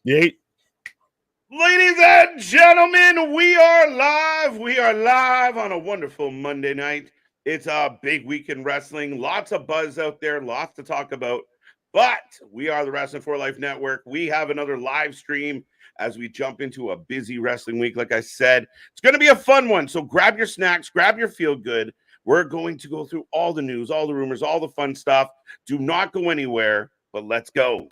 Yeet. Ladies and gentlemen, we are live. We are live on a wonderful Monday night. It's a big week in wrestling. Lots of buzz out there, lots to talk about. But we are the Wrestling for Life Network. We have another live stream as we jump into a busy wrestling week. Like I said, it's going to be a fun one. So grab your snacks, grab your feel good. We're going to go through all the news, all the rumors, all the fun stuff. Do not go anywhere, but let's go.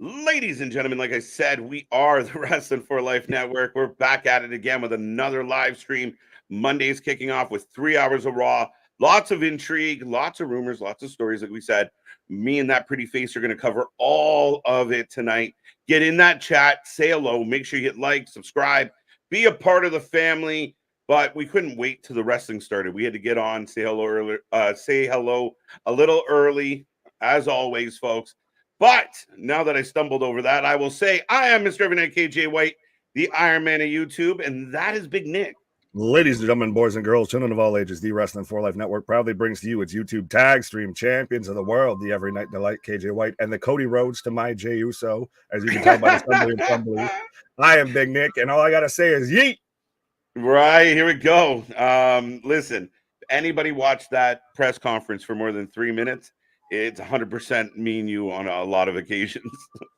Ladies and gentlemen, like I said, we are the Wrestling for Life Network. We're back at it again with another live stream. Monday's kicking off with 3 hours of Raw. Lots of intrigue, lots of rumors, lots of stories. Like we said, me and that pretty face are going to cover all of it tonight. Get in that chat, say hello, make sure you hit like, subscribe, be a part of the family. But we couldn't wait till the wrestling started. We had to get on, say hello a little early, as always, folks. But now that I stumbled over that, I will say I am Mr. Everynight KJ White, the Iron Man of YouTube, and that is Big Nick. Ladies and gentlemen, boys and girls, children of all ages, the Wrestling for Life Network proudly brings to you its YouTube tag stream champions of the world, the Every Night Delight KJ White, and the Cody Rhodes to my Jey Uso. As you can tell by the stumbly and fumbly, I am Big Nick, and all I got to say is yeet. Right, here we go. Listen, anybody watch that press conference for more than 3 minutes? It's 100% me and you on a lot of occasions.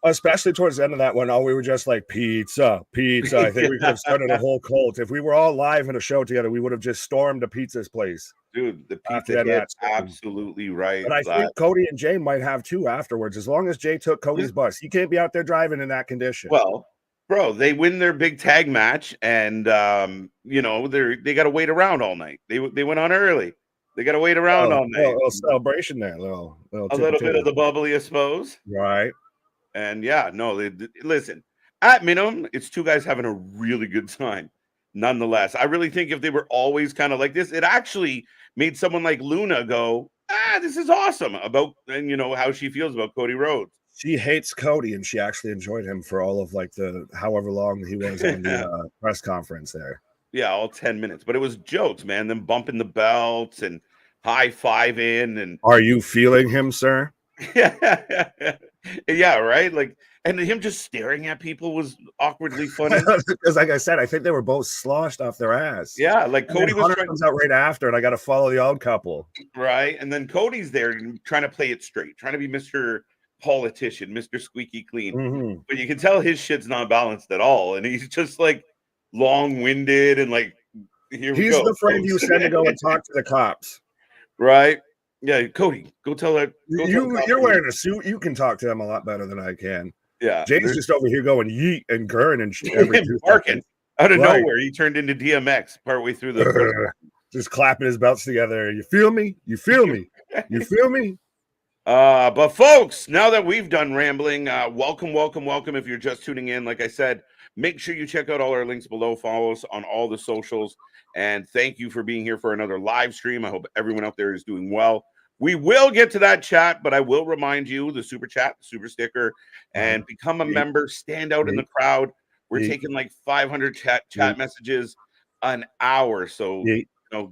Especially towards the end of that one, we were just like, pizza. I think we could have started a whole cult. If we were all live in a show together, we would have just stormed a pizza's place. Dude, the pizza hit, absolutely right. But I think Cody and Jay might have too afterwards, as long as Jay took Cody's bus. He can't be out there driving in that condition. Well, bro, they win their big tag match, and, they got to wait around all night. They went on early. They got to wait around all night. A little celebration there. A little bit of the bubbly, I suppose. Right. And listen, at minimum, it's two guys having a really good time. Nonetheless, I really think if they were always kind of like this, it actually made someone like Luna go, this is awesome about, and how she feels about Cody Rhodes. She hates Cody, and she actually enjoyed him for all of the however long he was on the press conference there. Yeah, all 10 minutes. But it was jokes, man. Them bumping the belts and high-fiving. And are you feeling him, sir? Yeah, right? And him just staring at people was awkwardly funny. Because like I said, I think they were both sloshed off their ass. Yeah, Cody comes out right after, and I got to follow the odd couple. Right, and then Cody's there trying to play it straight, trying to be Mr. Politician, Mr. Squeaky Clean. Mm-hmm. But you can tell his shit's not balanced at all, and he's just long-winded and he's the friend you send to go and talk to the cops, right? Yeah, Cody, go tell that. You're wearing a suit. You can talk to them a lot better than I can. Yeah, Jay's just over here going yeet and gurn and every barking out of nowhere. He turned into DMX partway through the just clapping his belts together. You feel me? You feel me? You feel me? But folks, now that we've done rambling, welcome. If you're just tuning in, like I said, make sure you check out all our links below. Follow us on all the socials. And thank you for being here for another live stream. I hope everyone out there is doing well. We will get to that chat, but I will remind you, the super chat, the super sticker, and become a member. Stand out in the crowd. We're taking 500 chat messages an hour. So,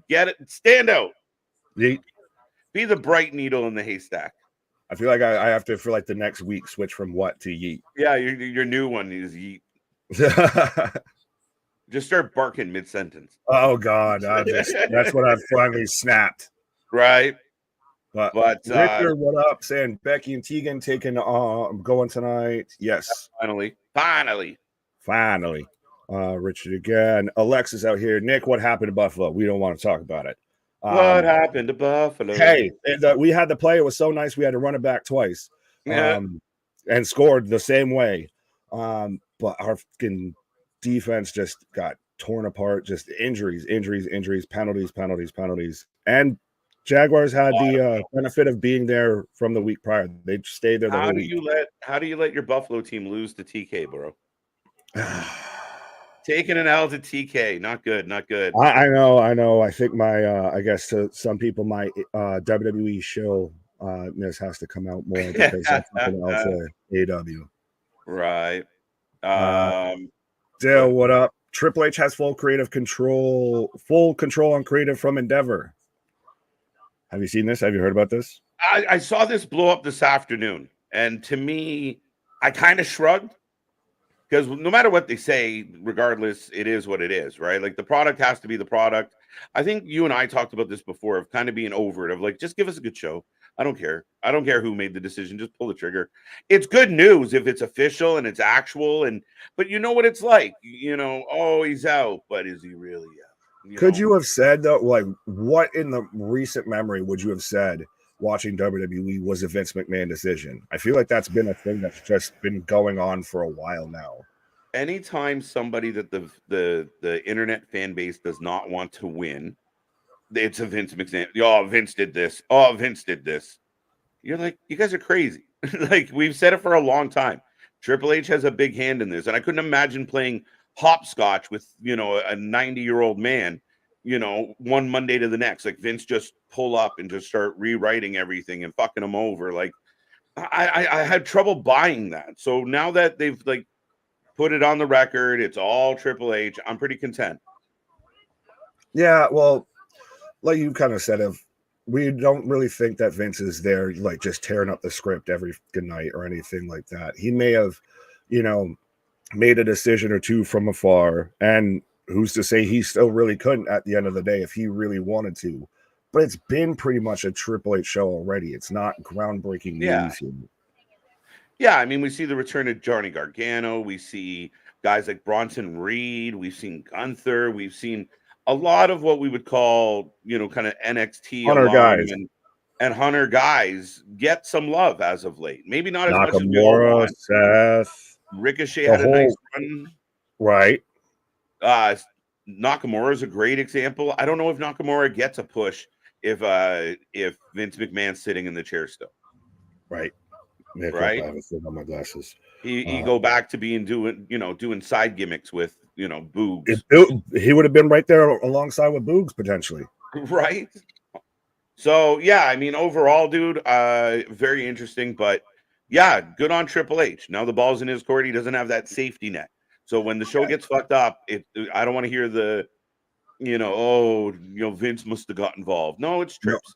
get it. Stand out. Be the bright needle in the haystack. I feel like I have to, for the next week, switch from what to yeet. Yeah, your new one is yeet. Just start barking mid-sentence. Oh God, that's what I've finally snapped. Right, but Victor, what up? Saying Becky and Tegan taking going tonight. Yes, finally. Richard again. Alexis out here. Nick, what happened to Buffalo? We don't want to talk about it. What happened to Buffalo? Hey, we had the play. It was so nice. We had to run it back twice. Yeah. And scored the same way. But our fucking defense just got torn apart. Just injuries, penalties. And Jaguars had the benefit of being there from the week prior. They stayed there the whole week. How do you let your Buffalo team lose to TK, bro? Taking an L to TK. Not good. Not good. I know. I think I guess to some people, my WWE show this has to come out more because that's something else AW. Right. Dale, what up? Triple H has full control on creative from Endeavor. Have you seen this? Have you heard about this? I saw this blow up this afternoon, and to me, I kind of shrugged because no matter what they say, regardless, it is what it is, right? Like the product has to be the product. I think you and I talked about this before of kind of being over it, of like, just give us a good show. I don't care. I don't care who made the decision. Just pull the trigger. It's good news if it's official and it's actual. But you know what it's like. Oh, he's out, but is he really out? Could you have said though, like, what in the recent memory would you have said watching WWE was a Vince McMahon decision? I feel like that's been a thing that's just been going on for a while now. Anytime somebody that the internet fan base does not want to win, it's a Vince McMahon. Oh, Vince did this. Oh, Vince did this. You're like, you guys are crazy. Like, we've said it for a long time. Triple H has a big hand in this. And I couldn't imagine playing hopscotch with, a 90-year-old man, one Monday to the next. Like, Vince just pull up and just start rewriting everything and fucking him over. Like, I had trouble buying that. So now that they've, like, put it on the record, it's all Triple H, I'm pretty content. Yeah, well, like you kind of said, we don't really think that Vince is there, like, just tearing up the script every good night or anything like that. He may have, made a decision or two from afar, and who's to say he still really couldn't at the end of the day if he really wanted to. But it's been pretty much a Triple H show already. It's not groundbreaking news here. Yeah, I mean, we see the return of Johnny Gargano. We see guys like Bronson Reed. We've seen Gunther. We've seen a lot of what we would call, kind of NXT Hunter guys and Hunter guys get some love as of late. Maybe not as Nakamura, much as we all want. Seth, Ricochet had a nice run. Right. Nakamura is a great example. I don't know if Nakamura gets a push if Vince McMahon's sitting in the chair still. Right. Right. I haven't seen on my glasses. He go back to doing side gimmicks with Boogs. He would have been right there alongside with Boogs potentially. Right. So yeah, I mean, overall, dude, very interesting. But yeah, good on Triple H. Now the ball's in his court. He doesn't have that safety net. So when the show gets fucked up, I don't want to hear Vince must have got involved. No, it's trips.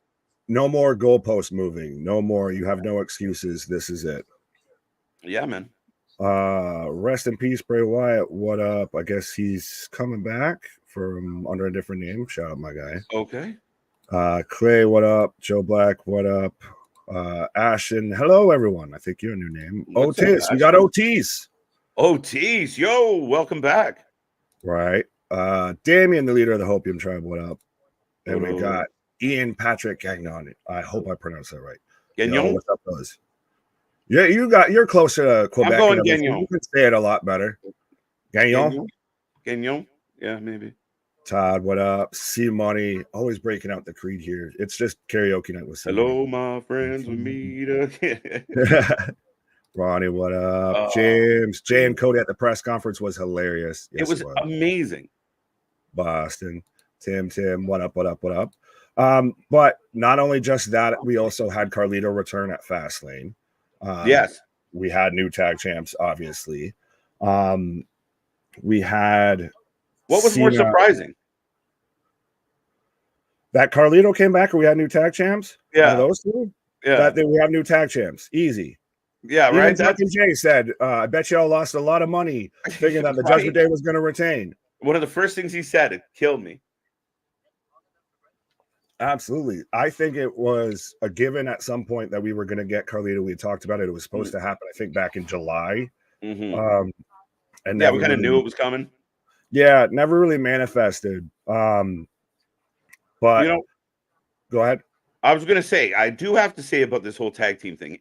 No more goalpost moving. No more. You have no excuses. This is it. Yeah, man. Rest in peace, Bray Wyatt. What up? I guess he's coming back from under a different name. Shout out my guy. Okay. Clay, what up? Joe Black, what up? Ashton, hello everyone. I think you're a new name. Otis, we got Otis. Otis, yo, welcome back. Right. Damien, the leader of the Hopium tribe, what up? And we got Ian Patrick Gagnon. I hope I pronounced that right. Gagnon? What's up, those? Yeah, you're closer to Quebec. I'm going Gagnon. You can say it a lot better. Gagnon? Gagnon? Yeah, maybe. Todd, what up? C Money, always breaking out the creed here. It's just karaoke night with C. Hello, my friends, we meet again. Ronnie, what up? James, Jay and Cody at the press conference was hilarious. Yes, it was amazing. Boston, Tim, what up? But not only just that, we also had Carlito return at Fastlane. Yes, we had new tag champs, obviously. We had. What was more surprising? That Carlito came back, or we had new tag champs? Yeah, those two. Yeah, that we have new tag champs. Easy. Yeah, even right. That's what Jay said. I bet y'all lost a lot of money thinking that the Judgment Day was going to retain. One of the first things he said, it killed me. Absolutely. I think it was a given at some point that we were going to get Carlito. We talked about it. It was supposed to happen, I think, back in July. Mm-hmm. And yeah, we kind of knew it was coming. Yeah, it never really manifested. But go ahead. I was going to say, I do have to say about this whole tag team thing.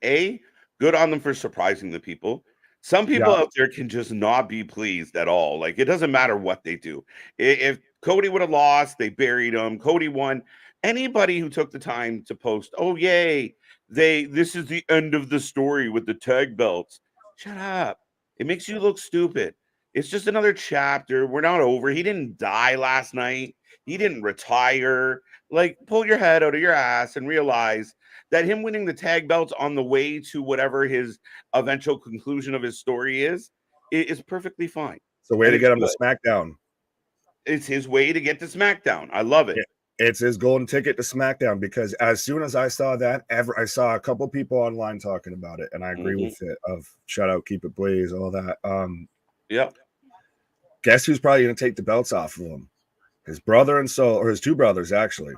Good on them for surprising the people. Some people out there can just not be pleased at all. Like, it doesn't matter what they do. If Cody would have lost, they buried him. Cody won. Anybody who took the time to post, oh, yay, this is the end of the story with the tag belts. Shut up. It makes you look stupid. It's just another chapter. We're not over. He didn't die last night. He didn't retire. Like, pull your head out of your ass and realize that him winning the tag belts on the way to whatever his eventual conclusion of his story is perfectly fine. So way And to it's get him good. to SmackDown. It's his way to get to SmackDown. I love it. It's his golden ticket to SmackDown, because as soon as I saw that, I saw a couple people online talking about it, and I agree with it. Of shout out, keep it blaze, all that. Yep. Guess who's probably going to take the belts off of him? His brother or his two brothers, actually.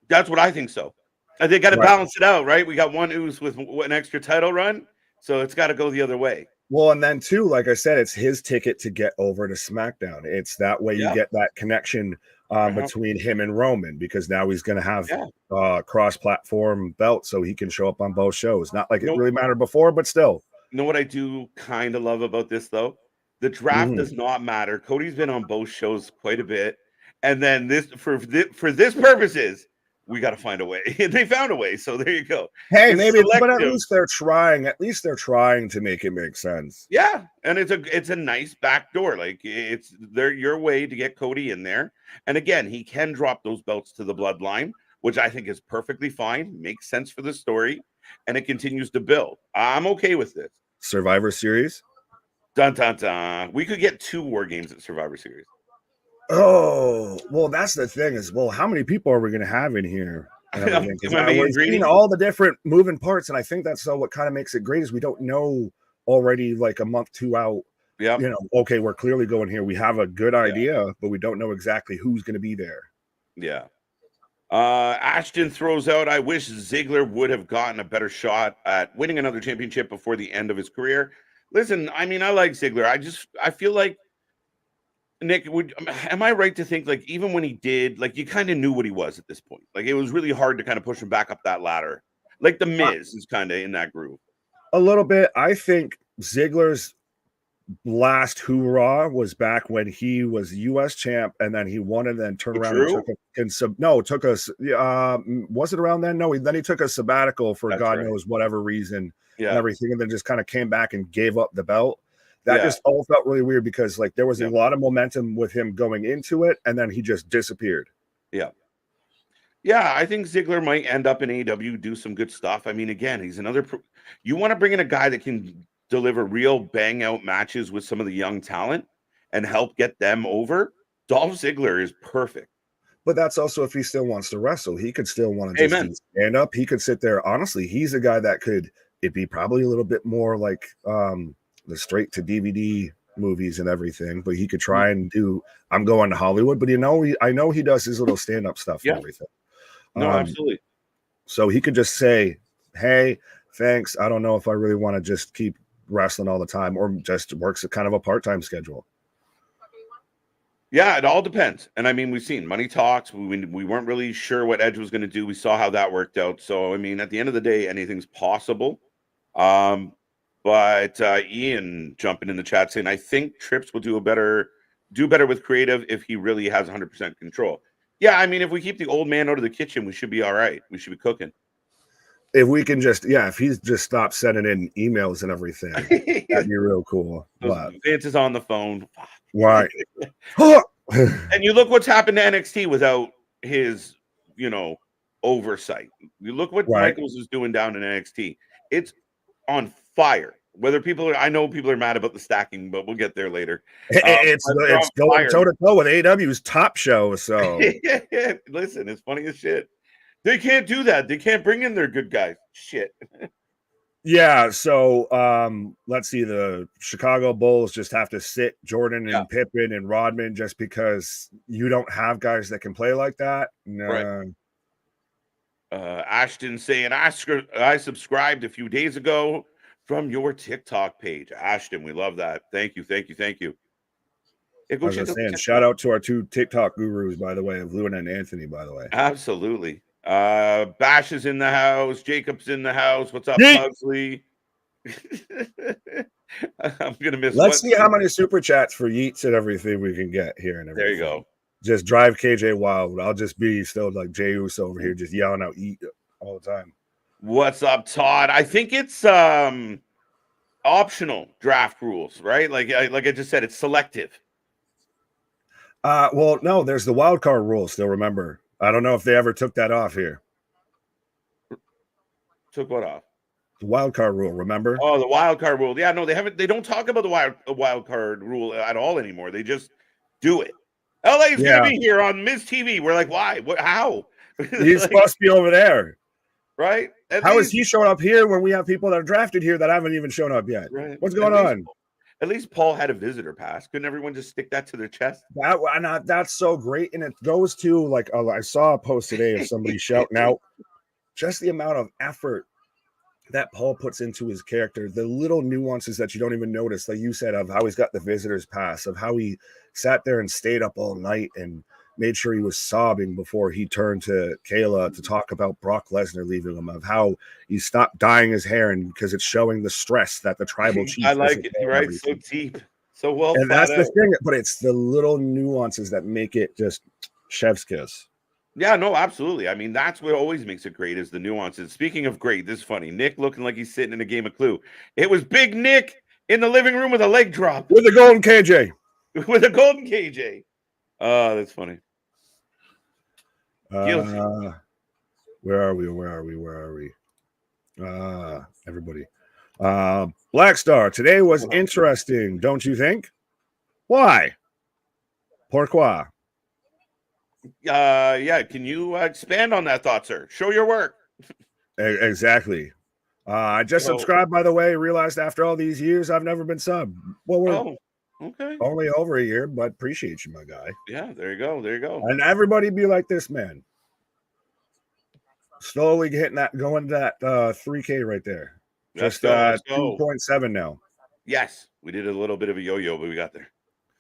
That's what I think so. They got to balance it out, right? We got one who's with an extra title run, so it's got to go the other way. Well, and then too, like I said, it's his ticket to get over to SmackDown. It's that way you get that connection between him and Roman, because now he's going to have cross-platform belts, so he can show up on both shows. Not like it really mattered before, but still. You know what I do kind of love about this, though? The draft does not matter. Cody's been on both shows quite a bit, and then for this purposes, we got to find a way. They found a way, so there you go. Hey, maybe, but at least they're trying. At least they're trying to make it make sense. Yeah, and it's a nice back door. Like, it's your way to get Cody in there. And again, he can drop those belts to the bloodline, which I think is perfectly fine. Makes sense for the story, and it continues to build. I'm okay with this. Survivor Series. Dun dun dun. We could get 2 War Games at Survivor Series. Oh, well, that's the thing is, well, how many people are we going to have in here? We're seeing all the different moving parts, and I think that's what kind of makes it great is we don't know already like a month, 2 out. Yeah, you know, okay, we're clearly going here. We have a good idea, but we don't know exactly who's going to be there. Yeah. Ashton throws out, I wish Ziggler would have gotten a better shot at winning another championship before the end of his career. Listen, I mean, I like Ziggler. I feel like, Nick, am I right to think, like, even when he did, like, you kind of knew what he was at this point? Like, it was really hard to kind of push him back up that ladder. Like, The Miz is kind of in that groove. A little bit. I think Ziggler's last hoorah was back when he was U.S. champ, and then he won and then turned around and took us. Was it around then? No, then he took a sabbatical for God knows whatever reason and everything, and then just kind of came back and gave up the belt. That just all felt really weird because like there was a lot of momentum with him going into it, and then he just disappeared. Yeah, I think Ziggler might end up in AEW, do some good stuff. I mean, again, he's another. You want to bring in a guy that can deliver real bang out matches with some of the young talent and help get them over. Dolph Ziggler is perfect. But that's also if he still wants to wrestle. He could still want to just stand up. He could sit there. Honestly, he's a guy that it'd be probably a little bit more like the straight to DVD movies and everything, but he could try and do I'm going to Hollywood, but I know he does his little stand-up stuff and everything. No, absolutely. So he could just say, hey, thanks. I don't know if I really want to just keep wrestling all the time, or just works a kind of a part-time schedule. Yeah, it all depends. And I mean, we've seen money talks. We weren't really sure what Edge was going to do. We saw how that worked out. So, I mean, at the end of the day, anything's possible. But Ian jumping in the chat saying, I think Trips will do better with creative if he really has 100% control. Yeah, I mean, if we keep the old man out of the kitchen, we should be all right. We should be cooking. If we can if he's just stopped sending in emails and everything, that'd be real cool. Vince is on the phone. Right. And you look what's happened to NXT without his, oversight. You look what Michaels is doing down in NXT. It's on fire. I know people are mad about the stacking, but we'll get there later. It's going toe to toe with AEW's top show. So listen, it's funny as shit. They can't do that. They can't bring in their good guys. Shit. Yeah. So let's see. The Chicago Bulls just have to sit Jordan and Pippen and Rodman just because you don't have guys that can play like that. No. Right. Ashton saying, I subscribed a few days ago from your TikTok page. Ashton, we love that. Thank you. I was just saying, shout out to our 2 TikTok gurus, by the way, of Luna and Anthony, by the way. Absolutely. Bash is in the house. Jacob's in the house. What's up, Pugsley? I'm gonna miss. Let's see how many super chats for Yeats and everything we can get here and everything. There you go. Just drive KJ wild. I'll just be still like Jey Uso over here, just yelling out "eat" all the time. What's up, Todd? I think it's optional draft rules, right? Like I just said, it's selective. Well, no, there's the wild card rule still, remember. I don't know if they ever took that off here. Took what off? The wild card rule, remember? Oh, the wild card rule. Yeah, no, they haven't. They don't talk about the wild card rule at all anymore. They just do it. LA is going to be here on Miz TV. We're like, why? What? How? He's supposed to be over there, right? How is he showing up here when we have people that are drafted here that haven't even shown up yet? Right. What's going on? At least Paul had a visitor pass. Couldn't everyone just stick that to their chest? That's so great, and it goes to like I saw a post today of somebody shouting out just the amount of effort that Paul puts into his character, the little nuances that you don't even notice, like you said, of how he's got the visitor's pass, of how he sat there and stayed up all night and made sure he was sobbing before he turned to Kayla to talk about Brock Lesnar leaving him, of how he stopped dyeing his hair and because it's showing the stress that the tribal chief. I like it, right? So deep, so well. And that's the thing, but it's the little nuances that make it just chef's kiss. Yeah, no, absolutely. I mean, that's what always makes it great is the nuances. Speaking of great, this is funny. Nick looking like he's sitting in a game of Clue. It was Big Nick in the living room with a leg drop. With a golden KJ. With a golden KJ. Oh, that's funny. Where are we? Everybody. Black Star, today was interesting, don't you think? Why? Pourquoi? Yeah, can you expand on that thought, sir? Show your work. Exactly. I just subscribed, by the way. Realized after all these years, I've never been subbed. Well, we're okay. Only over a year, but appreciate you, my guy. Yeah, there you go. There you go. And everybody be like this, man. Slowly hitting that, going to that 3K right there. Just 2.7 now. Yes, we did a little bit of a yo-yo, but we got there.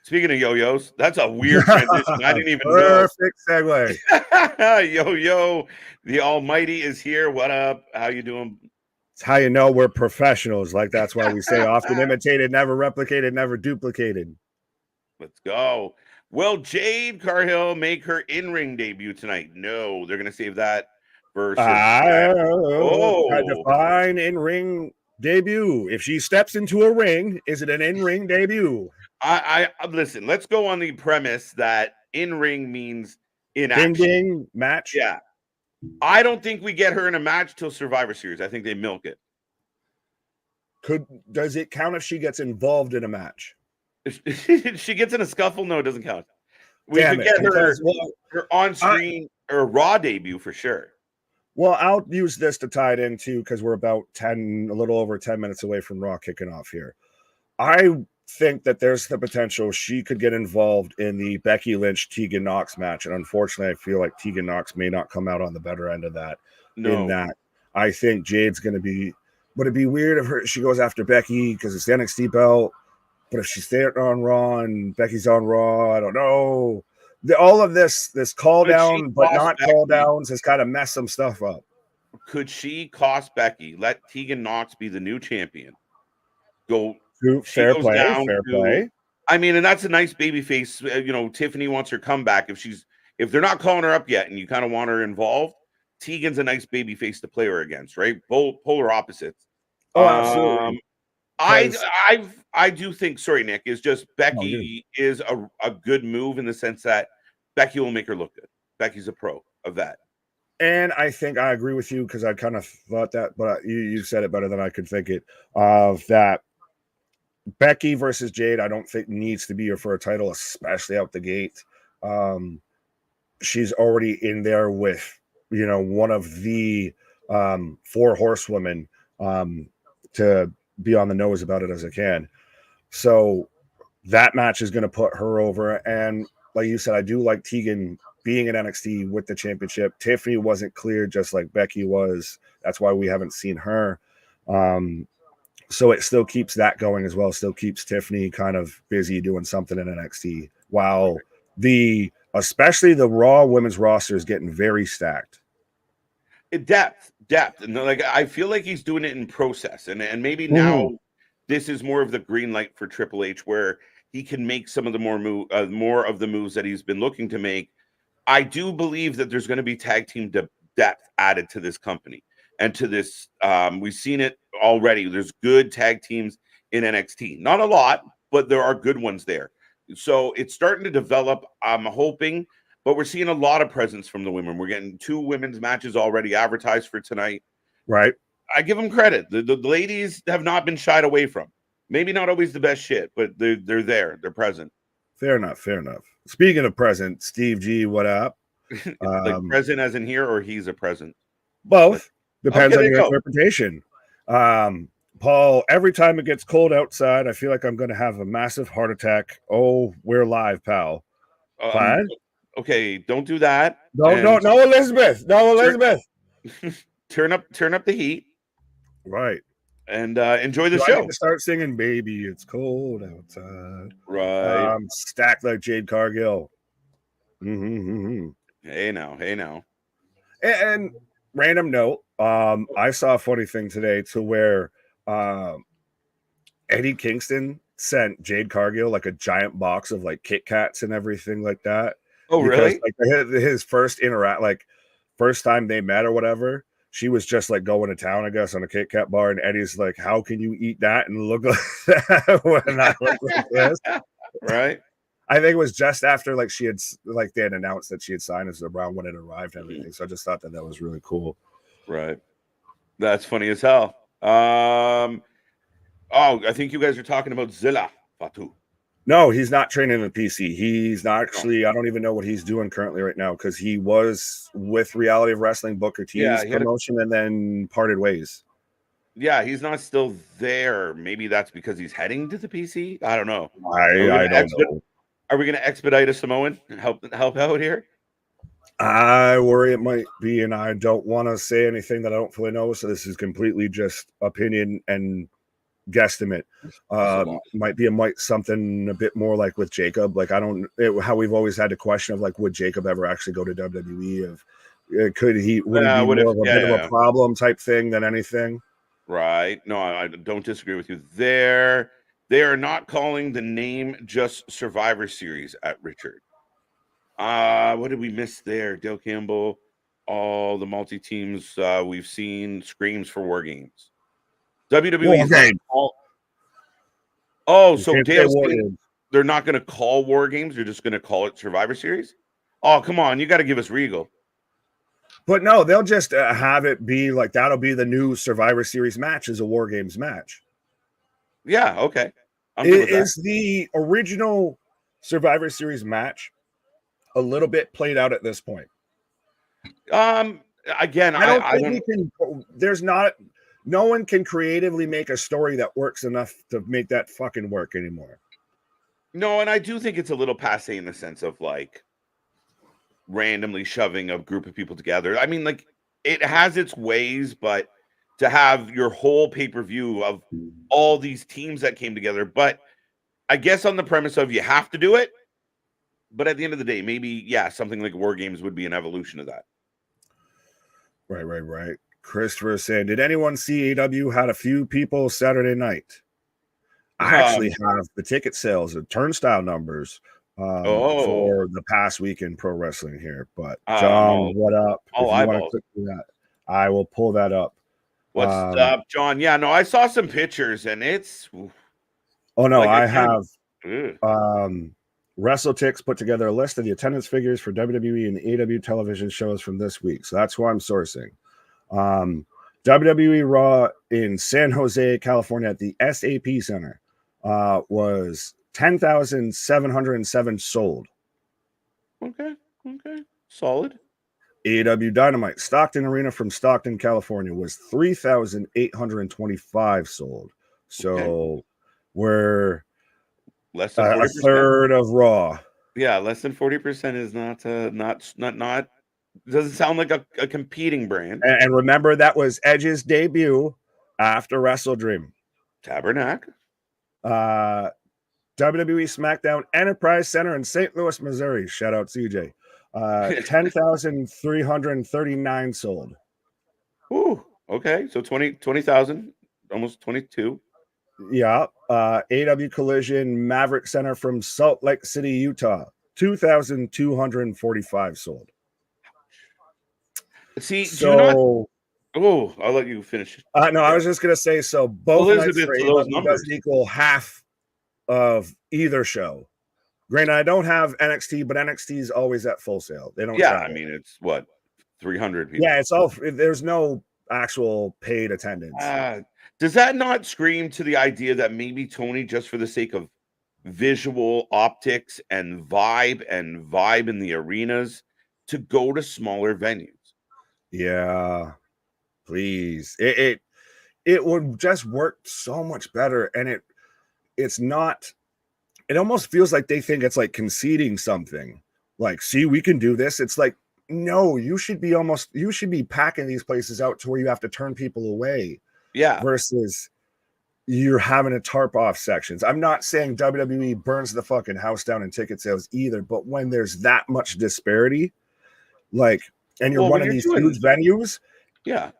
Speaking of yo-yos, that's a weird transition. I didn't even know. Perfect segue. Yo-yo, the Almighty is here. What up? How you doing? It's how you know we're professionals. Like that's why we say often imitated, never replicated, never duplicated. Let's go. Will Jade Carhill make her in-ring debut tonight? No, they're gonna save that versus. Define in-ring debut. If she steps into a ring, is it an in-ring debut? I listen. Let's go on the premise that in-ring means in action. Ding match. Yeah, I don't think we get her in a match till Survivor Series. I think they milk it. Does it count if she gets involved in a match? If she gets in a scuffle, no, it doesn't count. We could get her on-screen or Raw debut for sure. Well, I'll use this to tie it into because we're about a little over 10 minutes away from Raw kicking off here. I think that there's the potential she could get involved in the Becky Lynch Tegan Knox match, and unfortunately, I feel like Tegan Knox may not come out on the better end of that. No. In that, I think Jade's going to be. Would it be weird if she goes after Becky because it's the NXT belt? But if she's there on Raw and Becky's on Raw, I don't know. All of this call down, but not call downs, has kind of messed some stuff up. Could she cost Becky? Let Tegan Knox be the new champion. Fair play. I mean, and that's a nice baby face. Tiffany wants her comeback. If they're not calling her up yet, and you kind of want her involved, Tegan's a nice baby face to play her against, right? Polar opposites. Oh, absolutely. I do think. Sorry, Nick. Is just Becky is a good move in the sense that Becky will make her look good. Becky's a pro of that. And I think I agree with you because I kind of thought that, but you said it better than I could think it. Of that. Becky versus Jade, I don't think needs to be her for a title, especially out the gate. She's already in there with, one of the 4 horsewomen to be on the nose about it as I can. So that match is going to put her over. And like you said, I do like Tegan being in NXT with the championship. Tiffany wasn't clear just like Becky was. That's why we haven't seen her. So it still keeps that going as well. Still keeps Tiffany kind of busy doing something in NXT while especially the Raw women's roster is getting very stacked. Depth. And I feel like he's doing it in process. And maybe now this is more of the green light for Triple H where he can make some of the more of the moves that he's been looking to make. I do believe that there's going to be tag team depth added to this company and to this. We've seen it already. There's good tag teams in NXT. Not a lot, but there are good ones there. So it's starting to develop. I'm hoping, but we're seeing a lot of presence from the women. We're getting 2 women's matches already advertised for tonight. Right. I give them credit. The ladies have not been shied away from. Maybe not always the best shit, but they're there. They're present. Fair enough. Fair enough. Speaking of present, Steve G, what up? Like present as in here, or he's a present? Both. Depends Okay, on your interpretation. Paul, every time it gets cold outside, I feel like I'm going to have a massive heart attack. Oh, we're live, pal. Fine. Okay, don't do that. No, Elizabeth. No, Elizabeth. Turn up the heat. Right. And enjoy the show. I need to start singing "Baby, It's Cold Outside." Right. Stacked like Jade Cargill. Mm-hmm. Hey now. And random note, I saw a funny thing today to where Eddie Kingston sent Jade Cargill like a giant box of like Kit Kats and everything like that. Oh, because, really? like his first first time they met or whatever, she was just like going to town, I guess, on a Kit Kat bar, and Eddie's like, "How can you eat that and look like that when I look like this?" Right. I think it was just after like they had announced that she had signed as the Brown when it arrived and everything. So I just thought that was really cool. Right. That's funny as hell. I think you guys are talking about Zilla Fatu. No, he's not training in the PC. He's not actually. I don't even know what he's doing currently right now because he was with Reality of Wrestling Booker T's promotion and then parted ways. Yeah, he's not still there. Maybe that's because he's heading to the PC. I don't know. I don't know. Are we going to expedite a Samoan and help out here? I worry it might be, and I don't want to say anything that I don't fully know. So this is completely just opinion and guesstimate. Might be something a bit more like with Jacob. Like how we've always had the question of like, would Jacob ever actually go to WWE? Would it be more of a bit of a problem type thing than anything? Right. No, I don't disagree with you there. They are not calling the name just Survivor Series at Richard. What did we miss there? Dale Campbell, all the multi-teams we've seen, screams for War Games. WWE. So Dale's saying they're not going to call War Games. They're just going to call it Survivor Series. Oh, come on. You got to give us Regal. But no, they'll just have it be like that'll be the new Survivor Series match as a War Games match. Yeah, okay. Is the original Survivor Series match a little bit played out at this point? Again, I don't think we can. No one can creatively make a story that works enough to make that fucking work anymore. No, and I do think it's a little passe in the sense of like randomly shoving a group of people together. I mean, like it has its ways, but to have your whole pay-per-view of all these teams that came together, but I guess on the premise of you have to do it. But at the end of the day, maybe, something like War Games would be an evolution of that. Right. Christopher said, did anyone see AEW had a few people Saturday night? I actually have the ticket sales and turnstile numbers for the past week in pro wrestling here. But John, what up? If you want to click through that, I will pull that up. What's up, John? Yeah, no, I saw some pictures and it's. Oh no, I have. WrestleTix put together a list of the attendance figures for WWE and AEW television shows from this week. So that's who I'm sourcing. WWE RAW in San Jose, California at the SAP Center was 10,707 sold. Okay. Solid. AEW Dynamite Stockton Arena from Stockton, California was 3,825 sold. So we're less than 40%. A third of Raw. Yeah, less than 40% is not doesn't sound like a competing brand. And remember, that was Edge's debut after Wrestle Dream. Tabernacle. WWE SmackDown Enterprise Center in St. Louis, Missouri. Shout out CJ. 10,339 sold. Ooh, okay. So 20,000, almost 22. Yeah. AW Collision Maverick Center from Salt Lake City, Utah. 2,245 sold. See, so Oh, I'll let you finish. No, I was just gonna say, so both nights Elizabeth for to those AEW numbers. doesn't equal half of either show. Granted, I don't have NXT, but NXT is always at Full Sail. They don't Yeah, travel. I mean, it's what, 300 people. Yeah, it's all. There's no actual paid attendance. Does that not scream to the idea that maybe Tony, just for the sake of visual optics and vibe in the arenas, to go to smaller venues? Yeah, please. It would just work so much better, and it's not. It almost feels like they think it's like conceding something. Like, see, we can do this. It's like, no, you should be packing these places out to where you have to turn people away. Yeah. Versus you're having to tarp off sections. I'm not saying WWE burns the fucking house down in ticket sales either, but when there's that much disparity, like, and you're running these huge venues, yeah,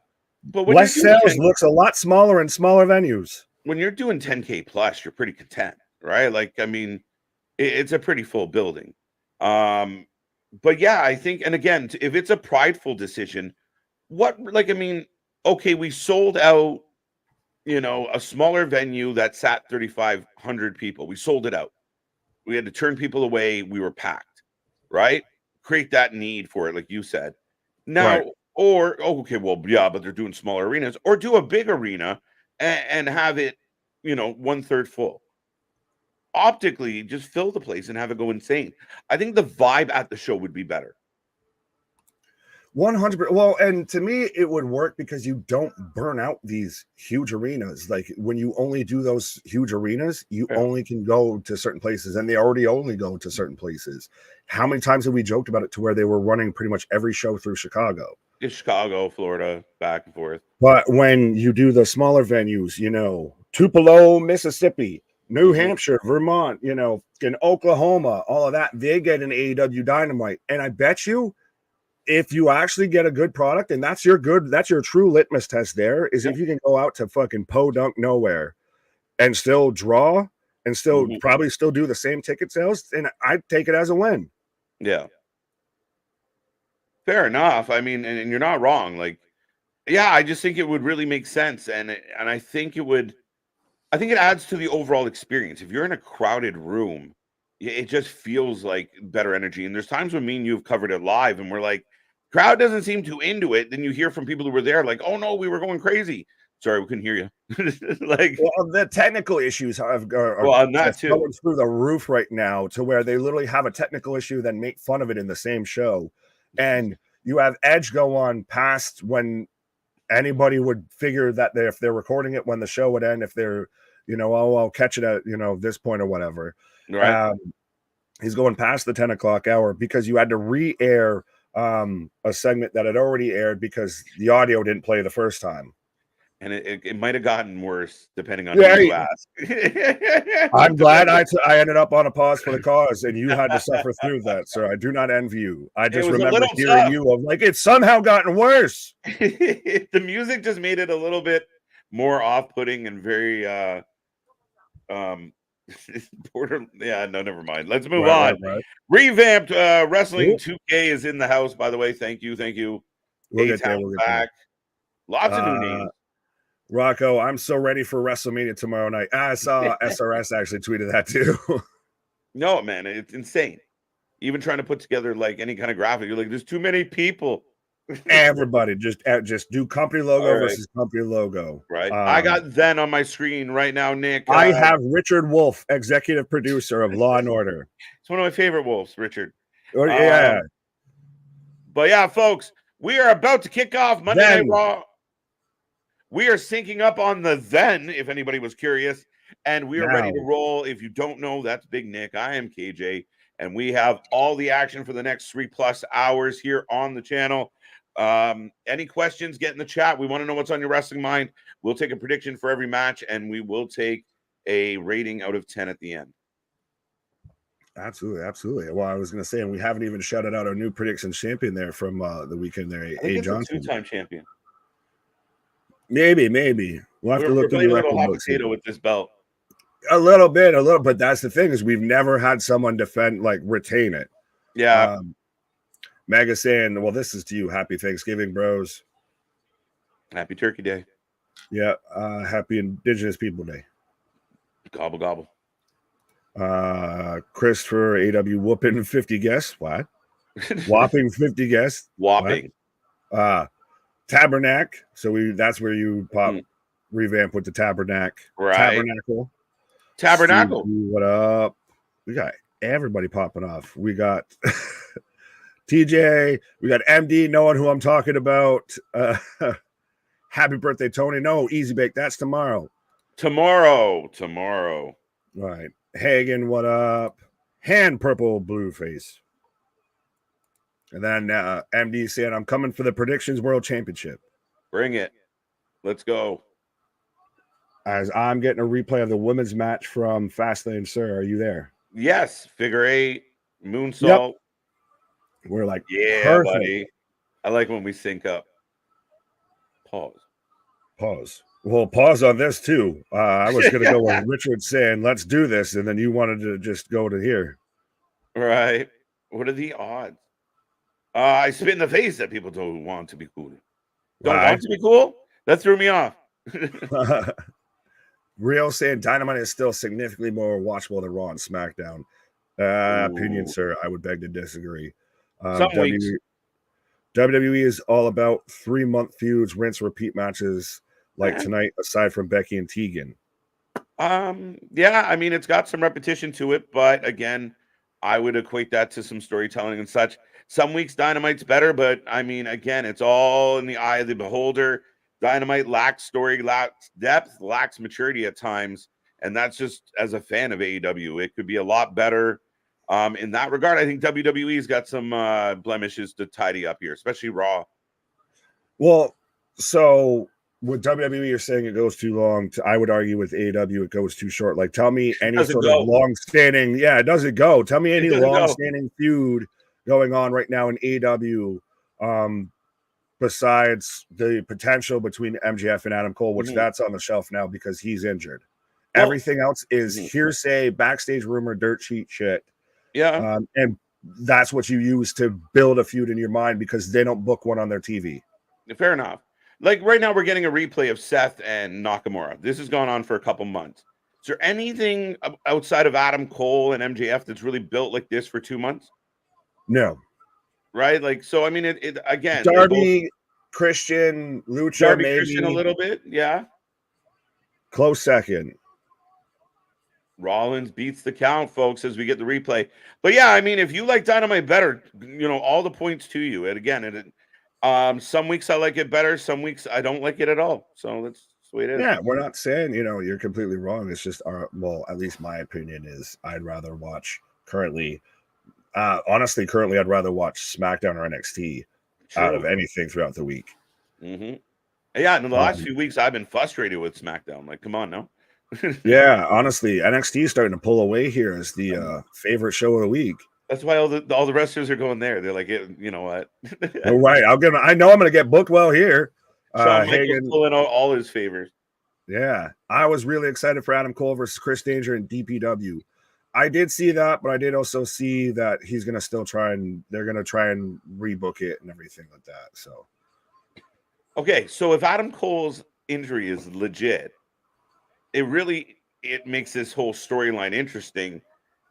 but when less sales looks a lot smaller in smaller venues. When you're doing 10K plus, you're pretty content, right? Like, I mean, it's a pretty full building. But yeah, I think, and again, if it's a prideful decision, okay, we sold out, a smaller venue that sat 3,500 people. We sold it out. We had to turn people away. We were packed, right? Create that need for it, like you said. Now, right. Okay, well, yeah, but they're doing smaller arenas, or do a big arena and have it, 1/3 full. Optically, just fill the place and have it go insane. I think the vibe at the show would be better. 100%. Well, and to me, it would work because you don't burn out these huge arenas. Like, when you only do those huge arenas, you only can go to certain places, and they already only go to certain places. How many times have we joked about it to where they were running pretty much every show through Chicago? Chicago, Florida, back and forth. But when you do the smaller venues, Tupelo, Mississippi, New Hampshire, Vermont, in Oklahoma, all of that, they get an AEW Dynamite. And I bet you, if you actually get a good product, and that's your true litmus test there, is if you can go out to fucking podunk nowhere and still draw and still probably still do the same ticket sales, then I'd take it as a win. Yeah. Fair enough. I mean, and you're not wrong. Like, yeah, I just think it would really make sense. And I think it adds to the overall experience. If you're in a crowded room, it just feels like better energy. And there's times when me and you have covered it live and we're like, crowd doesn't seem too into it. Then you hear from people who were there, like, oh no, we were going crazy. Sorry, we couldn't hear you. The technical issues are that too going through the roof right now, to where they literally have a technical issue, then make fun of it in the same show. And you have Edge go on past when anybody would figure that if they're recording it when the show would end, if they're, I'll catch it at, this point or whatever. Right. He's going past the 10 o'clock hour because you had to re-air a segment that had already aired because the audio didn't play the first time. And it might have gotten worse depending on who you ask. I'm glad I ended up on a pause for the cause, and you had to suffer through that, sir. I do not envy you. I just remember hearing you of like, it's somehow gotten worse. The music just made it a little bit more off-putting and very never mind. Let's move on. Right. Revamped Wrestling 2K is in the house, by the way. Thank you. We'll get there. Back. Lots of new names. Rocco, I'm so ready for WrestleMania tomorrow night. I saw SRS actually tweeted that too. No, man, it's insane. Even trying to put together like any kind of graphic, you're like, there's too many people. Everybody just do company logo versus company logo. Right. I got Zen on my screen right now, Nick. I have Richard Wolf, executive producer of Law and Order. It's one of my favorite Wolves, Richard. Yeah. But yeah, folks, we are about to kick off Monday Night Raw. We are syncing up on the Zen, if anybody was curious, and we are ready to roll. If you don't know, that's Big Nick. I am KJ, and we have all the action for the next 3+ hours here on the channel. Any questions, get in the chat. We want to know what's on your wrestling mind. We'll take a prediction for every match, and we will take a rating out of 10 at the end. Absolutely. Well, I was going to say, and we haven't even shouted out our new predictions champion there from the weekend there, A. Johnson. A two-time champion. Maybe. We'll have to look through the record books with this belt. A little bit, but that's the thing, is we've never had someone retain it. Yeah. Mega saying, well, this is to you. Happy Thanksgiving, bros. Happy Turkey Day. Yeah. Happy Indigenous People Day. Gobble gobble. Christopher AW whooping 50 guests. What? Whopping 50 guests. Whopping. Tabernacle. So that's where you pop revamp with the tabernacle. Right. Tabernacle. Steve, what up? We got everybody popping off. We got TJ. We got MD knowing who I'm talking about. Happy birthday, Tony. No, Easy Bake. That's tomorrow. Tomorrow. All right. Hagen, what up? Hand purple blue face. And then MD said, I'm coming for the Predictions World Championship. Bring it. Let's go. As I'm getting a replay of the women's match from Fastlane, sir. Are you there? Yes. Figure 8. Moonsault. Yep. We're like, yeah, perfect. Buddy. I like when we sync up. Pause. Well, pause on this too. I was going to go with Richard saying, let's do this. And then you wanted to just go to here. Right. What are the odds? I spit in the face that people don't want to be cool. Don't want to be cool? That threw me off. Real saying Dynamite is still significantly more watchable than Raw and SmackDown. Opinion, sir. I would beg to disagree. WWE is all about 3-month feuds, rinse, repeat matches like tonight, aside from Becky and Tegan. Yeah, I mean, it's got some repetition to it, but again, I would equate that to some storytelling and such. Some weeks Dynamite's better, but I mean, again, it's all in the eye of the beholder. Dynamite lacks story, lacks depth, lacks maturity at times, and that's just as a fan of AEW. It could be a lot better. In that regard, I think WWE's got some blemishes to tidy up here, especially Raw. Well, so with WWE, you're saying it goes too long. I would argue with AEW, it goes too short. Like, tell me any sort of long-standing. Yeah, it doesn't go. Tell me any long-standing feud going on right now in AEW, besides the potential between MJF and Adam Cole, which that's on the shelf now because he's injured. Well, everything else is hearsay, backstage rumor, dirt sheet shit. Yeah. And that's what you use to build a feud in your mind because they don't book one on their TV. Fair enough. Like right now, we're getting a replay of Seth and Nakamura. This has gone on for a couple months. Is there anything outside of Adam Cole and MJF that's really built like this for 2 months? No. Right? Like, so, I mean, it again. Darby, Christian, Lucha, Darby, maybe. Christian a little bit. Yeah. Close second. Rollins beats the count, folks, as we get the replay. But yeah, I mean, if you like Dynamite better, all the points to you. And again, some weeks I like it better, some weeks I don't like it at all. So that's the way it is. Yeah, we're not saying you're completely wrong. It's just at least my opinion is I'd rather watch currently. Honestly, I'd rather watch SmackDown or NXT out of anything throughout the week. Mm-hmm. Yeah, in the last few weeks I've been frustrated with SmackDown. Like, come on now. Yeah, honestly, NXT is starting to pull away here as the favorite show of the week. That's why all the wrestlers are going there. They're like, you know what? All right, I know I'm going to get booked well here. Shawn Michaels pulling out all his favors. Yeah, I was really excited for Adam Cole versus Chris Danger and DPW. I did see that, but I did also see that he's going to still they're going to try and rebook it and everything like that. So, okay, so if Adam Cole's injury is legit, it makes this whole storyline interesting.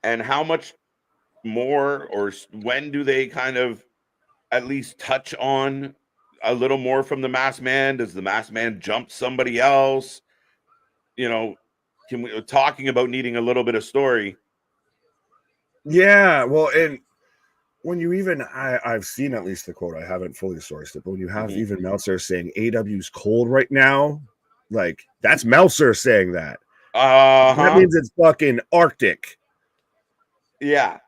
And how much more or when do they kind of at least touch on a little more from the Masked Man? Does the Masked Man jump somebody else? Talking about needing a little bit of story. Yeah, well, and when you even I've seen at least the quote, I haven't fully sourced it, but when you have even Meltzer saying AW's cold right now, like that's Meltzer saying that. That means it's fucking Arctic. Yeah.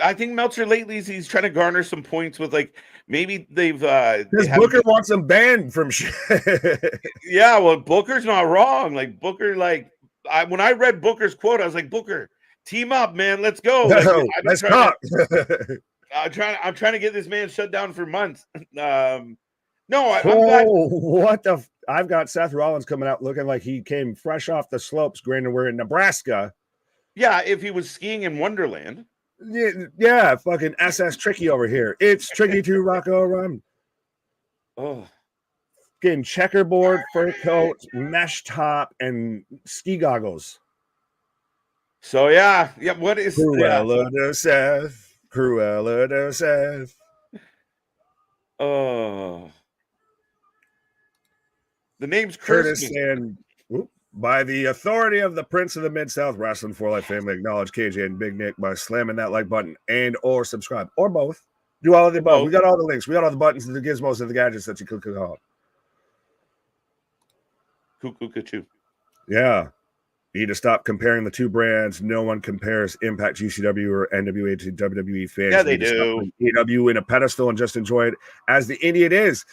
I think Meltzer lately he's trying to garner some points with like maybe they've Booker wants him banned from shit. Yeah, well, Booker's not wrong. Like Booker, when I read Booker's quote, I was like, Booker, team up, man, let's go. Let's talk. I'm trying to get this man shut down for months. I'm glad. I've got Seth Rollins coming out looking like he came fresh off the slopes. Granted, we're in Nebraska. Yeah, if he was skiing in Wonderland. Yeah, fucking SS Tricky over here. It's tricky to rock around. Oh, fucking checkerboard fur coat, mesh top, and ski goggles. So yeah. What is Cruella de Seth? Cruella de Seth. Oh, the name's Curtis Christmas. and by the authority of the Prince of the Mid-South Wrestling for Life family, acknowledge KJ and Big Nick by slamming that like button and or subscribe or both. Do all of the above. We got all the links. We got all the buttons and the gizmos and the gadgets that you could call. Cuckoo cachoo. Yeah. You need to stop comparing the two brands. No one compares Impact GCW or NWA to WWE fans. Yeah, they do. AW in a pedestal and just enjoy it as the indie it is.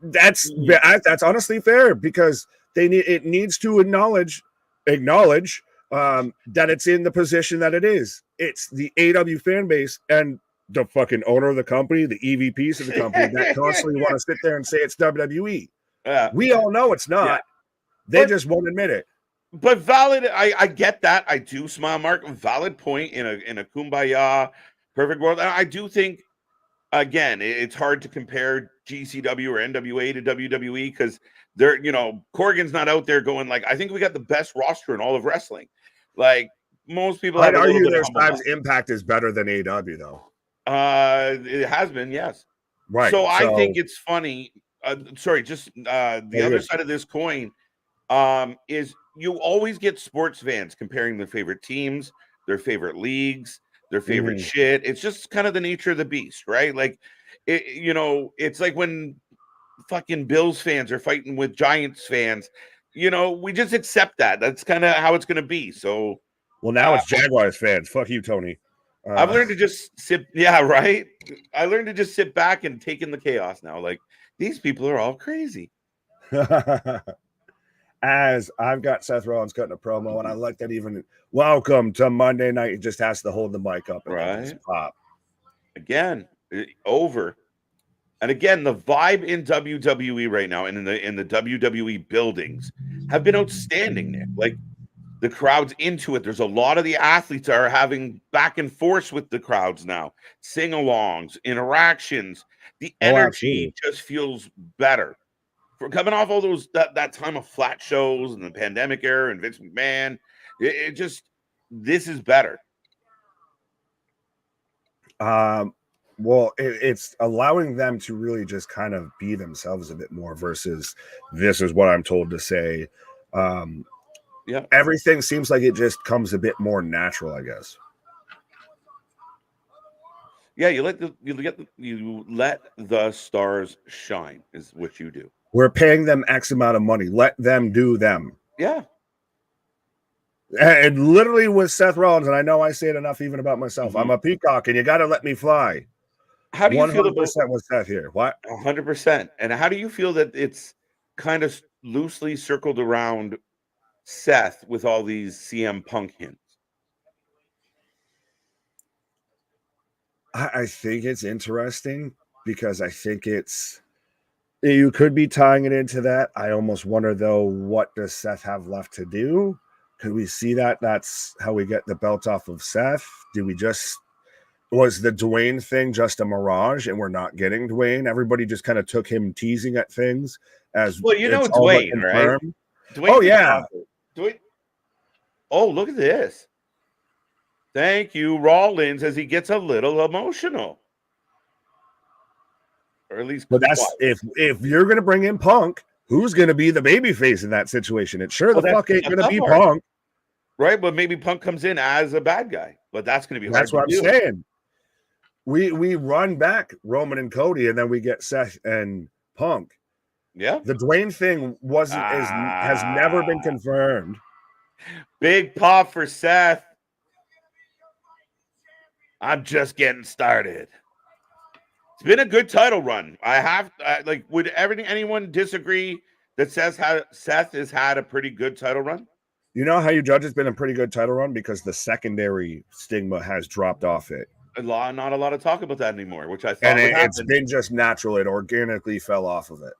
That's honestly fair because it needs to acknowledge that it's in the position that it is. It's the AW fan base and the fucking owner of the company, the EVPs of the company that constantly want to sit there and say it's WWE. We all know it's not. Yeah. They just won't admit it. But valid, I get that. I do, smile Mark. Valid point in a kumbaya perfect world. And I do think, again, it's hard to compare GCW or NWA to WWE because they're, Corgan's not out there going like, I think we got the best roster in all of wrestling. Like most people I'd argue there's times Impact is better than AW though. It has been, yes. Right. So I think it's funny. The other side of this coin is you always get sports fans comparing their favorite teams, their favorite leagues, their favorite shit. It's just kind of the nature of the beast, right? Like, it's like when fucking Bills fans are fighting with Giants fans. We just accept that. That's kind of how it's going to be. So, well, now it's Jaguars fans. Fuck you, Tony. I've learned to just sit. Yeah, right. I learned to just sit back and take in the chaos now. Like, these people are all crazy. As I've got Seth Rollins cutting a promo, and I like that even welcome to Monday night. He just has to hold the mic up and right. Pop. Again, over. And again, the vibe in WWE right now and in the WWE buildings have been outstanding, Nick. Like the crowd's into it. There's a lot of the athletes are having back and forth with the crowds now, sing-alongs, interactions. The energy just feels better. For coming off all those that time of flat shows and the pandemic era and Vince McMahon, this is better. Well, it's allowing them to really just kind of be themselves a bit more versus this is what I'm told to say. Everything seems like it just comes a bit more natural, I guess. Yeah, you let the stars shine is what you do. We're paying them X amount of money. Let them do them. Yeah. And literally with Seth Rollins, and I know I say it enough even about myself. I'm a peacock, and you got to let me fly. How do you feel about with Seth here? What? 100%. And how do you feel that it's kind of loosely circled around Seth with all these CM Punk hints? I think it's interesting because I think you could be tying it into that. I almost wonder though, what does Seth have left to do? Could we see that that's how we get the belt off of Seth? Was the Dwayne thing just a mirage and we're not getting Dwayne? Everybody just kind of took him teasing at things as well, Dwayne, right? Dwayne, oh yeah. Dwayne. Oh, look at this. Thank you, Rollins, as he gets a little emotional. Or at least, but that's if you're going to bring in Punk, who's going to be the babyface in that situation? It sure the fuck ain't going to be Punk, right? But maybe Punk comes in as a bad guy, but that's going to be hard. That's what I'm saying. We run back Roman and Cody, and then we get Seth and Punk. Yeah, the Dwayne thing has never been confirmed. Big pop for Seth. I'm just getting started. It's been a good title run. Would anyone disagree that Seth has had a pretty good title run? You know how you judge it's been a pretty good title run? Because the secondary stigma has dropped off it. Not a lot of talk about that anymore, which I thought and it's been just natural. It organically fell off of it.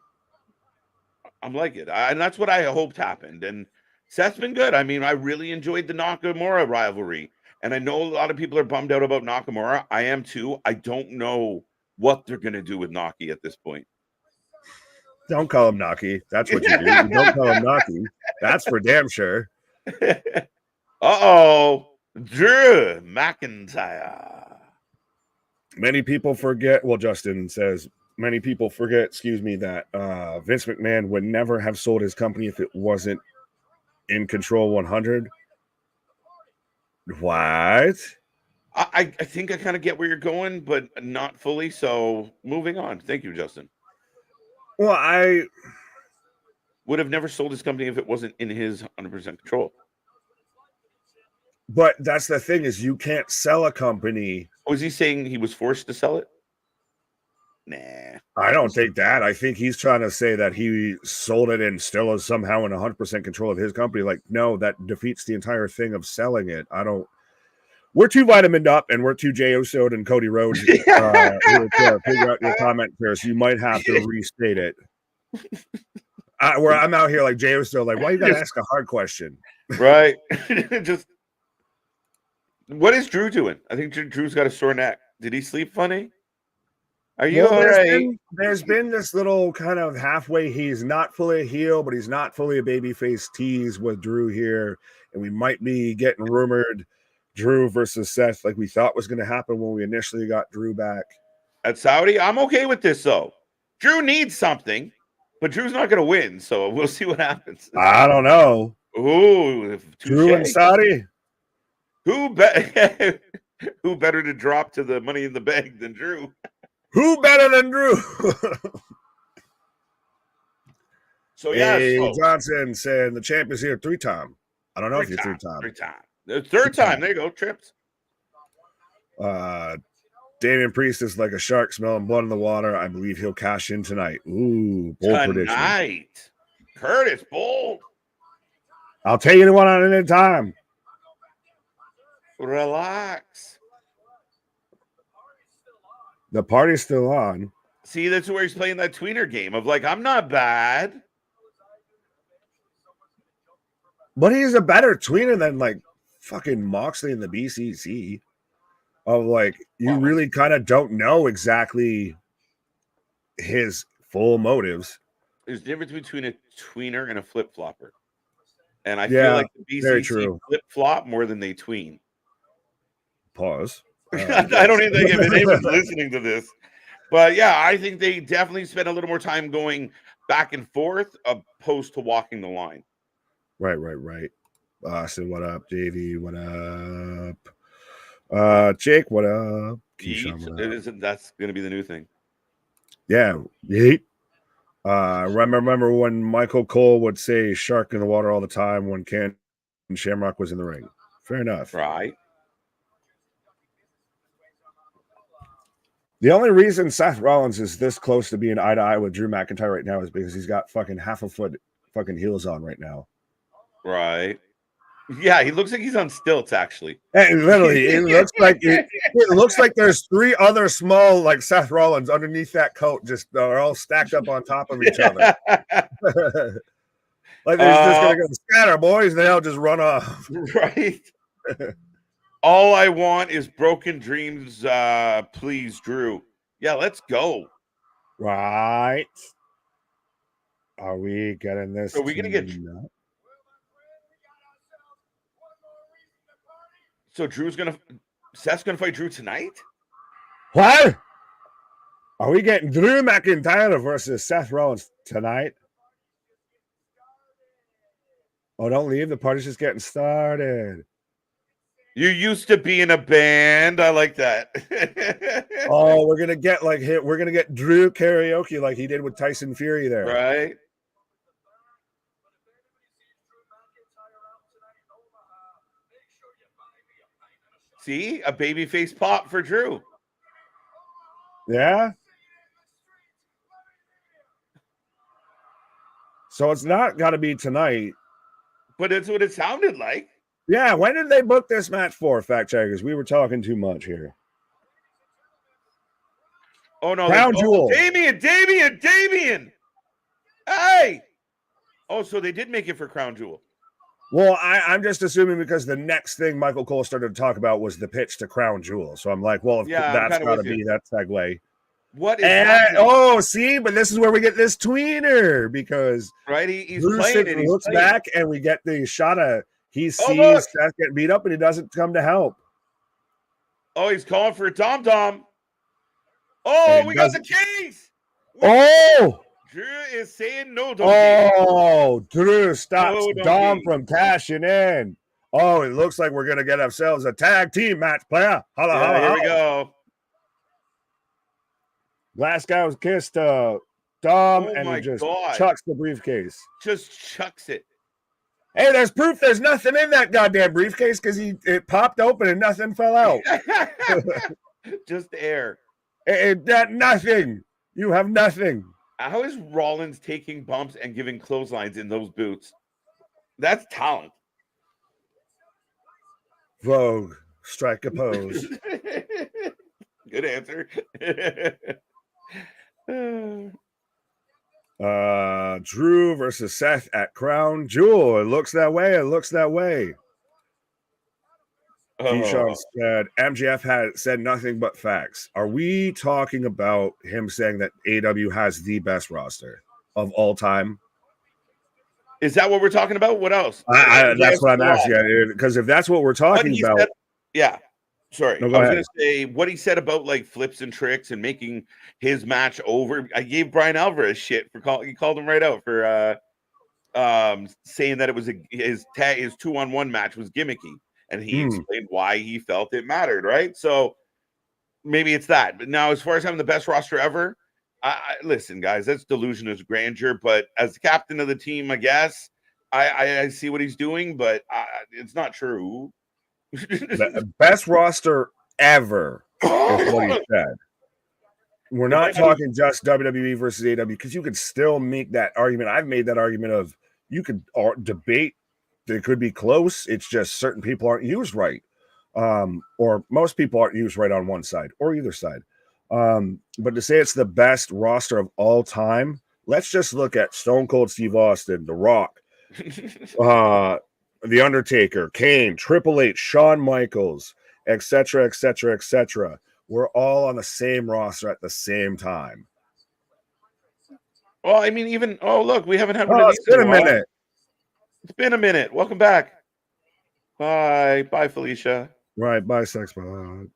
I'm like it. And that's what I hoped happened. And Seth's been good. I mean, I really enjoyed the Nakamura rivalry. And I know a lot of people are bummed out about Nakamura. I am too. I don't know what they're going to do with Naki at this point. Don't call him Naki. That's what you do. You don't call him Naki. That's for damn sure. Uh-oh. Drew McIntyre. Many people forget, well, Justin says, many people forget, excuse me, that Vince McMahon would never have sold his company if it wasn't in Control 100. What? I think I kind of get where you're going, but not fully. So moving on. Thank you, Justin. Well, I would have never sold his company if it wasn't in his 100% control. But that's the thing is you can't sell a company. Was he saying he was forced to sell it? Nah. I don't think that. I think he's trying to say that he sold it and still is somehow in 100% control of his company. Like, no, that defeats the entire thing of selling it. We're too vitamined up and we're too Jey Uso and Cody Rhodes to figure out your comment here. So you might have to restate it. Where I'm out here like Jey Uso, like, why you gotta ask a hard question? Right. Just what is Drew doing? I think Drew's got a sore neck. Did he sleep funny? Are you all right? There's been this little kind of halfway. He's not fully a heel, but he's not fully a babyface tease with Drew here. And we might be getting rumored Drew versus Seth like we thought was going to happen when we initially got Drew back. At Saudi, I'm okay with this, though. Drew needs something, but Drew's not going to win. So we'll see what happens. I don't know. Ooh, Drew and Saudi? Who better to drop to the Money in the Bank than Drew? Who better than Drew? So yeah, Johnson saying the champ is here 3-time. I don't know if you're 3-time. 3-time. The third time. There you go, Trips. Damian Priest is like a shark smelling blood in the water. I believe he'll cash in tonight. Ooh, bold prediction. Tonight. Curtis, bold. I'll take anyone on any time. Relax. The party's still on. See, that's where he's playing that tweener game of like, I'm not bad. But he's a better tweener than like fucking Moxley in the BCC. Of like, you really kind of don't know exactly his full motives. There's a difference between a tweener and a flip-flopper. And I feel like the BCC flip-flop more than they tween. Pause. I don't even think if anyone's listening to this. But yeah, I think they definitely spend a little more time going back and forth opposed to walking the line. Right. Austin, what up? JV, what up? Jake, what up? That's going to be the new thing. Yeah. Yeet. Remember when Michael Cole would say shark in the water all the time when Ken Shamrock was in the ring? Fair enough. Right. The only reason Seth Rollins is this close to being eye to eye with Drew McIntyre right now is because he's got fucking half a foot fucking heels on right now. Right. Yeah, he looks like he's on stilts, actually. And literally, it looks like there's 3 other small like Seth Rollins underneath that coat, just are all stacked up on top of each other. Like they're just gonna go scatter, boys. They'll just run off. Right. All I want is broken dreams, please, Drew. Yeah, let's go. Right. Are we getting this? Are we gonna get? So Seth's gonna fight Drew tonight? What? Are we getting Drew McIntyre versus Seth Rollins tonight? Oh, don't leave. The party's just getting started. You used to be in a band. I like that. Oh, we're gonna get we're gonna get Drew karaoke like he did with Tyson Fury there. Right. See, a babyface pop for Drew. Yeah. So it's not got to be tonight. But it's what it sounded like. Yeah. When did they book this match for, fact checkers? We were talking too much here. Oh, no. Crown Jewel. Damian. Hey. Oh, so they did make it for Crown Jewel. Well, I'm just assuming because the next thing Michael Cole started to talk about was the pitch to Crown Jewel. So I'm like, well, that's got to be that segue. What is happening? Oh, see, but this is where we get this tweener because right, he's Rusev playing and looks back and we get the shot of he sees look. Seth get beat up and he doesn't come to help. Oh, he's calling for a Tom. Oh, we got the case. Oh, Drew is saying no. Drew stops Dom from cashing in. Oh, it looks like we're gonna get ourselves a tag team match, player. Holla, here we go. Last guy was kissed Dom and he just chucks the briefcase. Just chucks it. Hey, there's proof there's nothing in that goddamn briefcase because it popped open and nothing fell out. Just air. That nothing. You have nothing. How is Rollins taking bumps and giving clotheslines in those boots? That's talent. Vogue, strike a pose. Good answer. Drew versus Seth at Crown Jewel. It looks that way. Keyshawn said MJF had said nothing but facts. Are we talking about him saying that AEW has the best roster of all time? Is that what we're talking about? What else? That's what I'm asking. Because if that's what we're talking about, yeah. Sorry, no, I was going to say what he said about like flips and tricks and making his match over. I gave Brian Alvarez shit for he called him right out for saying that it was his 2-on-1 match was gimmicky, and he explained why he felt it mattered. Right, so maybe it's that. But now, as far as having the best roster ever, listen, guys, that's delusion as grandeur. But as the captain of the team, I guess I see what he's doing, but it's not true. Best roster ever is what he said. We're not talking just WWE versus AEW because you could still make that argument. I've made that argument of you could debate. It could be close. It's just certain people aren't used right, or most people aren't used right on one side or either side. But to say it's the best roster of all time, let's just look at Stone Cold Steve Austin, The Rock, The Undertaker, Kane, Triple H, Shawn Michaels, etc. We're all on the same roster at the same time. Well, I mean, even look, we haven't had one. It's been a minute. It's been a minute. Welcome back. Bye, Felicia. Right, bye, Sex Pod.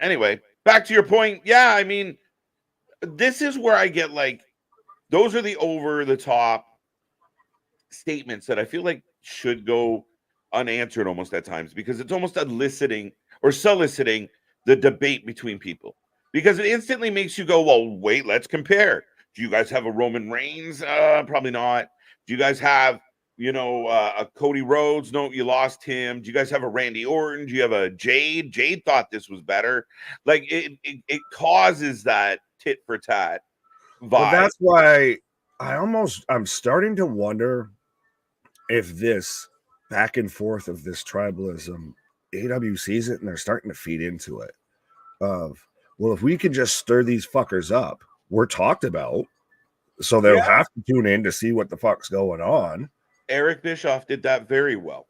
Anyway, back to your point. Yeah, I mean, this is where I get like, those are the over the top statements that I feel like should go unanswered almost at times because it's almost eliciting or soliciting the debate between people because it instantly makes you go, well, wait, let's compare. Do you guys have a Roman Reigns? Probably not. Do you guys have, a Cody Rhodes? No, you lost him. Do you guys have a Randy Orton? Do you have a Jade? Jade thought this was better. Like it causes that tit for tat vibe. Well, that's why I'm starting to wonder if this back and forth of this tribalism, AEW sees it and they're starting to feed into it. If we can just stir these fuckers up, we're talked about, so they'll have to tune in to see what the fuck's going on. Eric Bischoff did that very well.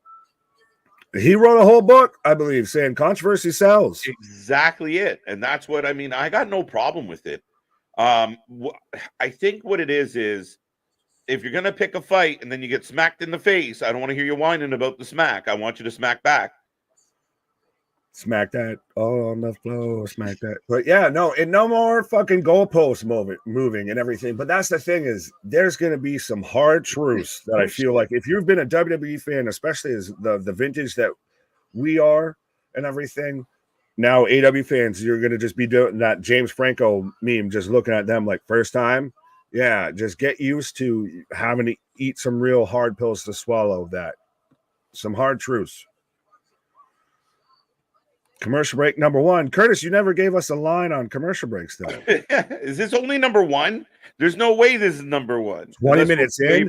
He wrote a whole book, I believe, saying controversy sells. Exactly it. And that's what I mean. I got no problem with it. I think what it is if you're going to pick a fight and then you get smacked in the face, I don't want to hear you whining about the smack. I want you to smack back. Smack that on the floor, smack that. But yeah, no more fucking goalposts moving and everything. But that's the thing is there's going to be some hard truths that I feel like if you've been a WWE fan, especially as the vintage that we are and everything, now AEW fans, you're going to just be doing that James Franco meme, just looking at them like first time. Yeah, just get used to having to eat some real hard pills to swallow that. Some hard truths. Commercial break number 1. Curtis, you never gave us a line on commercial breaks, though. Is this only number 1? There's no way this is number 1. 20 minutes in.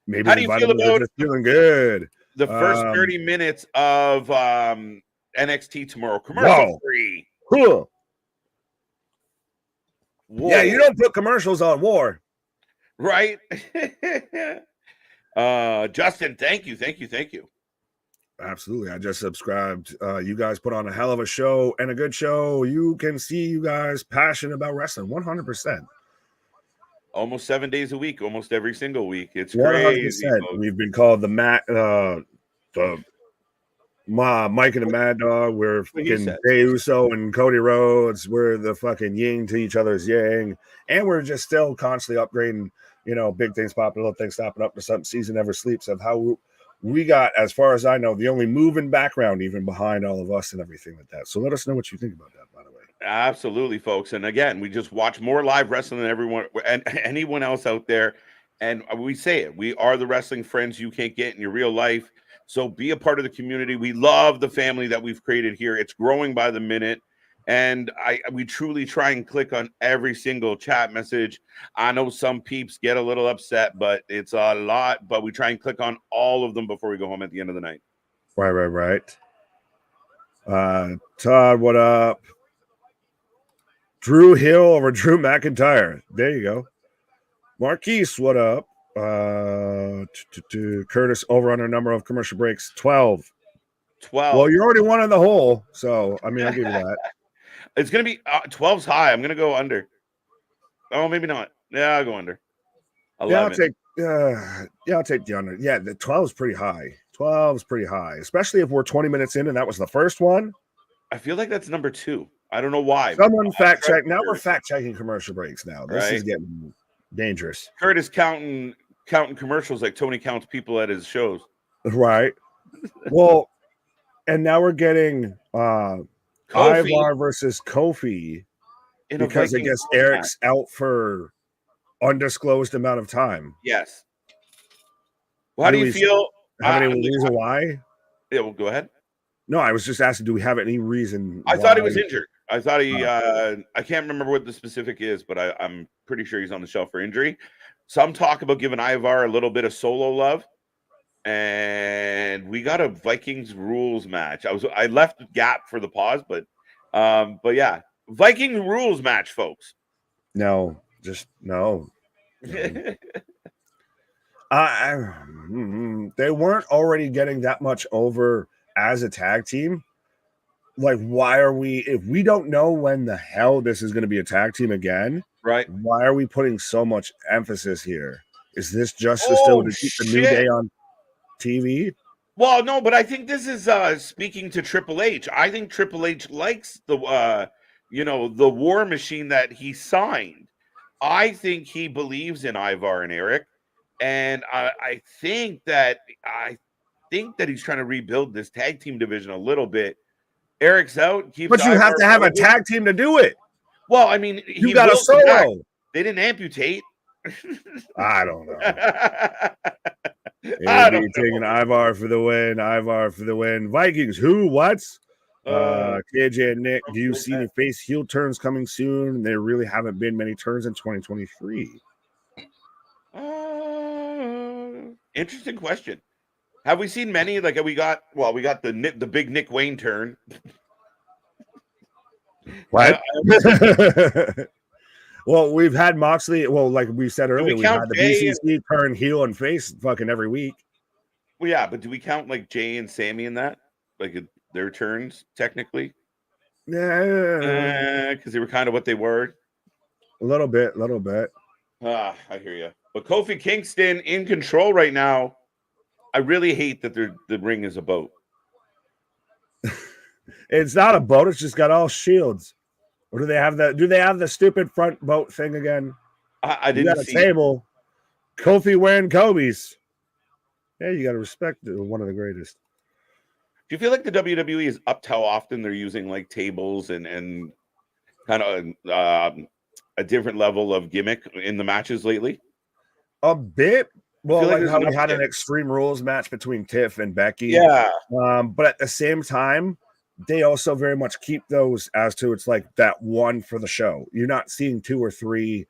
Maybe how do you feel about just feeling good? The first 30 minutes of NXT tomorrow. Commercial free. Cool. Whoa. Yeah, you don't put commercials on War. Right? Justin, thank you. Absolutely. I just subscribed. You guys put on a hell of a show and a good show. You can see you guys passionate about wrestling 100%. Almost 7 days a week, almost every single week. It's 100%. crazy. We've been called the Mike and the Mad Dog. We're fucking Jey Uso and Cody Rhodes. We're the fucking yin to each other's yang. And we're just still constantly upgrading, big things popping, little things stopping up to something. Season never sleeps of how we got, as far as I know, the only moving background even behind all of us and everything like that. So let us know what you think about that, by the way. Absolutely, folks. And again, we just watch more live wrestling than everyone and anyone else out there. And we say it, we are the wrestling friends you can't get in your real life. So be a part of the community. We love the family that we've created here. It's growing by the minute. And we truly try and click on every single chat message. I know some peeps get a little upset, but it's a lot. But we try and click on all of them before we go home at the end of the night. Right. Todd, what up? Drew Hill over Drew McIntyre. There you go. Marquise, what up? Curtis over under number of commercial breaks 12. Well, you're already one in the hole, so I mean, I'll give you that. It's gonna be 12's high. I'm gonna go under. Oh, maybe not. Yeah, I'll go under. 11. I'll take the under. Yeah, the 12 is pretty high. 12 is pretty high, especially if we're 20 minutes in and that was the first one. I feel like that's number 2. I don't know why. Someone fact check. Now we're fact checking commercial breaks. Now this is getting dangerous. Curtis counting commercials like Tony counts people at his shows. Right. Well, and now we're getting Ivar versus Kofi because I guess Eric's out for undisclosed amount of time. Yes. Well, how do you feel? Have any reason why? Yeah, well, go ahead. No, I was just asking, do we have any reason? I thought he was injured. I thought he, I can't remember what the specific is, but I'm pretty sure he's on the shelf for injury. Some talk about giving Ivar a little bit of solo love. And we got a Vikings rules match. I left gap for the pause, but yeah, Viking rules match, folks. No, just no. They weren't already getting that much over as a tag team. Like, why are we, if we don't know when the hell this is going to be a tag team again, right? Why are we putting so much emphasis here? Is this just still to keep the New Day on TV? Well, no, but I think this is speaking to Triple H. I think Triple H likes the the war machine that he signed. I think he believes in Ivar and Eric, and I think that he's trying to rebuild this tag team division a little bit. Eric's out, but you have to have a tag team to do it. Well, I mean, you got a solo. They didn't amputate. I don't know. Taking Ivar for the win. Ivar for the win. Vikings. Who? What? KJ and Nick. Do you see any face heel turns coming soon? There really haven't been many turns in 2023. Interesting question. Have we seen many? Like we got the big Nick Wayne turn. What? Well, we've had Moxley. Well, like we said earlier, we had the BCC turn heel and face fucking every week. Well, yeah, but do we count like Jay and Sammy in that? Like their turns, technically? Yeah. Because they were kind of what they were. A little bit. I hear you. But Kofi Kingston in control right now. I really hate that the ring is a boat. It's not a boat. It's just got all shields. Or do they have the stupid front boat thing again? I didn't see a table. Kofi wearing Kobe's. Yeah, you got to respect one of the greatest. Do you feel like the WWE is upped how often they're using like tables and kind of a different level of gimmick in the matches lately? A bit. Well, like how we had an Extreme Rules match between Tiff and Becky. Yeah. But at the same time, they also very much keep those as to it's like that one for the show. You're not seeing 2 or 3.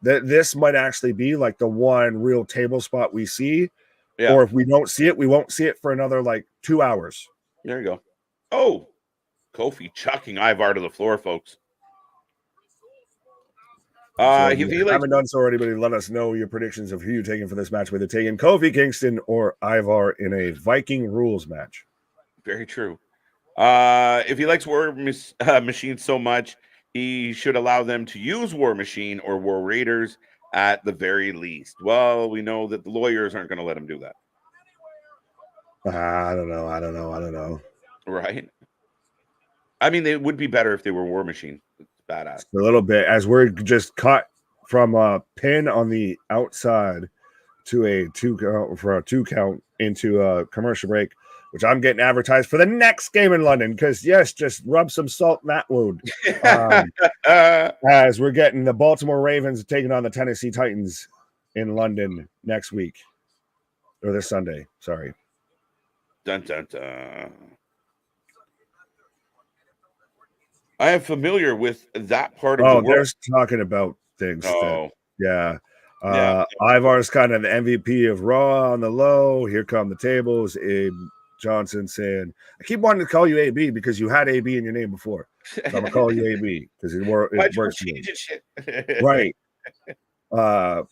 This might actually be like the one real table spot we see. Yeah. Or if we don't see it, we won't see it for another like 2 hours. There you go. Oh, Kofi chucking Ivar to the floor, folks. So If you haven't done so already, but let us know your predictions of who you're taking for this match, whether taking Kofi, Kingston, or Ivar in a Viking rules match. Very true. If he likes War Machine so much, he should allow them to use War Machine or War Raiders at the very least. Well, we know that the lawyers aren't going to let him do that. I don't know. Right? I mean, it would be better if they were War Machine. It's badass. A little bit, as we're just cut from a pin on the outside to a two count into a commercial break, which I'm getting advertised for the next game in London. Because yes, just rub some salt in that wound. As we're getting the Baltimore Ravens taking on the Tennessee Titans in London next week, or this Sunday. Sorry. Dun dun dun. I am familiar with that part of the world. They're talking about things. Oh, yeah. Ivar's kind of the MVP of Raw on the low. Here come the tables. Abe Johnson saying, I keep wanting to call you AB because you had AB in your name before. So I'm going to call you AB because it works. Right. Happy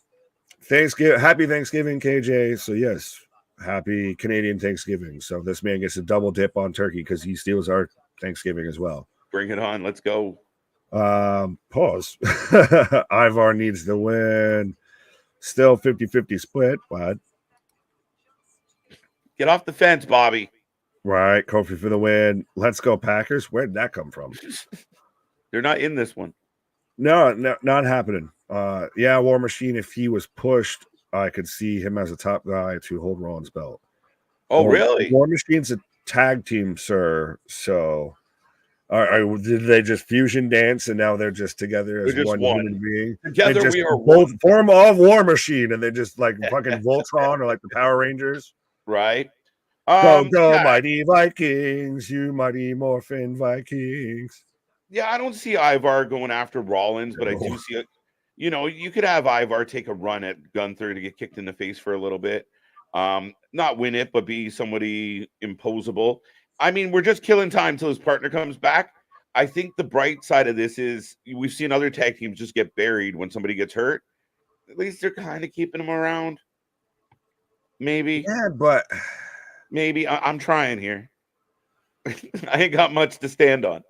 Thanksgiving, KJ. So, yes, happy Canadian Thanksgiving. So this man gets a double dip on turkey because he steals our Thanksgiving as well. Bring it on. Let's go. Pause. Ivar needs to win. Still 50-50 split, but get off the fence, Bobby. Right. Kofi for the win. Let's go, Packers. Where did that come from? They're not in this one. No, not happening. Yeah, War Machine, if he was pushed, I could see him as a top guy to hold Rollins' belt. Oh, really? War Machine's a tag team, sir. So did they just fusion dance and now they're just together as one human being? Together we are both one form of War Machine, and they just like fucking Voltron or like the Power Rangers. Right. Go, mighty Vikings, you mighty Morphin Vikings. Yeah, I don't see Ivar going after Rollins, but I do see it. You know, you could have Ivar take a run at Gunther to get kicked in the face for a little bit. Not win it, but be somebody imposable. I mean, we're just killing time till his partner comes back. I think the bright side of this is we've seen other tag teams just get buried when somebody gets hurt. At least they're kind of keeping them around. Maybe. Yeah, but maybe. I'm trying here. I ain't got much to stand on.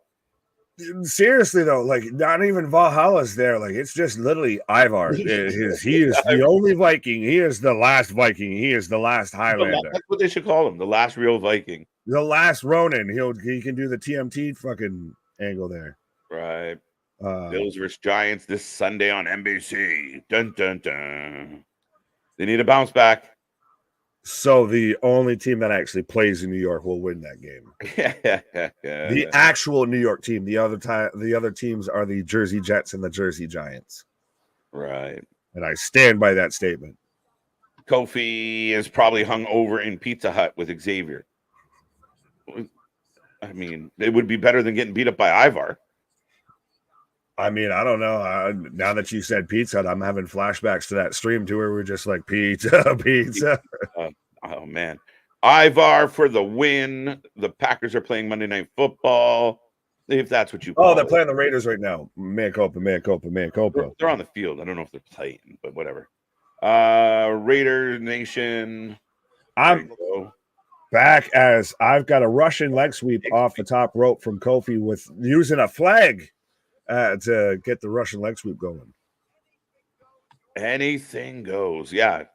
Seriously, though, like not even Valhalla's there. Like it's just literally Ivar. He is the only Viking. He is the last Viking. He is the last Highlander. That's what they should call him. The last real Viking. The last Ronin. He can do the TMT fucking angle there. Right. Bills versus Giants this Sunday on NBC. Dun dun dun. They need a bounce back. So the only team that actually plays in New York will win that game. The actual New York team. The other teams are the Jersey Jets and the Jersey Giants. Right. And I stand by that statement. Kofi is probably hung over in Pizza Hut with Xavier. I mean, it would be better than getting beat up by Ivar. I mean, I don't know. Now that you said Pizza Hut, I'm having flashbacks to that stream too, where we're just like pizza. Oh man, Ivar for the win. The Packers are playing Monday Night Football. If that's what you call they're playing the Raiders right now. Man culpa. They're on the field. I don't know if they're playing, but whatever. Raider Nation. I'm back as I've got a Russian leg sweep off the top rope from Kofi with using a flag to get the Russian leg sweep going. Anything goes. Yeah.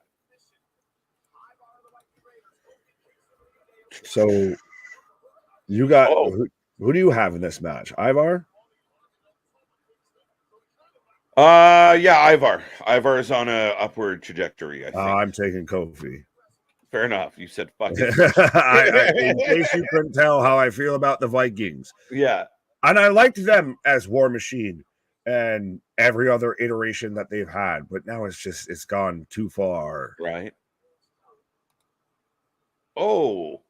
So you got who do you have in this match? Ivar? Yeah, Ivar. Ivar is on a upward trajectory, I think. I'm taking Kofi. Fair enough. You said fuck it. In case you couldn't tell how I feel about the Vikings. Yeah. And I liked them as War Machine and every other iteration that they've had, but now it's gone too far. Right. Oh.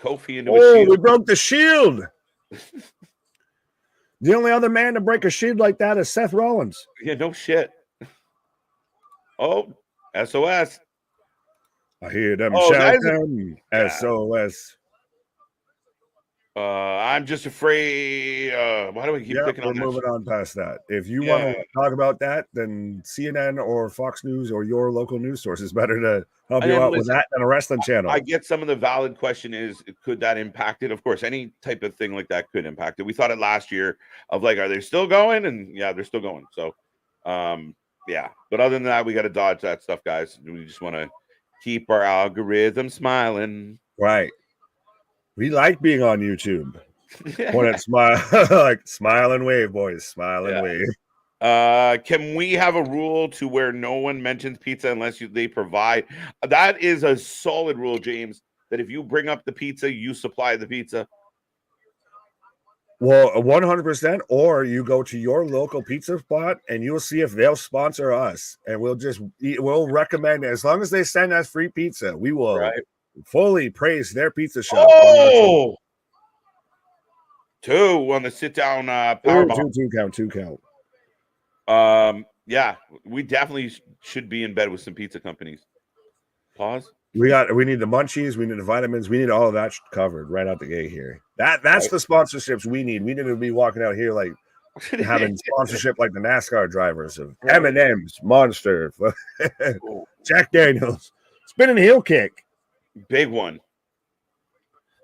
Kofi into a shield. We broke the shield. The only other man to break a shield like that is Seth Rollins. Yeah, no shit. Oh, SOS. I hear them shouting SOS. I'm just afraid. Why do we keep clicking we're on that? moving on past that. If you Yeah. want to talk about that, then CNN or Fox News or your local news source is better to help And you then out with listen, that than a wrestling channel. I get some of the valid question is, could that impact it? Of course, any type of thing like that could impact it. We thought it last year of like, are they still going? And yeah, they're still going. So, yeah. But other than that, we got to dodge that stuff, guys. We just want to keep our algorithm smiling. Right. We like being on YouTube. When it smile, like smile and wave, boys, smile and wave. Can we have a rule to where no one mentions pizza unless they provide? That is a solid rule, James, that if you bring up the pizza, you supply the pizza. Well, 100%. Or you go to your local pizza spot and you'll see if they'll sponsor us, and we'll recommend it. As long as they send us free pizza, we will fully praise their pizza shop. Oh, 2 on the sit down power bomb. Two count. Yeah, we definitely should be in bed with some pizza companies. Pause. We need the munchies, we need the vitamins, we need all of that covered right out the gate here. That's the sponsorships we need. We need to be walking out here like having sponsorship like the NASCAR drivers of M&M's, Monster, Jack Daniels, spinning heel kick. Big one.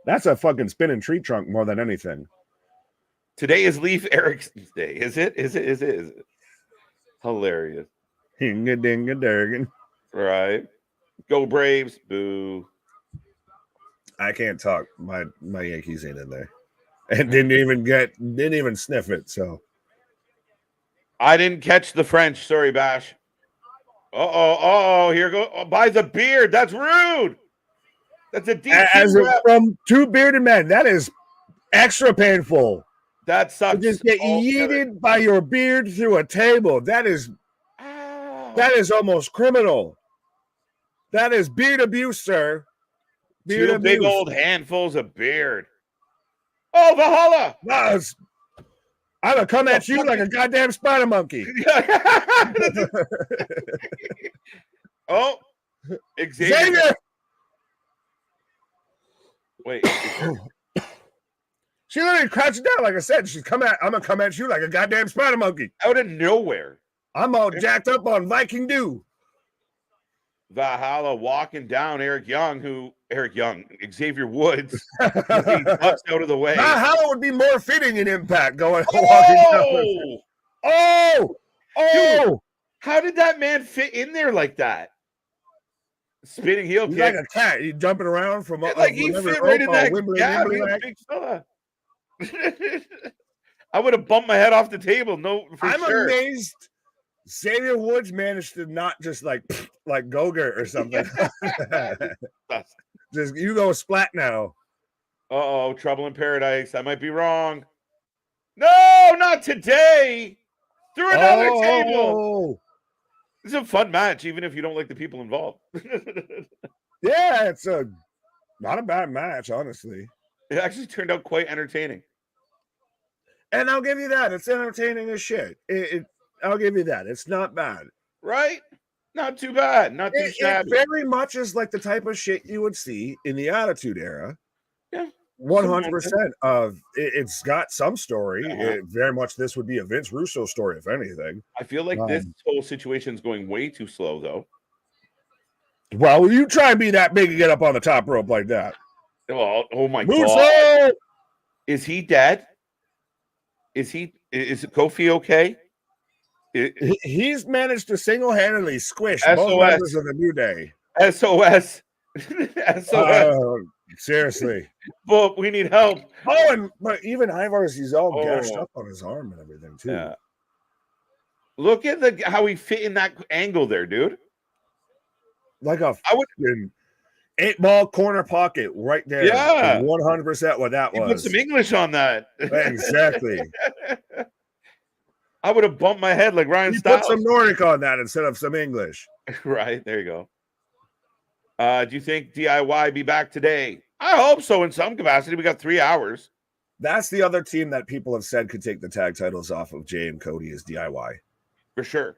That's a fucking spinning tree trunk more than anything. Today is Leif Erikson's day. Is it? Hilarious. Hinga dinga durgan. Right. Go Braves. Boo. I can't talk. My Yankees ain't in there. And didn't even sniff it. So I didn't catch the French. Sorry, Bash. Here go. By the beard. That's rude. That's a DQ from 2 bearded men. That is extra painful. That sucks. To just get yeeted by your beard through a table. That is almost criminal. That is beard abuse, sir. Beard 2 abuse. big old handfuls of beard. Oh, Valhalla! No, I'm gonna come at you like a goddamn spider monkey. Oh, Xavier. Wait. She literally crouched down, like I said. I'm gonna come at you like a goddamn spider monkey. Out of nowhere. I'm all jacked up on Viking dew. Valhalla walking down Xavier Woods. He ducks out of the way. Valhalla would be more fitting in Impact going walking down. Dude, how did that man fit in there like that? Spinning heel kick. Like a cat. He's jumping around from like he fit right in that big fella. I would have bumped my head off the table. No, I'm amazed Xavier Woods managed to not just like Gogurt or something. Just you go splat now. Trouble in paradise. I might be wrong. No, not today. Through another table. It's a fun match, even if you don't like the people involved. Yeah, it's not a bad match, honestly. It actually turned out quite entertaining. And I'll give you that. It's entertaining as shit. I'll give you that. It's not bad. Right? Not too bad. Not too shabby. It very much is like the type of shit you would see in the Attitude Era. Yeah. 100% of it's got some story. Very much this would be a Vince Russo story, if anything. I feel like this whole situation is going way too slow, though. Well, you try and be that big and get up on the top rope like that. Oh my Russo! God. Is he dead? Is Kofi okay? He's managed to single-handedly squish SOS. both members of the New Day. SOS. Seriously. But we need help. But even Ivar's, he's all gashed up on his arm and everything, too. Yeah. Look at how he fit in that angle there, dude. Like a 8-ball corner pocket right there. Yeah. 100% what that was. Put some English on that. Exactly. I would have bumped my head like Ryan Styles. Put some Nordic on that instead of some English. Right. There you go. Do you think DIY be back today? I hope so in some capacity. We got 3 hours. That's the other team that people have said could take the tag titles off of Jey and Cody is DIY. For sure.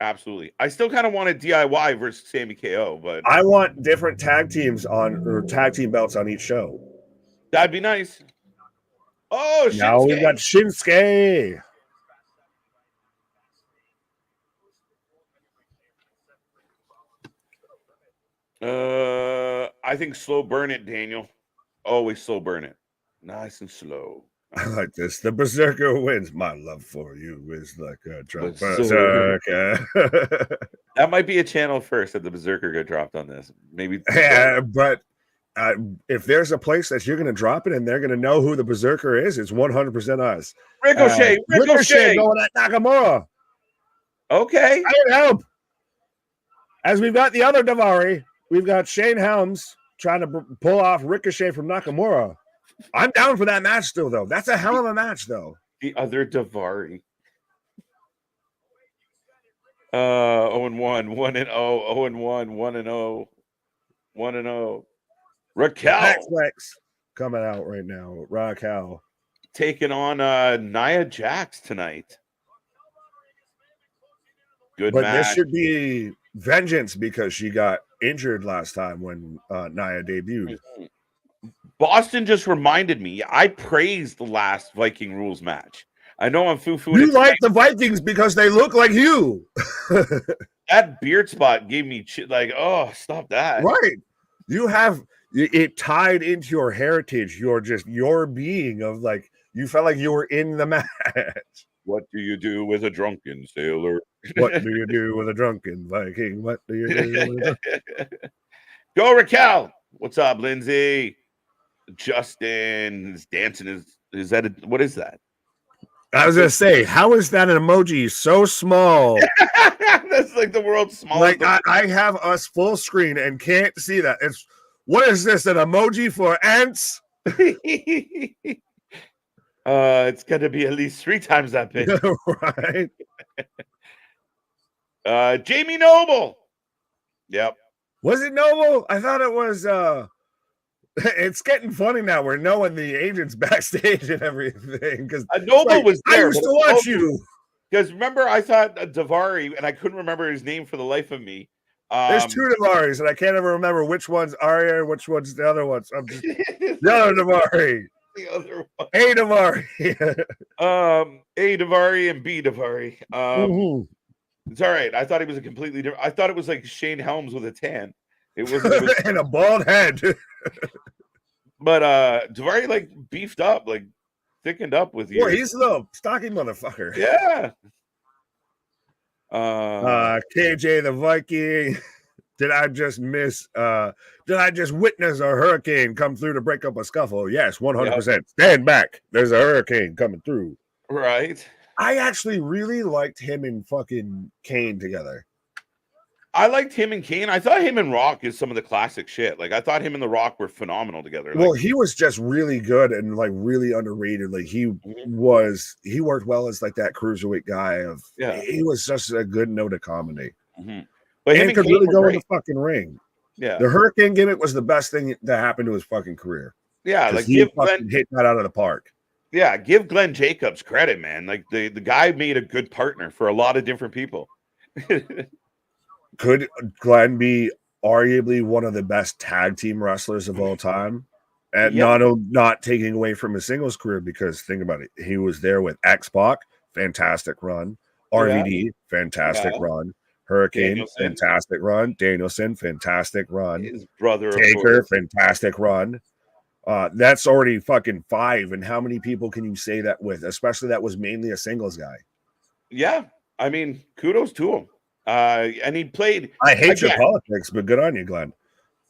Absolutely. I still kind of wanted DIY versus Sammy KO, but I want different tag teams or tag team belts on each show. That'd be nice. Oh, now we've got Shinsuke. I think slow burn it, Daniel. Always slow burn it. Nice and slow. I like this. The Berserker wins. My love for you is like a drunk Berserker. Berserker. That might be a channel first that the Berserker got dropped on this. Maybe. Yeah, but if there's a place that you're going to drop it and they're going to know who the Berserker is, it's 100% us. Ricochet going at Nakamura. Okay. I would help. As we've got the other Daivari, we've got Shane Helms trying to pull off Ricochet from Nakamura. I'm down for that match still, though. That's a hell of a match, though. The other Daivari. 0-1, 1-0, 0-1, 1-0, 1-0. Raquel coming out right now. Raquel taking on Nia Jax tonight. Good but match. This should be vengeance because she got injured last time when Nia debuted. Boston just reminded me. I praised the last Viking Rules match. I know I'm foo-foo. You like the Vikings because they look like you. That beard spot gave me like, oh, stop that. Right. You have it tied into your heritage. Your being of like, you felt like you were in the match. What do you do with a drunken sailor? What do you do with a drunken Viking? What do you do with a... Go, Raquel. What's up, Lindsay? Justin is dancing. Is that what is that? I was gonna say, how is that an emoji so small? That's like the world's smallest. Like I have us full screen and can't see that. What is this? An emoji for ants? It's gonna be at least 3 times that big. Right. Jamie Noble. Yep. Was it Noble? I thought it was it's getting funny now. We're knowing the agents backstage and everything because Noble was there. I used to watch you. Because remember, I thought Daivari, and I couldn't remember his name for the life of me. There's 2 Daivaris, and I can't ever remember which one's Arya and which one's the other one. So I'm just the other Daivari. The other one. A Daivari. A Daivari and B Daivari. It's all right. I thought he was a completely different. I thought it was like Shane Helms with a tan. It was and a bald head. But Daivari like beefed up, like thickened up with you. Boy, he's a little stocky motherfucker. Yeah. KJ the Viking. Did I just witness a hurricane come through to break up a scuffle? Yes, 100%. Yep. Stand back. There's a hurricane coming through. Right. I actually really liked him and fucking Kane together. I liked him and Kane. I thought him and Rock is some of the classic shit. Like I thought him and The Rock were phenomenal together. Well, he was just really good and like really underrated. Like he worked well as like that cruiserweight guy. He was just a good note of comedy. But him and could really go in the fucking ring. Yeah, the Hurricane gimmick was the best thing that happened to his fucking career. Yeah, like he fucking hit that out of the park. Yeah, give Glenn Jacobs credit, man. Like the guy made a good partner for a lot of different people. Could Glenn be arguably one of the best tag team wrestlers of all time? And not taking away from his singles career, because think about it. He was there with X-Pac, fantastic run. RVD, fantastic run. Hurricane, Danielson. Fantastic run. Danielson, fantastic run. His brother, Taker, fantastic run. That's already fucking 5. And how many people can you say that with? Especially that was mainly a singles guy. Yeah. I mean, kudos to him. And he played. I hate your politics, but good on you, Glenn.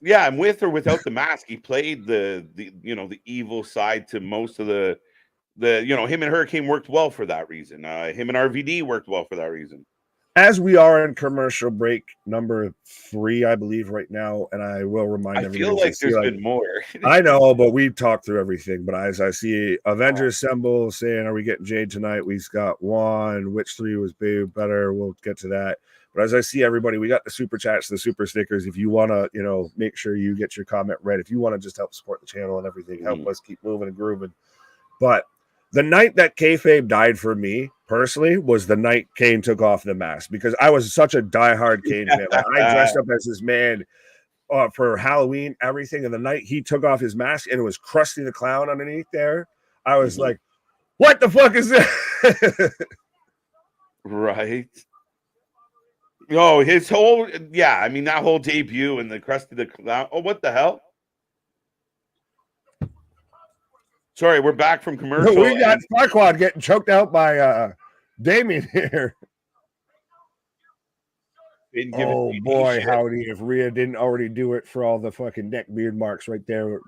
Yeah, and with or without the mask, he played the evil side to most of the him and Hurricane worked well for that reason. Him and RVD worked well for that reason. As we are in commercial break number 3, I believe, right now, and I will remind everybody. I feel like there's been more. I know, but we talked through everything. But as I see Avengers Assemble saying, "Are we getting Jade tonight?" We've got 1. Which 3 was better? We'll get to that. But as I see everybody, we got the super chats, the super stickers. If you want to, make sure you get your comment read. If you want to just help support the channel and everything, help us keep moving and grooving. But the night that kayfabe died for me personally was the night Kane took off the mask, because I was such a diehard Kane fan. Like, I dressed up as this man for Halloween, everything. And the night he took off his mask and it was Krusty the Clown underneath there, I was like, what the fuck is this? Right. Oh, his whole, yeah, I mean, that whole debut and the Krusty the Clown. Oh, what the hell? Sorry, we're back from commercial. We got Farquaad getting choked out by Damien here. Oh boy, howdy! If Rhea didn't already do it for all the fucking neck beard marks right there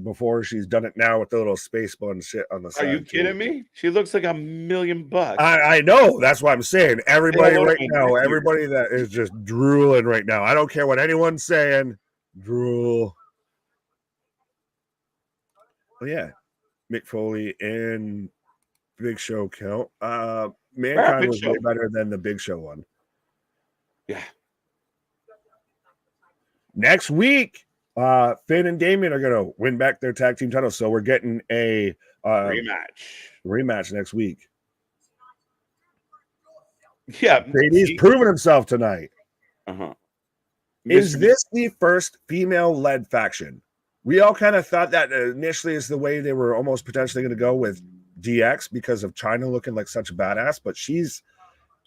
before, she's done it now with the little space bun shit on the side. Are you kidding me? She looks like $1 million. I know. That's what I'm saying. Everybody right now, everybody that is just drooling right now. I don't care what anyone's saying. Drool. Oh yeah, Mick Foley and Big Show count. Mankind was way better than the Big Show one. Yeah. Next week, Finn and Damien are gonna win back their tag team titles. So we're getting a rematch next week. Yeah, Brady's proven himself tonight. Is this the first female-led faction? We all kind of thought that initially is the way they were almost potentially going to go with DX because of China looking like such a badass, but she's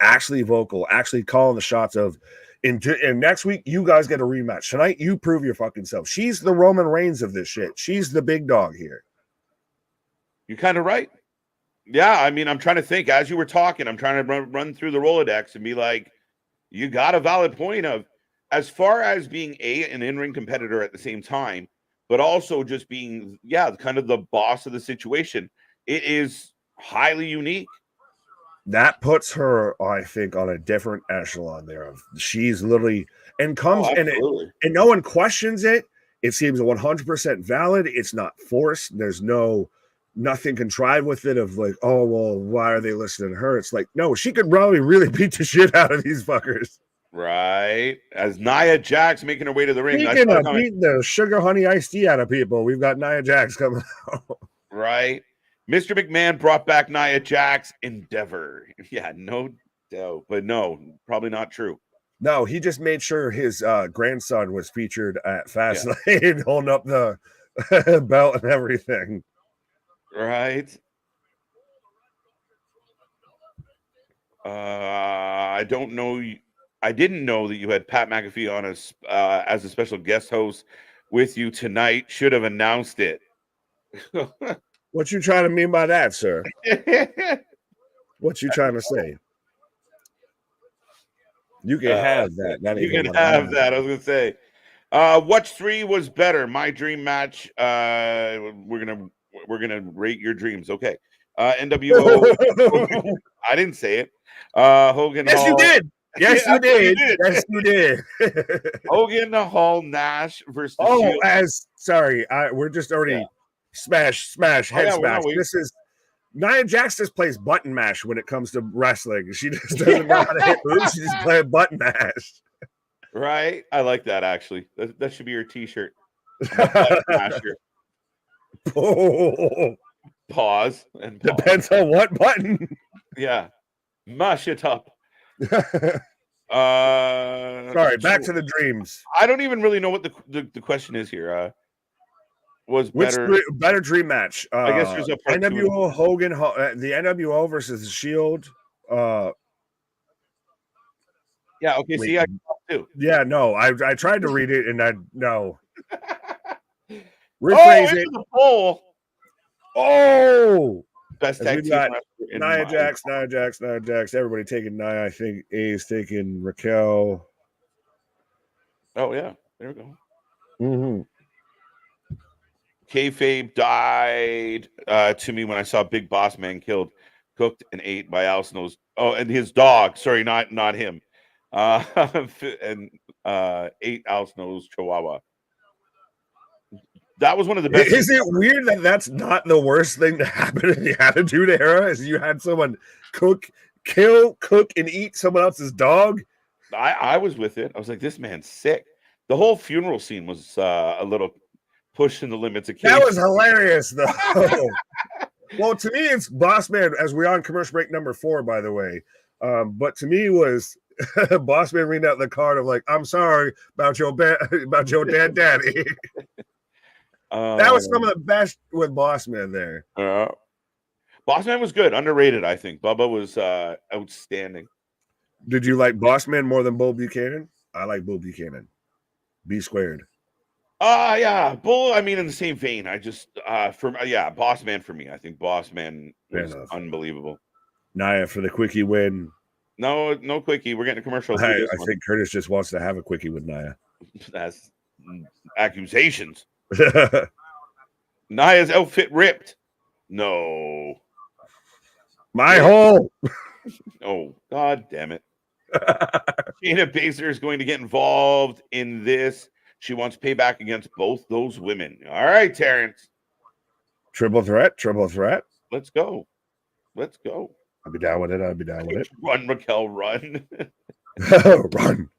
actually vocal, actually calling the shots of, and next week, you guys get a rematch. Tonight, you prove your fucking self. She's the Roman Reigns of this shit. She's the big dog here. You're kind of right. Yeah, I mean, I'm trying to think. As you were talking, I'm trying to run through the Rolodex and be like, you got a valid point of, as far as being an in-ring competitor at the same time, but also just being, kind of the boss of the situation. It is highly unique. That puts her, I think, on a different echelon there. She's literally and comes and no one questions it. It seems 100% valid. It's not forced. There's nothing contrived with it of like, oh well, why are they listening to her? It's like, no, she could probably really beat the shit out of these fuckers. Right. As Nia Jax making her way to the ring. Speaking of beating the sugar honey iced tea out of people, we've got Nia Jax coming out. Right. Mr. McMahon brought back Nia Jax Endeavor. Yeah, no doubt. But no, probably not true. No, he just made sure his grandson was featured at Fastlane, holding up the belt and everything. Right. I don't know. I didn't know that you had Pat McAfee on as a special guest host with you tonight. Should have announced it. What you trying to mean by that, sir? What you trying to say? You can have that. You can have that. I was gonna say, which three was better? My dream match. We're gonna rate your dreams. Okay. NWO. I didn't say it. Hogan. Yes, you did. Yes, you did. Yes, you did. Hogan, Hall, Nash versus. Shield. We're just already smash, head smash. This is Nia Jax just plays button mash when it comes to wrestling. She just doesn't know how to hit moves. She just plays button mash. Right. I like that actually. That should be your T-shirt. Button masher. Oh. Pause and depends on what button. Yeah, mash it up. Sorry, back to the dreams. I don't even really know what the question is here. Was better dream match? I guess there's a part NWO Hogan, the NWO versus the Shield. Yeah. Okay. Wait, see, I too. Yeah. No, I tried to read it and rephrase it. The poll. Oh, best tag team wrestler in Nia Jax. Everybody taking Nia. I think A is taking Raquel. Oh yeah, there we go. Mm-hmm. Kayfabe died to me when I saw Big Boss Man killed, cooked, and ate by Al Snow's. Oh, and his dog. Sorry, not him. And ate Al Snow's Chihuahua. That was one of the best. Is it weird that that's not the worst thing to happen in the Attitude Era? Is you had someone kill, cook, and eat someone else's dog? I was with it. I was like, this man's sick. The whole funeral scene was a little pushing the limits of that was hilarious, though. Well, to me, it's Boss Man, as we're on commercial break number 4, by the way. But to me, was Boss man reading out the card of like, I'm sorry about your dead daddy. That was some of the best with Boss Man there. Boss Man was good, underrated. I think Bubba was outstanding. Did you like Boss Man more than Bull Buchanan? I like Bull Buchanan. B squared. Yeah, Bull. I mean, in the same vein, I just Boss Man for me. I think Boss Man was unbelievable. Nia for the quickie win. No quickie. We're getting a commercial. I think Curtis just wants to have a quickie with Nia. That's accusations. Nia's outfit ripped. No. My hole. Oh, God damn it. Shayna Baszler is going to get involved in this. She wants payback against both those women. All right, Terrence. Triple threat. Let's go. I'll be down with it. Run, Raquel, run. Run.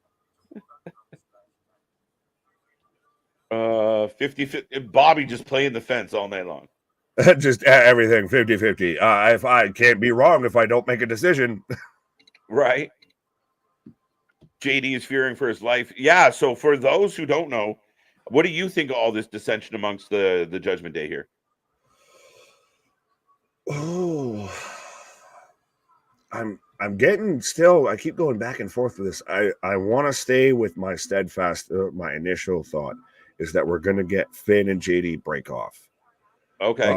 50-50. Bobby just playing the fence all night long. Just everything 50-50. If I can't be wrong if I don't make a decision. Right. JD is fearing for his life. Yeah, so for those who don't know, what do you think of all this dissension amongst the Judgment Day here? Oh, I'm getting still. I keep going back and forth with this. I want to stay with my steadfast. My initial thought is that we're going to get Finn and JD break off. Okay.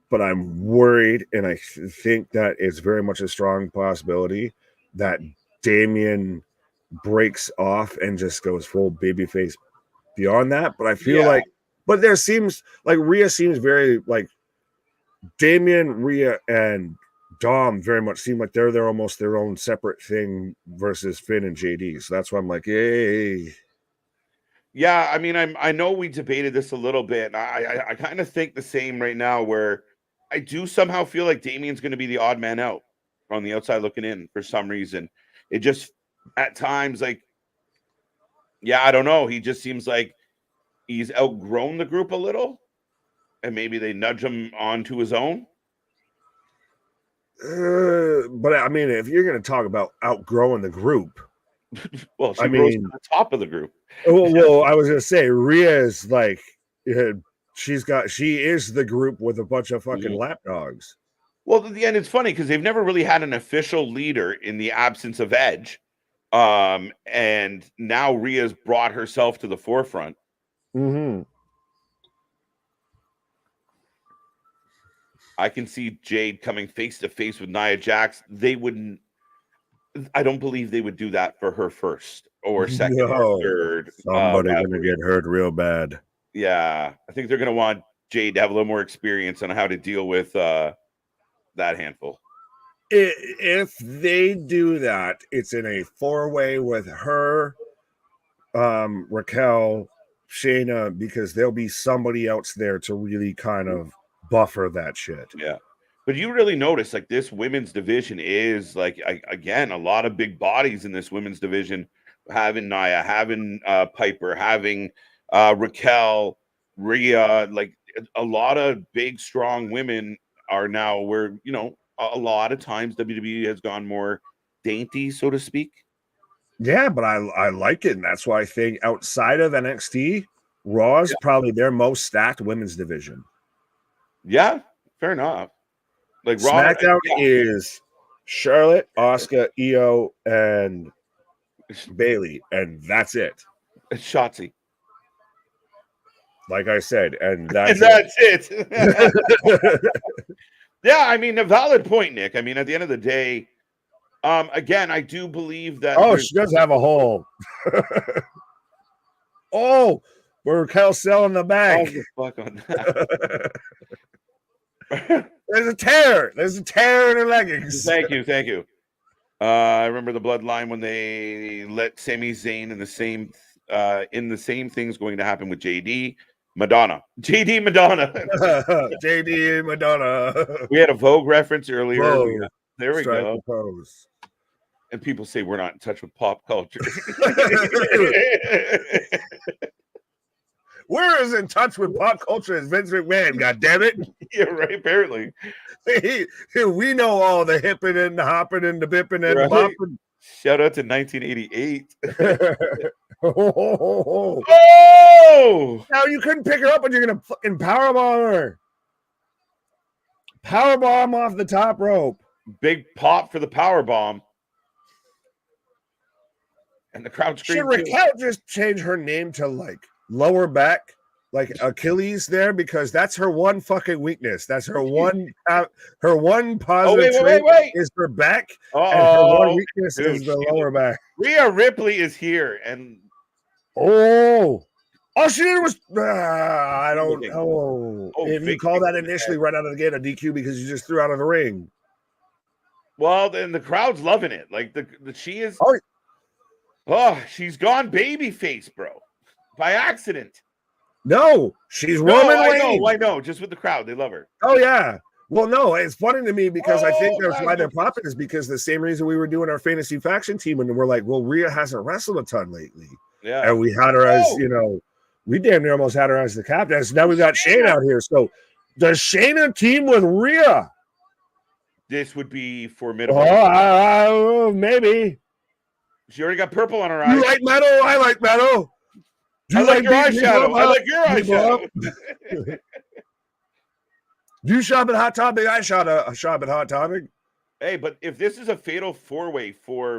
But I'm worried, and I think that it's very much a strong possibility that Damian breaks off and just goes full babyface beyond that. But I feel but there seems like Rhea seems very like Damian, Rhea, and Dom very much seem like they're almost their own separate thing versus Finn and JD. So that's why I'm like, hey. Yeah, I mean, I know we debated this a little bit. And I kind of think the same right now, where I do somehow feel like Damian's going to be the odd man out on the outside looking in for some reason. It just at times I don't know. He just seems like he's outgrown the group a little, and maybe they nudge him onto his own. But I mean, if you're going to talk about outgrowing the group, well, she rose to the top of the group. Well, I was going to say Rhea is like she is the group with a bunch of fucking lapdogs. Well, at the end, it's funny because they've never really had an official leader in the absence of Edge. And now Rhea's brought herself to the forefront. Mm-hmm. I can see Jade coming face to face with Nia Jax. I don't believe they would do that for her first or second or third. Somebody's going to get hurt real bad. Yeah. I think they're going to want Jade to have a little more experience on how to deal with that handful. If they do that, it's in a 4-way with her, Raquel, Shayna, because there'll be somebody else there to really kind of buffer that shit. Yeah. But you really notice like this women's division is like, again, a lot of big bodies in this women's division, having Nia, having Piper, having Raquel, Rhea, like a lot of big, strong women are now where, a lot of times WWE has gone more dainty, so to speak. Yeah, but I like it. And that's why I think outside of NXT, Raw is probably their most stacked women's division. Yeah, fair enough. Like SmackDown is Charlotte, Asuka, Io, and Bayley, and that's it. It's Shotzi. Like I said, and that's it. Yeah, I mean, a valid point, Nick. I mean, at the end of the day, again, I do believe that. Oh, she does have a hole. Oh, where Raquel's selling the bag. Oh, fuck on that. There's a tear. There's a tear in her leggings. Thank you. I remember the Bloodline when they let Sami Zayn in the same things going to happen with JD Madonna. JD Madonna. We had a Vogue reference earlier. Vogue. There we go. Pose. And people say we're not in touch with pop culture. We're as in touch with pop culture as Vince McMahon, God damn it. Yeah, right, apparently. We know all the hipping and the hopping and the bipping and the bopping. Shout out to 1988. Oh! Now you couldn't pick her up, and you're gonna fucking powerbomb her. Powerbomb off the top rope. Big pop for the power bomb. And the crowd screamed. Should Raquel just change her name to like lower back, like Achilles there, because that's her one fucking weakness. That's her one positive trait is her back, and her one weakness is the lower back. Rhea Ripley is here, and all she did was I don't know if you call that initially right out of the gate a DQ because you just threw out of the ring. Well, then the crowd's loving it. Like she is. She's gone babyface, bro, by accident. No, she's Roman Reigns. I know. Just with the crowd, they love her. Oh yeah. Well, no, it's funny to me because I think that's why they're popping is because the same reason we were doing our fantasy faction team and we're like, well, Rhea hasn't wrestled a ton lately. Yeah. And we had her as, we damn near almost had her as the captain. So now we got Shayna out here. So does Shayna team with Rhea? This would be formidable. Oh, maybe. She already got purple on her eyes. You like metal? I like metal. I like your eyeshadow. I like your eyeshadow. Do you shop at Hot Topic? I shop at Hot Topic. Hey, but if this is a fatal four-way for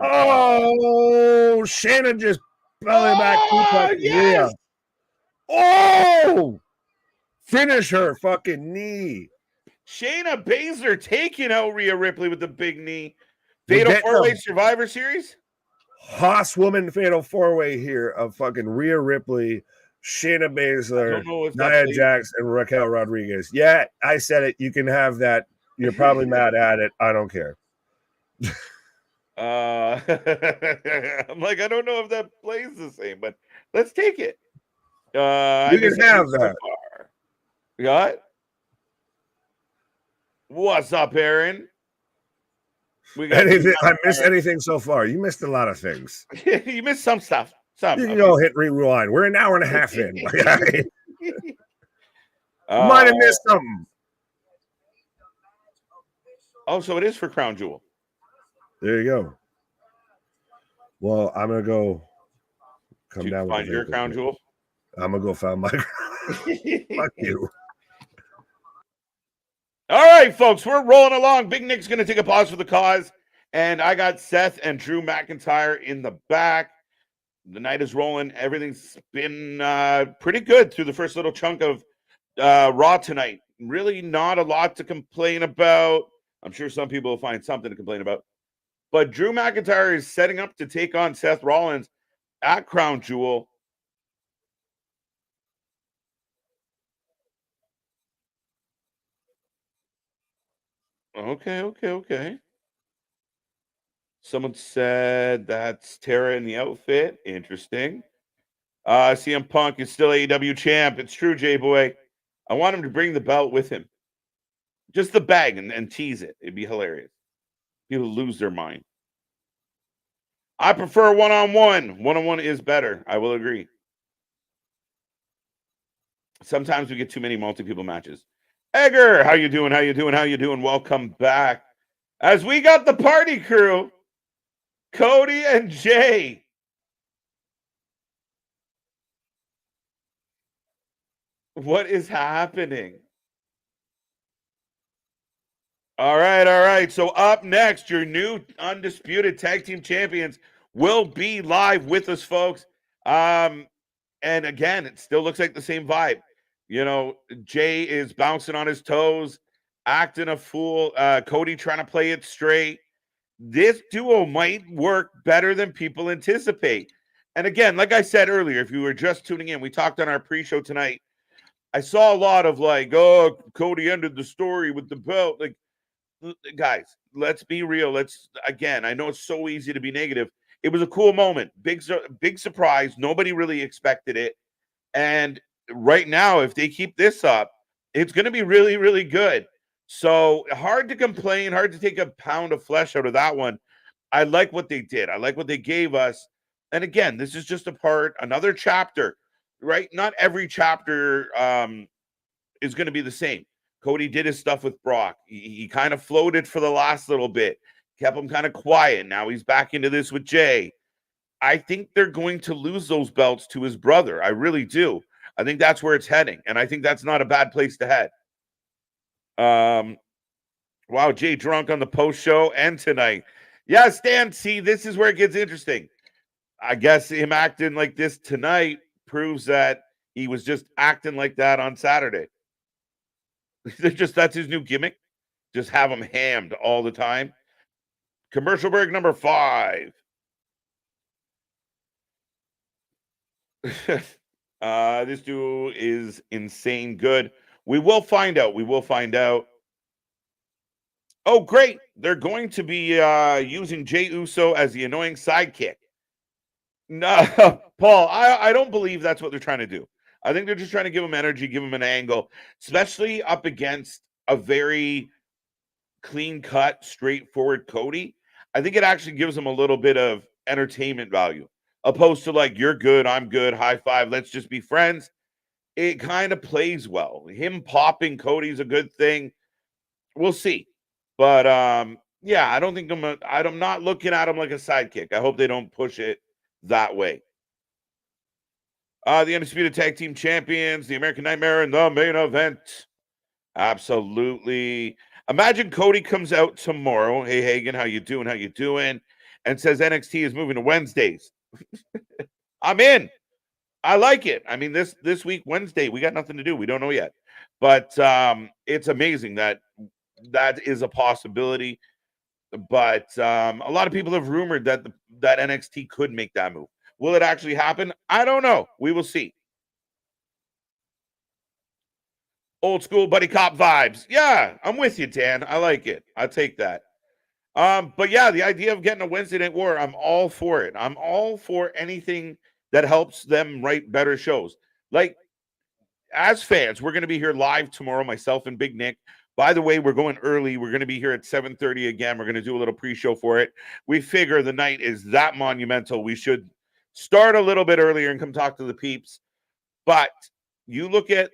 Shannon just belly back. Yes! Finish her fucking knee. Shayna Baszler taking out Rhea Ripley with the big knee. Fatal four-way Survivor Series. Haas woman fatal four-way here of fucking Rhea Ripley, Shayna Baszler, Nia Jax, and Raquel Rodriguez. Yeah, I said it. You can have that. You're probably mad at it. I don't care. I'm like, I don't know if that plays the same, but let's take it. You can have that. You got? What's up, Aaron? I missed anything so far? You missed a lot of things. You missed some stuff. You can go hit rewind. We're an hour and a half in. Might have missed something. Oh, so it is for Crown Jewel. There you go. Well, I'm gonna go come down. Find your Crown Jewel. I'm gonna go find my. Fuck you. All right, folks, we're rolling along. Big Nick's going to take a pause for the cause, and I got Seth and Drew McIntyre in the back. The night is rolling. Everything's been pretty good through the first little chunk of Raw tonight. Really not a lot to complain about. I'm sure some people will find something to complain about. But Drew McIntyre is setting up to take on Seth Rollins at Crown Jewel. Okay. Someone said that's Tara in the outfit. Interesting. CM Punk is still AEW champ. It's true, J-Boy. I want him to bring the belt with him. Just the bag and tease it. It'd be hilarious. People lose their mind. I prefer one-on-one. One-on-one is better. I will agree. Sometimes we get too many multi-people matches. Edgar, how you doing? Welcome back. As we got the party crew, Cody and Jey. What is happening? All right. So up next, your new undisputed tag team champions will be live with us, folks. And again, it still looks like the same vibe. Jey is bouncing on his toes, acting a fool. Cody trying to play it straight. This duo might work better than people anticipate. And again, like I said earlier, if you were just tuning in, we talked on our pre-show tonight. I saw a lot of Cody ended the story with the belt. Like, guys, let's be real. I know it's so easy to be negative. It was a cool moment. Big surprise. Nobody really expected it. And right now, if they keep this up, it's going to be really, really good. So hard to complain, hard to take a pound of flesh out of that one. I like what they did. I like what they gave us. And again, this is just another chapter, right? Not every chapter is going to be the same. Cody did his stuff with Brock. He kind of floated for the last little bit. kept him kind of quiet. Now he's back into this with Jey. I think they're going to lose those belts to his brother. I really do. I think that's where it's heading, and I think that's not a bad place to head. Wow, Jay drunk on the post show and tonight. Yeah, Stan, see, this is where it gets interesting. I guess him acting like this tonight proves that he was just acting like that on Saturday. That's his new gimmick. Just have him hammed all the time. Commercial break number 5. This dude is insane good. We will find out. We will find out. Oh, great. They're going to be using Jey Uso as the annoying sidekick. No, Paul, I don't believe that's what they're trying to do. I think they're just trying to give him energy, give him an angle, especially up against a very clean-cut, straightforward Cody. I think it actually gives him a little bit of entertainment value, opposed to like, you're good, I'm good, high five, let's just be friends. It kind of plays well. Him popping Cody's a good thing. We'll see. But yeah, I don't think I'm not looking at him like a sidekick. I hope they don't push it that way. The Undisputed Tag Team Champions, the American Nightmare in the main event. Absolutely. Imagine Cody comes out tomorrow. Hey, Hagen, how you doing? How you doing? And says NXT is moving to Wednesdays. I'm in. I like it. I mean, this week, Wednesday, we got nothing to do. We don't know yet. But it's amazing that is a possibility. But a lot of people have rumored that that NXT could make that move. Will it actually happen? I don't know. We will see. Old school buddy cop vibes. Yeah, I'm with you, Dan. I like it. I'll take that. But yeah, the idea of getting a Wednesday Night War, I'm all for it. I'm all for anything that helps them write better shows. Like, as fans, we're going to be here live tomorrow, myself and Big Nick. By the way, we're going early. We're going to be here at 7:30 again. We're going to do a little pre-show for it. We figure the night is that monumental. We should start a little bit earlier and come talk to the peeps. But you look at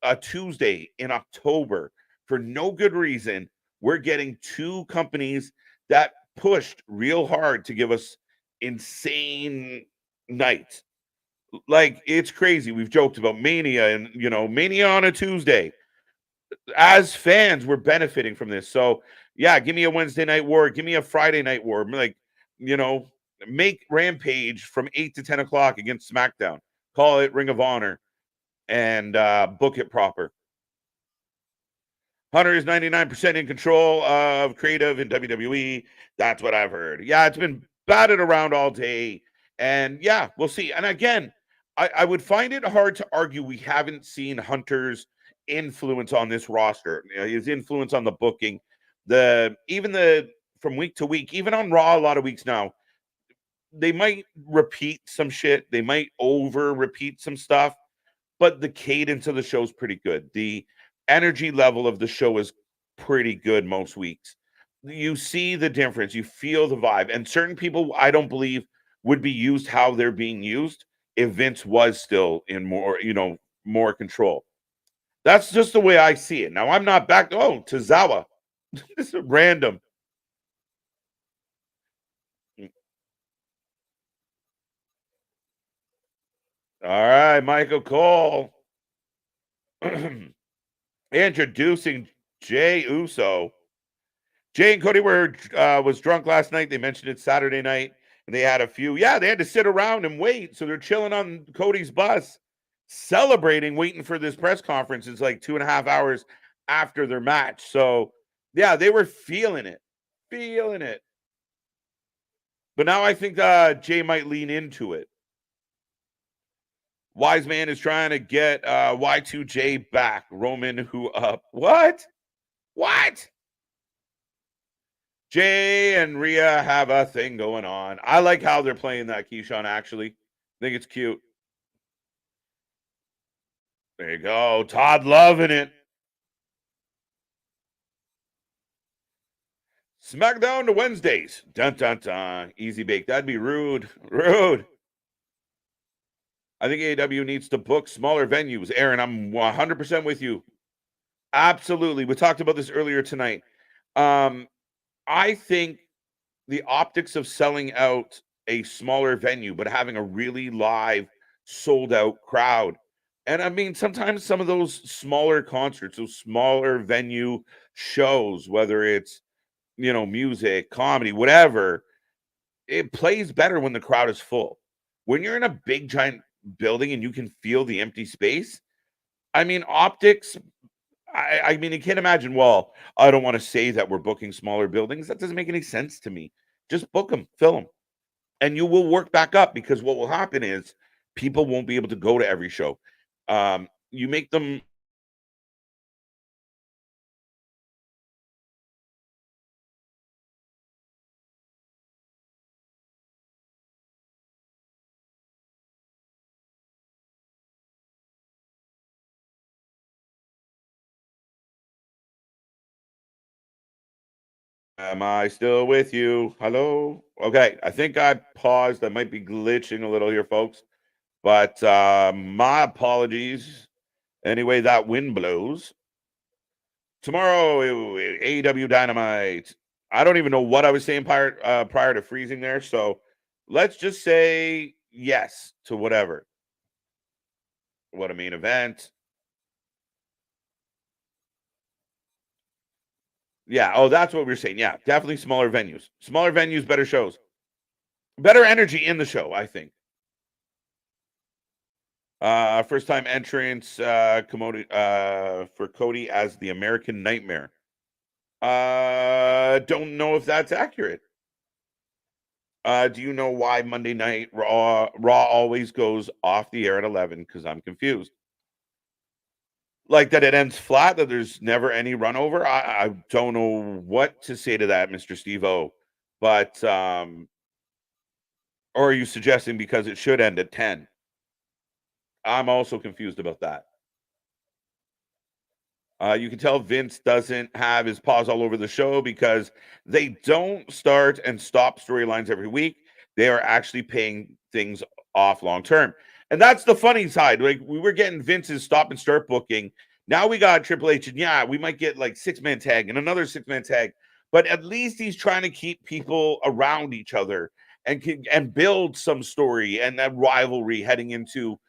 a Tuesday in October, for no good reason, we're getting 2 companies that pushed real hard to give us insane nights. Like, it's crazy. We've joked about Mania and, Mania on a Tuesday. As fans, we're benefiting from this. So, yeah, give me a Wednesday Night War. Give me a Friday Night War. Like, make Rampage from 8 to 10 o'clock against SmackDown. Call it Ring of Honor and book it proper. Hunter is 99% in control of creative in WWE. That's what I've heard. Yeah, it's been batted around all day. And yeah, we'll see. And again, I would find it hard to argue we haven't seen Hunter's influence on this roster, his influence on the booking, from week to week, even on Raw, a lot of weeks now, they might repeat some shit. They might over repeat some stuff, but the cadence of the show is pretty good. The energy level of the show is pretty good most weeks. You see the difference. You feel the vibe. And certain people, I don't believe, would be used how they're being used if Vince was still in more control. That's just the way I see it. Now, I'm not back. Oh, Tozawa. This is random. All right, Michael Cole. Introducing Jey Uso. Jey and Cody was drunk last night. They mentioned it Saturday night. And they had a few. Yeah, they had to sit around and wait. So they're chilling on Cody's bus, celebrating, waiting for this press conference. It's like 2.5 hours after their match. So, yeah, they were feeling it. Feeling it. But now I think Jey might lean into it. Wise Man is trying to get Y2J back. Roman, who up? What? What? Jey and Rhea have a thing going on. I like how they're playing that, Keyshawn, actually. I think it's cute. There you go. Todd loving it. SmackDown to Wednesdays. Dun, dun, dun. Easy bake. That'd be rude. Rude. I think AEW needs to book smaller venues. Aaron, I'm 100% with you. Absolutely. We talked about this earlier tonight. I think the optics of selling out a smaller venue, but having a really live, sold out crowd. And I mean, sometimes some of those smaller concerts, those smaller venue shows, whether it's, music, comedy, whatever, it plays better when the crowd is full. When you're in a big, giant building and you can feel the empty space, I mean, optics. I mean, I can't imagine. Well, I don't want to say that we're booking smaller buildings. That doesn't make any sense to me. Just book them, fill them, and you will work back up, because what will happen is people won't be able to go to every show. You make them. Am I still with you? Hello? Okay, I think I paused. I might be glitching a little here, folks. But my apologies. Anyway, that wind blows. Tomorrow, AEW Dynamite. I don't even know what I was saying prior to freezing there. So let's just say yes to whatever. What a main event. Yeah. Oh, that's what we were saying. Yeah, definitely smaller venues. Smaller venues, better shows. Better energy in the show, I think. First time entrance for Cody as the American Nightmare. Don't know if that's accurate. Do you know why Monday Night Raw always goes off the air at 11? Because I'm confused. Like that it ends flat, that there's never any run over. I don't know what to say to that, Mr. Steve-O. But or are you suggesting because it should end at 10? I'm also confused about that. You can tell Vince doesn't have his paws all over the show because they don't start and stop storylines every week. They are actually paying things off long term. And that's the funny side. Like, we were getting Vince's stop and start booking. Now we got Triple H, and yeah, we might get like 6-man tag and another 6-man tag. But at least he's trying to keep people around each other and build some story and that rivalry heading into,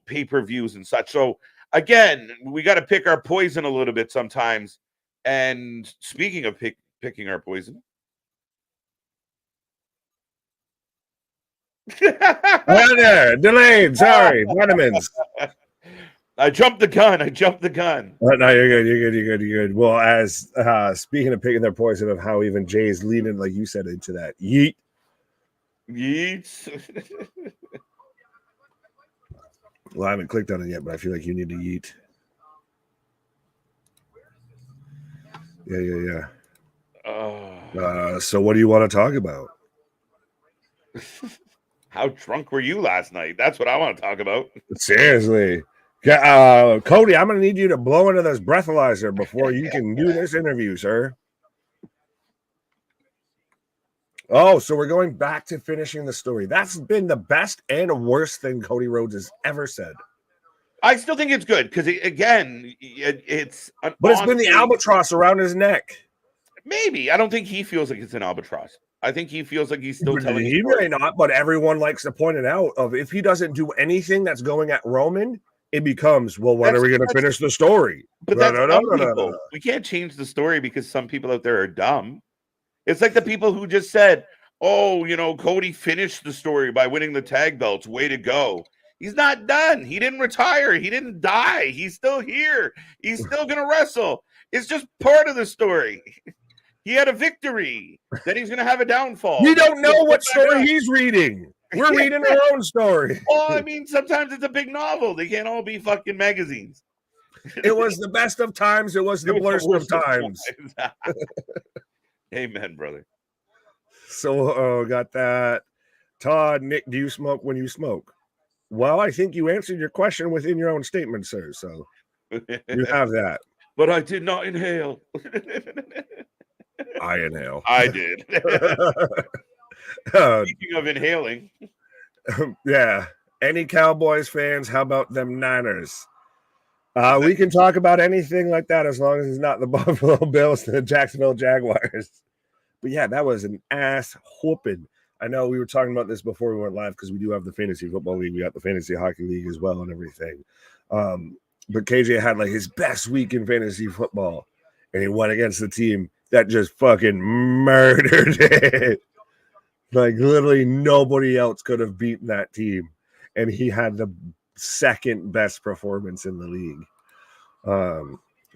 pay-per-views and such. So again, we got to pick our poison a little bit sometimes. And speaking of picking our poison, Oh, there, delayed. Sorry, vitamins. I jumped the gun. No, you're good. Well, as speaking of picking their poison, of how even Jay's leaning, like you said, into that yeet. Well, I haven't clicked on it yet, but I feel like you need to yeet. Yeah. So what do you want to talk about? How drunk were you last night? That's what I want to talk about. Seriously. Cody, I'm going to need you to blow into this breathalyzer before you can do this interview, sir. Oh, so we're going back to finishing the story. That's been the best and worst thing Cody Rhodes has ever said. I still think it's good because, it's been the albatross around his neck. Maybe. I don't think he feels like it's an albatross. I think he feels like he's still telling. He may not, but everyone likes to point it out. Of if he doesn't do anything that's going at Roman, it becomes, well, when are we going to finish the story? But no. We can't change the story because some people out there are dumb. It's like the people who just said, oh, Cody finished the story by winning the tag belts. Way to go. He's not done. He didn't retire. He didn't die. He's still here. He's still going to wrestle. It's just part of the story. He had a victory. Then he's going to have a downfall. We don't know what story he's reading. We're reading our own story. Well, I mean, sometimes it's a big novel. They can't all be fucking magazines. It was the best of times. It was the worst of times. Amen, brother. So, got that. Todd, Nick, do you smoke when you smoke? Well, I think you answered your question within your own statement, sir. So you have that. But I did not inhale. I inhale. I did. Speaking of inhaling. Yeah. Any Cowboys fans? How about them Niners? We can talk about anything like that as long as it's not the Buffalo Bills and the Jacksonville Jaguars. But yeah, that was an ass whooping. I know we were talking about this before we went live because we do have the fantasy football league. We got the fantasy hockey league as well and everything. But KJ had like his best week in fantasy football, and he went against the team that just fucking murdered it. Like literally nobody else could have beaten that team, and he had the second best performance in the league.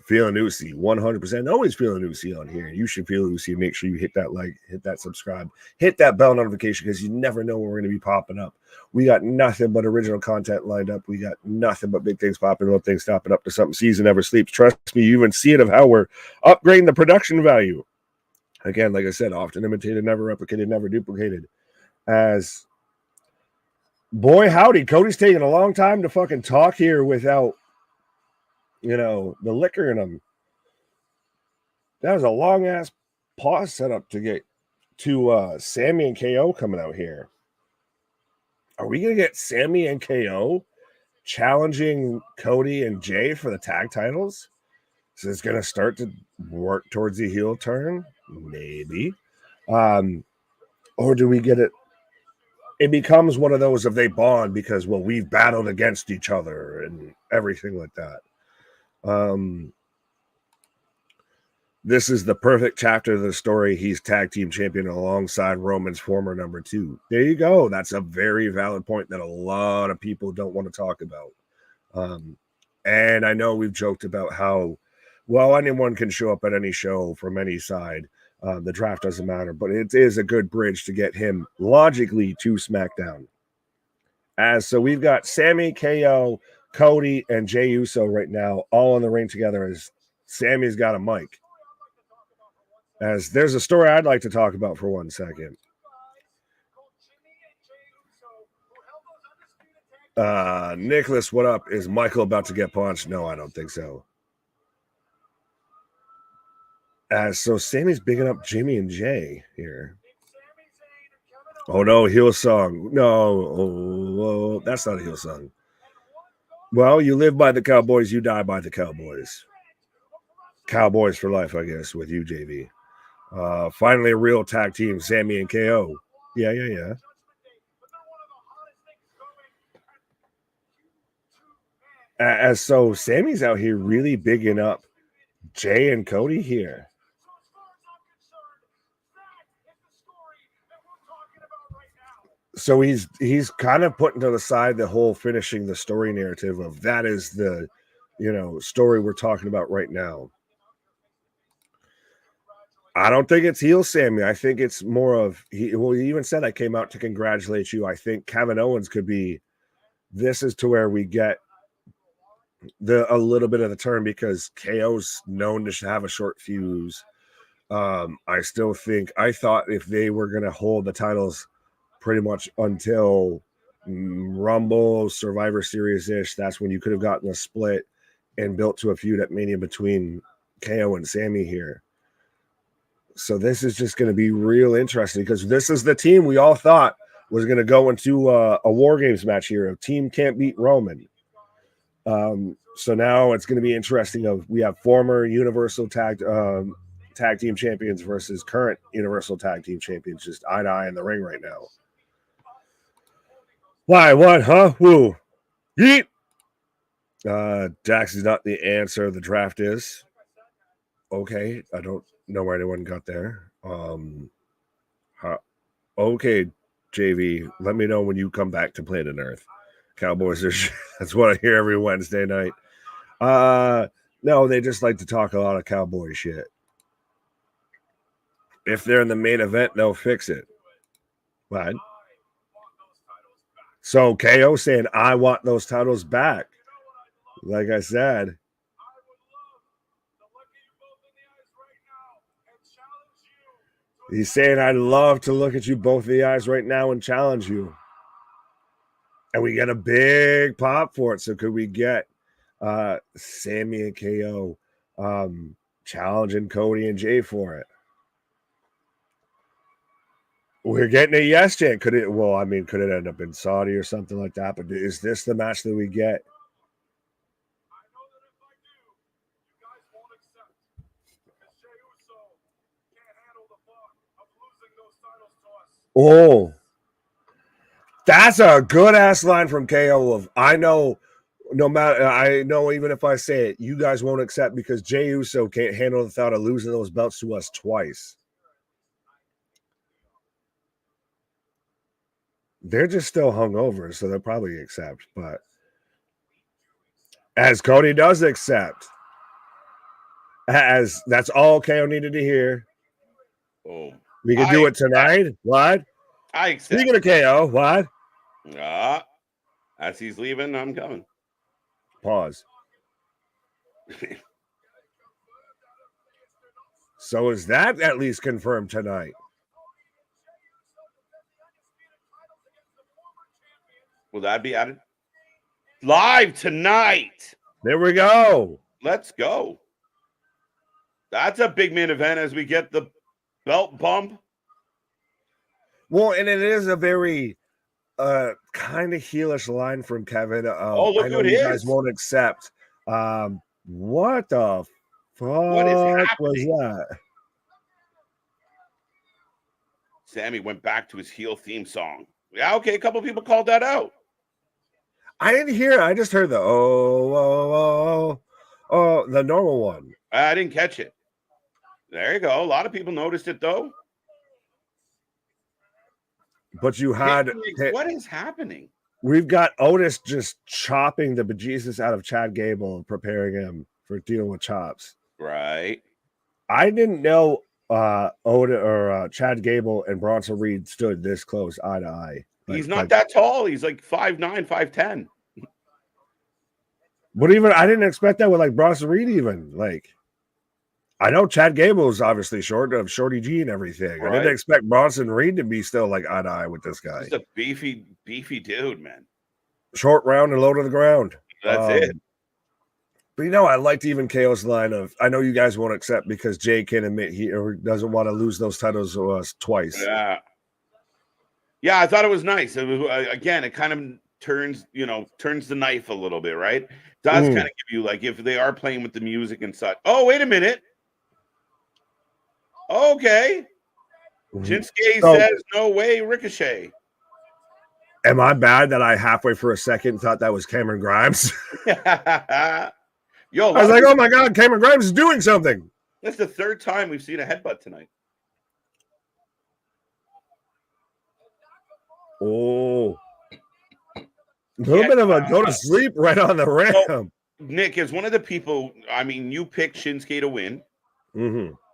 Feeling Uzi, 100%. Always feeling Uzi on here. You should feel Uzi. Make sure you hit that like, hit that subscribe, hit that bell notification because you never know when we're going to be popping up. We got nothing but original content lined up. We got nothing but big things popping, little things stopping up to something. Season never sleeps. Trust me, you even see it of how we're upgrading the production value. Again, like I said, often imitated, never replicated, never duplicated. As boy, howdy, Cody's taking a long time to fucking talk here without, the liquor in him. That was a long ass pause setup to get to Sammy and KO coming out here. Are we gonna get Sammy and KO challenging Cody and Jay for the tag titles? So it's gonna start to work towards the heel turn, maybe. Or do we get it? It becomes one of those if they bond because we've battled against each other and everything like that. This is the perfect chapter of the story. He's tag team champion alongside Roman's former number 2. There you go. That's a very valid point that a lot of people don't want to talk about. And I know we've joked about how, anyone can show up at any show from any side. The draft doesn't matter, but it is a good bridge to get him logically to SmackDown. So we've got Sammy, KO, Cody, and Jey Uso right now all in the ring together as Sammy's got a mic. As there's a story I'd like to talk about for 1 second. Nicholas, what up? Is Michael about to get punched? No, I don't think so. So Sammy's bigging up Jimmy and Jay here. Oh no, heel song. No, that's not a heel song. Well, you live by the Cowboys, you die by the Cowboys. Cowboys for life, I guess, with you, JV. Finally, a real tag team, Sammy and KO. Yeah. So Sammy's out here really bigging up Jay and Cody here. So he's kind of putting to the side the whole finishing the story narrative of that is the, story we're talking about right now. I don't think it's heel Sammy. I think it's more of he even said I came out to congratulate you. I think Kevin Owens could be. This is to where we get a little bit of the turn because KO's known to have a short fuse. I thought if they were going to hold the titles pretty much until Rumble, Survivor Series-ish, that's when you could have gotten a split and built to a feud at Mania between KO and Sammy here. So this is just going to be real interesting because this is the team we all thought was going to go into a War Games match here. A team can't beat Roman. So now it's going to be interesting. We have former Universal Tag Team Champions versus current Universal Tag Team Champions just eye to eye in the ring right now. Why? What? Huh? Woo. Yeet. Dax is not the answer. The draft is. Okay. I don't know where anyone got there. Okay, JV. Let me know when you come back to Planet Earth. Cowboys are. That's what I hear every Wednesday night. No, they just like to talk a lot of cowboy shit. If they're in the main event, they'll fix it. What? So KO saying, I want those titles back. Like I said. He's saying, I'd love to look at you both in the eyes right now and challenge you. And we get a big pop for it. So could we get Sammy and KO challenging Cody and Jay for it? We're getting a yes chant. Could it end up in Saudi or something like that? But is this the match that we get? Oh, that's a good ass line from KO of I know no matter I know even if I say it, you guys won't accept because Jey Uso can't handle the thought of losing those belts to us twice. They're just still hungover, so they'll probably accept. But as Cody does accept, as that's all KO needed to hear. Oh, We can do it tonight. What? I accept. Speaking of KO, what? As he's leaving, I'm coming. Pause. So is that at least confirmed tonight? Will that be added? Live tonight. There we go. Let's go. That's a big main event as we get the belt bump. Well, and it is a very kind of heelish line from Kevin. Look I know who it you is. guys won't accept. What the What is fuck happening? was that? Sammy went back to his heel theme song. Yeah, okay, a couple people called that out. I didn't hear it. I just heard the the normal one. I didn't catch it. There you go. A lot of people noticed it though. But you had what is happening? We've got Otis just chopping the bejesus out of Chad Gable and preparing him for dealing with chops. Right. I didn't know Otis or Chad Gable and Bronson Reed stood this close eye to eye. He's not that tall. He's like 5'9", 5'10". But even I didn't expect that with like Bronson Reed. Even like I know Chad Gable is obviously short of Shorty G and everything. Right. I didn't expect Bronson Reed to be still like eye to eye with this guy. He's a beefy dude, man. Short, round, and low to the ground. That's it. But I liked even KO's line of, I know you guys won't accept because Jay can admit he doesn't want to lose those titles to us twice. Yeah. Yeah, I thought it was nice. It was, again, it kind of turns the knife a little bit, right? Does kind of give you like if they are playing with the music and such. Oh, wait a minute. Okay. Shinsuke says no way, Ricochet. Am I bad that I halfway for a second thought that was Cameron Grimes? Yo, I was like, oh my God, Cameron Grimes is doing something. That's the third time we've seen a headbutt tonight. Oh. A little bit of a go to sleep right on the ramp. So, Nick is one of the people, I mean, you picked Shinsuke to win.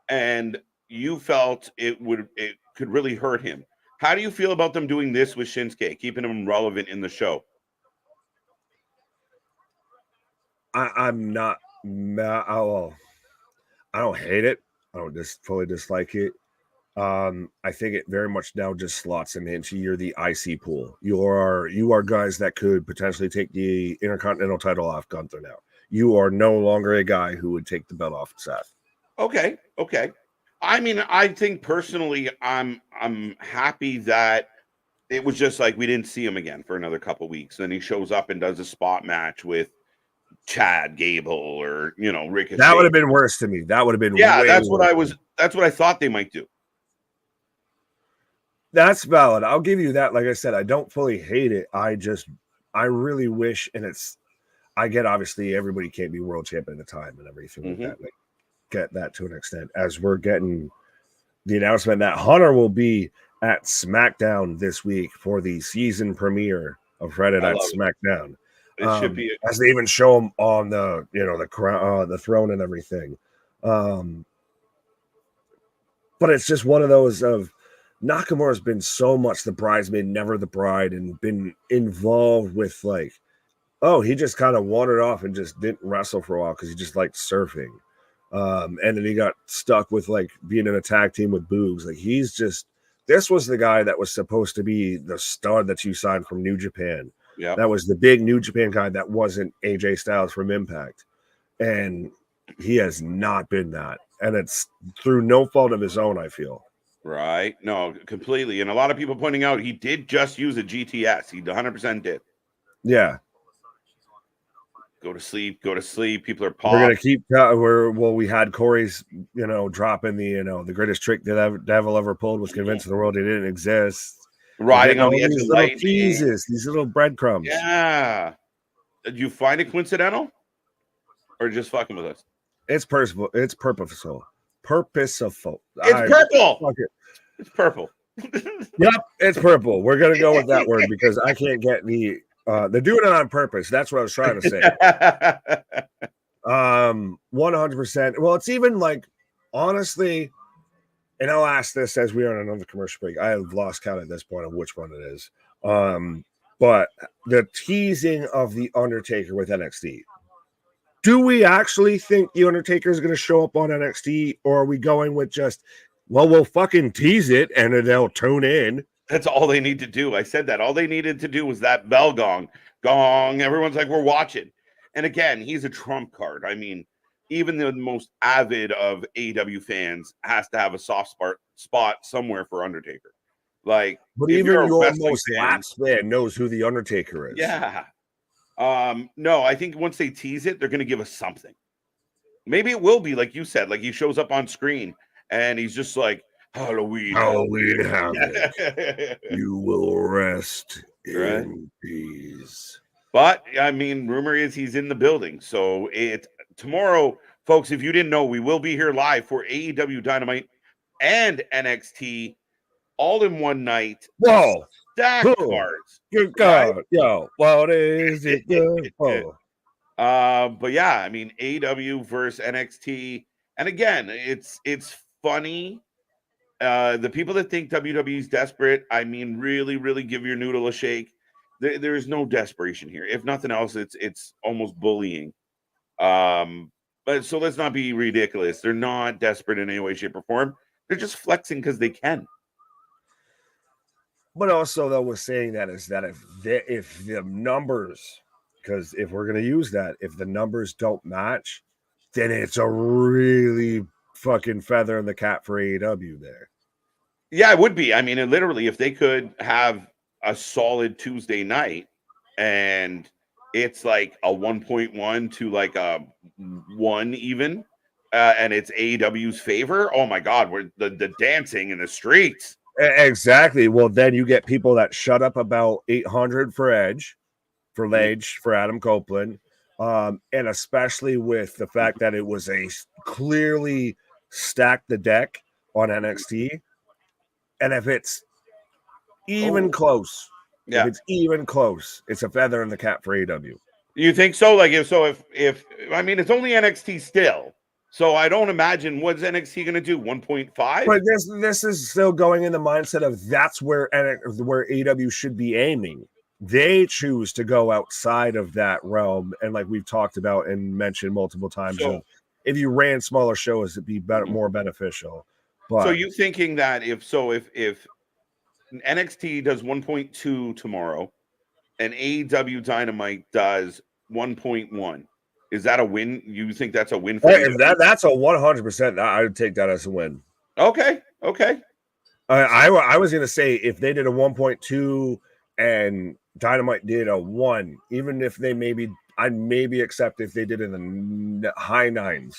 And you felt it could really hurt him. How do you feel about them doing this with Shinsuke, keeping him relevant in the show? I'm not. I don't hate it. I don't just fully dislike it. I think it very much now just slots him into you're the IC pool. You are guys that could potentially take the Intercontinental title off Gunther now. You are no longer a guy who would take the belt off Seth. Okay. I mean, I think personally, I'm happy that it was just like we didn't see him again for another couple weeks. Then he shows up and does a spot match with Chad Gable or Ricochet. That would have been worse to me. That would have been that's what I thought they might do. That's valid. I'll give you that. Like I said, I don't fully hate it. I really wish, and I get obviously everybody can't be world champion at a time and everything like that. Like, get that to an extent as we're getting the announcement that Hunter will be at SmackDown this week for the season premiere of Friday Night SmackDown. It should be as they even show him on the the throne and everything. But it's just one of those of Nakamura's been so much the bridesmaid, never the bride, and been involved with like, he just kind of wandered off and just didn't wrestle for a while because he just liked surfing. And then he got stuck with like being in a tag team with Boogs. Like this was the guy that was supposed to be the star that you signed from New Japan. Yeah, that was the big New Japan guy that wasn't AJ Styles from Impact. And he has not been that. And it's through no fault of his own, I feel. Right. No, completely. And a lot of people pointing out he did just use a GTS. He 100% did. Yeah. Go to sleep. Go to sleep. People are We're gonna popped. keep. We had Corey's, dropping the greatest trick that devil ever pulled was convincing the world he didn't exist. Riding on the edge these of little lightning. teases, these little breadcrumbs. Yeah. Did you find it coincidental, or just fucking with us? It's purposeful. It's purposeful. Purposeful. It's purple. It's purple. Yep, it's purple. We're gonna go with that word because I can't get the. They're doing it on purpose. That's what I was trying to say. 100%. Well, it's even like, honestly, and I'll ask this as we are on another commercial break. I have lost count at this point of which one it is. But the teasing of the Undertaker with NXT. Do we actually think the Undertaker is going to show up on NXT, or are we going with just, well, we'll fucking tease it and then they'll tune in? That's all they need to do. I said that. All they needed to do was that bell gong. Gong. Everyone's like, we're watching. And again, he's a trump card. I mean, even the most avid of AEW fans has to have a soft spot somewhere for Undertaker. Like, but even your most lax fan knows who the Undertaker is. Yeah. No, I think once they tease it, they're going to give us something. Maybe it will be like you said, like he shows up on screen and he's just like, Halloween havoc. You will rest in peace. But I mean, rumor is he's in the building. So tomorrow, folks, if you didn't know, we will be here live for AEW Dynamite and NXT all in one night. Whoa. Stack cards. Good God. Right? Yo, what is it good for? But yeah, I mean, AEW versus NXT. And again, it's funny. The people that think WWE is desperate, I mean, really, really give your noodle a shake. There is no desperation here. If nothing else, it's almost bullying. But so let's not be ridiculous. They're not desperate in any way, shape, or form. They're just flexing because they can. But also, though, we're saying that is that if the numbers, because if we're going to use that, if the numbers don't match, then it's a really fucking feather in the cap for AEW there. Yeah, it would be. I mean, literally, if they could have a solid Tuesday night and it's like a 1.1 to like a 1 even, and it's AEW's favor, oh my God, we're the dancing in the streets. Exactly. Well, then you get people that shut up about 800 for Edge, for Lynch, for Adam Copeland, and especially with the fact that it was a clearly stacked the deck on NXT. And if it's even close, if it's even close, it's a feather in the cap for AEW. You think so? Like if I mean, it's only NXT still. So I don't imagine what's NXT going to do, 1.5? But this is still going in the mindset of that's where AEW should be aiming. They choose to go outside of that realm, and like we've talked about and mentioned multiple times, if you ran smaller shows, it'd be more beneficial. But so you thinking that if NXT does 1.2 tomorrow, and AEW Dynamite does 1.1. Is that a win? You think that's a win for that's a 100%? I would take that as a win. Okay. I was gonna say if they did a 1.2 and Dynamite did a 1, even if they I'd maybe accept if they did it in the high 9s.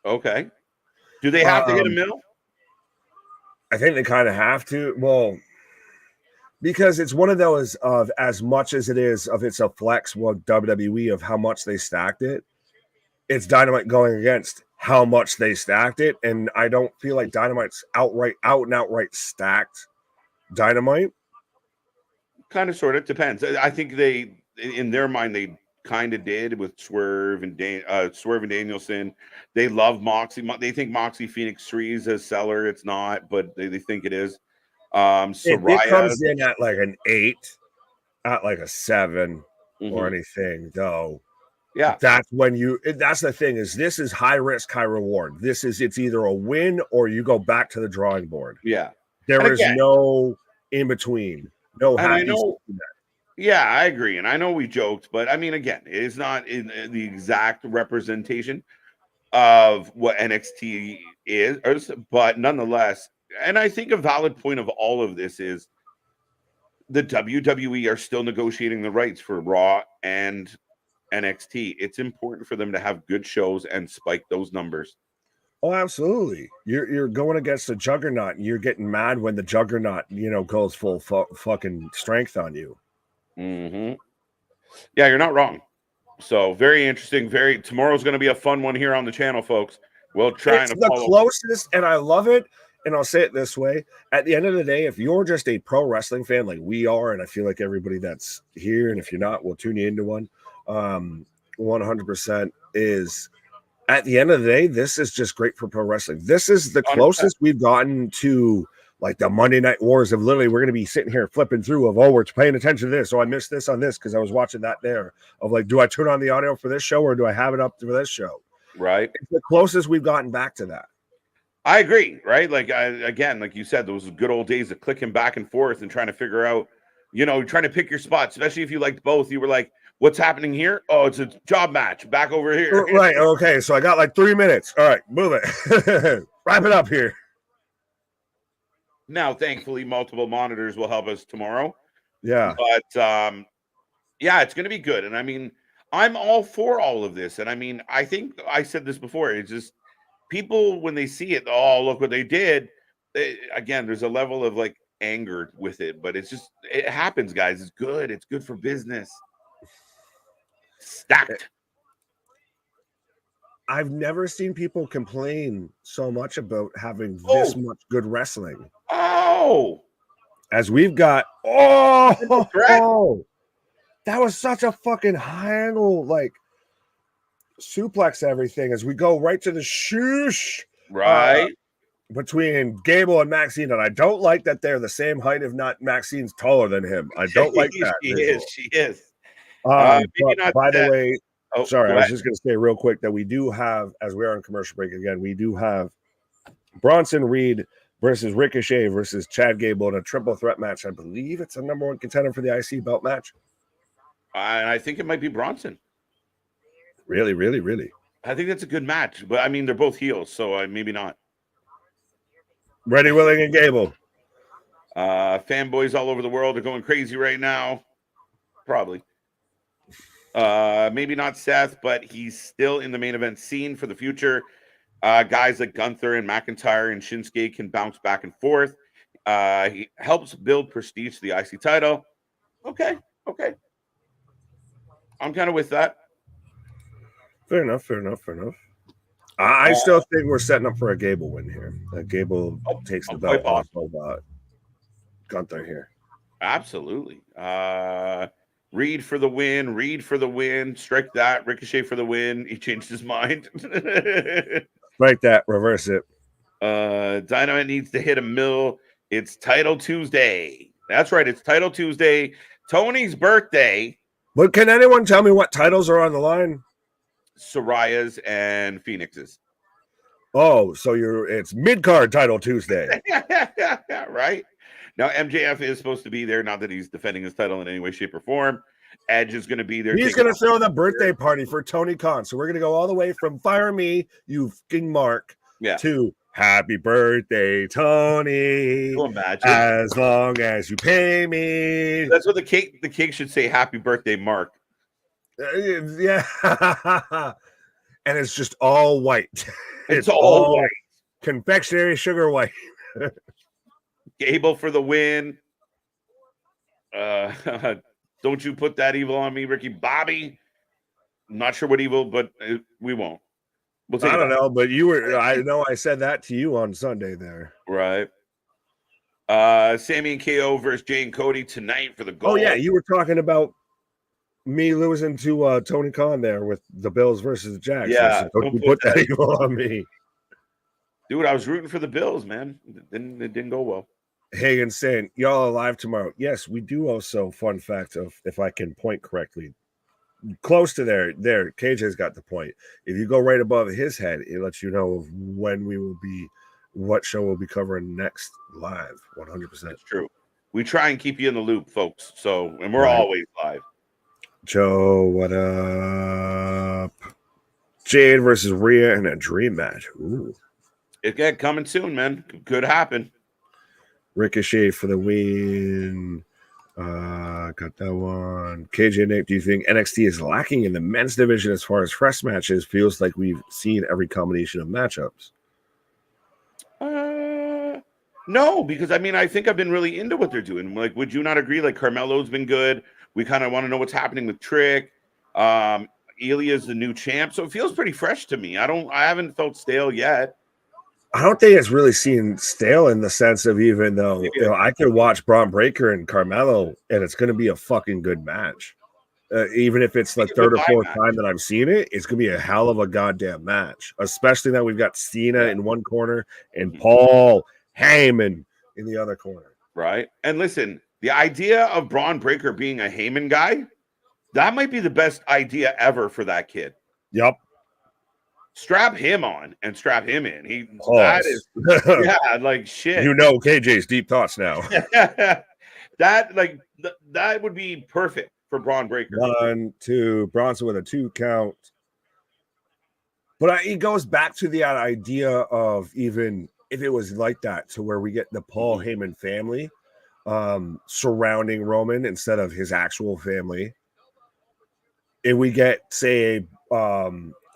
Okay. Do they have to hit a mill? I think they kind of have to. Well, because it's one of those of as much as it is of it's a flex with WWE of how much they stacked it. It's Dynamite going against how much they stacked it, and I don't feel like Dynamite's out and outright stacked Dynamite. Kind of, sort of depends. I think they, in their mind, they kind of did with Swerve and Danielson. They love Moxie. They think Moxie Phoenix 3 is a seller. It's not, but they think it is. Soraya, it comes in at like an 8, not like a 7 or anything, though. Yeah, that's the thing is this is high risk, high reward. It's either a win or you go back to the drawing board. Yeah, there is no in between. No, and I know. Yeah, I agree, and I know we joked, but I mean, again, it is not in the exact representation of what NXT is, but nonetheless, and I think a valid point of all of this is the WWE are still negotiating the rights for Raw and NXT. It's important for them to have good shows and spike those numbers. Oh, absolutely. You're going against a juggernaut, and you're getting mad when the juggernaut, goes full fucking strength on you. Mm-hmm. Yeah, you're not wrong. So very interesting. Tomorrow's going to be a fun one here on the channel, folks. We'll try it's the closest, and I love it. And I'll say it this way: at the end of the day, if you're just a pro wrestling fan like we are, and I feel like everybody that's here, and if you're not, we'll tune you into one. 100% is. At the end of the day, this is just great for pro wrestling. This is the closest we've gotten to like the Monday Night Wars of literally we're going to be sitting here flipping through of, we're paying attention to this. So I missed this on this because I was watching that there of like, do I turn on the audio for this show or do I have it up for this show? Right. It's the closest we've gotten back to that. I agree. Right. Like, again, like you said, those good old days of clicking back and forth and trying to figure out, trying to pick your spot, especially if you liked both. You were like, what's happening here? Oh, it's a job match back over here. Right. Okay. So I got like 3 minutes. All right. Move it. Wrap it up here. Now, thankfully, multiple monitors will help us tomorrow. Yeah. But, yeah, it's going to be good. And I mean, I'm all for all of this. And I mean, I think I said this before. It's just people, when they see it, oh, look what they did. Again, there's a level of like anger with it. But it happens, guys. It's good. It's good for business. Stacked. I've never seen people complain so much about having this much good wrestling. Oh, as we've got. That was such a fucking high angle, like suplex everything as we go right to the shoosh. Right. Between Gable and Maxine, and I don't like that they're the same height, if not Maxine's taller than him. I don't like that. She is. By the way, sorry, I was just going to say real quick that we do have, as we are on commercial break again, we do have Bronson Reed versus Ricochet versus Chad Gable in a triple threat match. I believe it's a number one contender for the IC belt match. And I think it might be Bronson. Really, really, really. I think that's a good match, but I mean, they're both heels, so maybe not. Ready, willing, and Gable. Fanboys all over the world are going crazy right now. Probably. Maybe not Seth, but he's still in the main event scene for the future. Guys like Gunther and McIntyre and Shinsuke can bounce back and forth. He helps build prestige to the IC title. Okay. I'm kind of with that. Fair enough. I still think we're setting up for a Gable win here. Gable takes the belt off of Gunther here. Absolutely. Reed for the win. Strike that. Ricochet for the win. He changed his mind. Like that. Reverse it. Dynamite needs to hit a mill. It's Title Tuesday. That's right. It's Title Tuesday. Tony's birthday. But can anyone tell me what titles are on the line? Soraya's and Phoenix's. Oh, so it's mid-card Title Tuesday. Right. Now, MJF is supposed to be there. Not that he's defending his title in any way, shape, or form. Edge is going to be there. He's going to throw the birthday party for Tony Khan. So we're going to go all the way from Fire Me, you fucking Mark, to Happy Birthday, Tony. Imagine. As long as you pay me. That's what the cake should say, Happy Birthday, Mark. Yeah. And it's just all white. It's all white. Confectionery sugar white. Gable for the win. Don't you put that evil on me, Ricky Bobby. I'm not sure what evil, but we won't. I don't know, but I know I said that to you on Sunday there. Right. Sammy and KO versus Jey and Cody tonight for the gold. Oh, yeah. You were talking about me losing to Tony Khan there with the Bills versus the Jags. Yeah. Don't you put that evil on me. Dude, I was rooting for the Bills, man. It didn't go well. Hagen saying, y'all are live tomorrow. Yes, we do also, fun fact of, if I can point correctly, close to there, KJ's got the point. If you go right above his head, it lets you know of when we will be, what show we'll be covering next live. 100%. That's true. We try and keep you in the loop, folks. And we're always live. Joe, what up? Jade versus Rhea in a dream match. Ooh. It's coming soon, man. Could happen. Ricochet for the win. Got that one. KJ Nate, do you think NXT is lacking in the men's division as far as fresh matches? Feels like we've seen every combination of matchups. No, because I mean, I think I've been really into what they're doing. Like, would you not agree? Like, Carmelo's been good. We kind of want to know what's happening with Trick. Ilya's the new champ, so it feels pretty fresh to me. I haven't felt stale yet. I don't think it's really seen stale in the sense of even though I could watch Braun Breaker and Carmelo and it's going to be a fucking good match. Even if it's the third or fourth time that I've seen it, it's going to be a hell of a goddamn match. Especially now we've got Cena in one corner and Paul Heyman in the other corner. Right. And listen, the idea of Braun Breaker being a Heyman guy, that might be the best idea ever for that kid. Yep. Strap him on and strap him in. That is, yeah, like shit. You know KJ's deep thoughts now. that would be perfect for Braun Breaker. 1, 2, Bronson with a 2 count. But it goes back to the idea of even if it was like that, to where we get the Paul Heyman family surrounding Roman instead of his actual family. If we get, say, a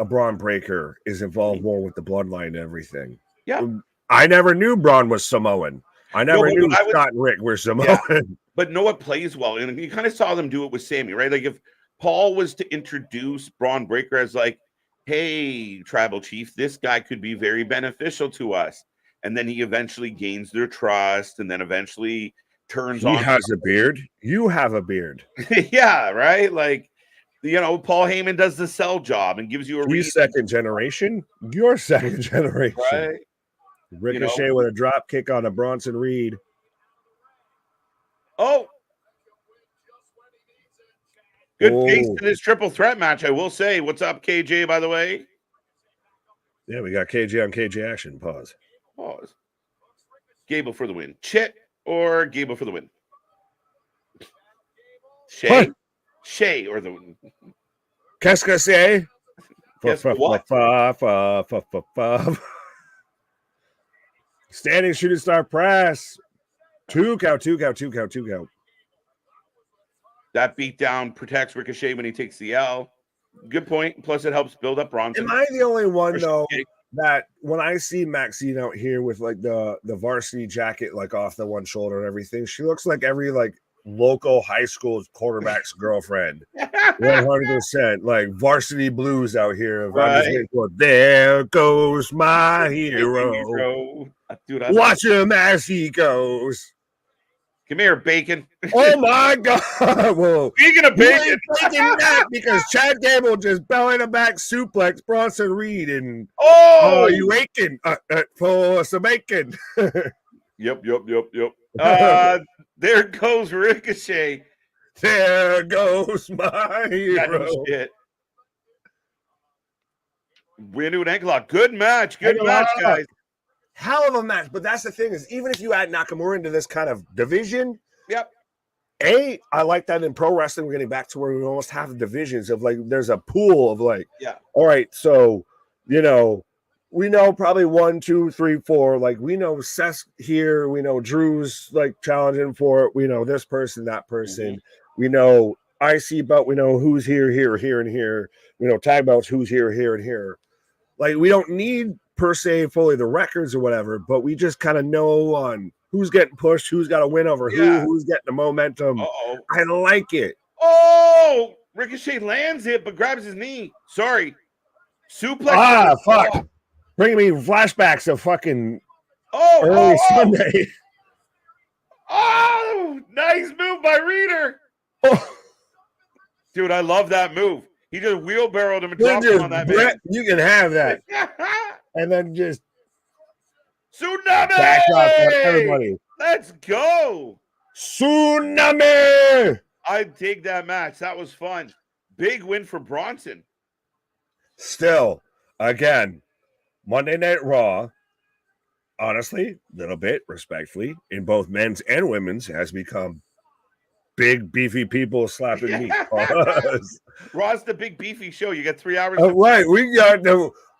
Braun Breaker is involved more with the bloodline and everything. Yeah. I never knew Braun was Samoan. I never knew Scott and Rick were Samoan. Yeah. But know what plays well? And you kind of saw them do it with Sammy, right? Like if Paul was to introduce Braun Breaker as like, hey, tribal chief, this guy could be very beneficial to us. And then he eventually gains their trust and then eventually turns on. He has a beard. You have a beard. Yeah, right? Like, Paul Heyman does the sell job and gives you a reason. Second generation. Your second generation. Right. Ricochet with a drop kick on a Bronson Reed. Oh. Good pace in this triple threat match, I will say. What's up, KJ, by the way? Yeah, we got KJ on KJ action. Pause. Gable for the win. Chit or Gable for the win? Shay? What? Shay or the Qu'est-ce que c'est? Standing shooting star press. 2 count. That beatdown protects Ricochet when he takes the L. Good point. Plus, it helps build up Bronson. Am I the only one, though, that when I see Maxine out here with like the varsity jacket like off the one shoulder and everything, she looks like every like local high school quarterback's girlfriend. 100%. Like varsity blues out here. Right. There goes my hero. Dude, watch him as he goes. Come here, Bacon. Oh my God. Well, speaking of Bacon, that because Chad Gable just belly to back suplex Bronson Reed and you aching for some bacon. Yep. There goes Ricochet. There goes my hero. We're doing ankle lock. Good match, guys. Hell of a match, but that's the thing is, even if you add Nakamura into this kind of division, I like that in pro wrestling. We're getting back to where we almost have divisions of like, there's a pool of like, all right, so we know probably 1, 2, 3, 4. Like we know Seth here, we know Drew's like challenging for it. We know this person, that person. We know IC belt. We know who's here, and here. We know tag belts. Who's here, and here. Like we don't need per se fully the records or whatever, but we just kind of know on who's getting pushed, who's got to win over who's getting the momentum. I like it. Oh, Ricochet lands it, but grabs his knee. Sorry. Suplex. Fuck. Bringing me flashbacks of fucking early Sunday. Oh, nice move by Reader. Dude, I love that move. He just wheelbarrowed him and dropped him on that man. You can have that. And then just Tsunami! Back up on everybody. Let's go. Tsunami! I dig that match. That was fun. Big win for Bronson. Still, again, Monday Night Raw, honestly, little bit respectfully, in both men's and women's, has become big, beefy people slapping meat. Raw's the big, beefy show. You got 3 hours. Right. We got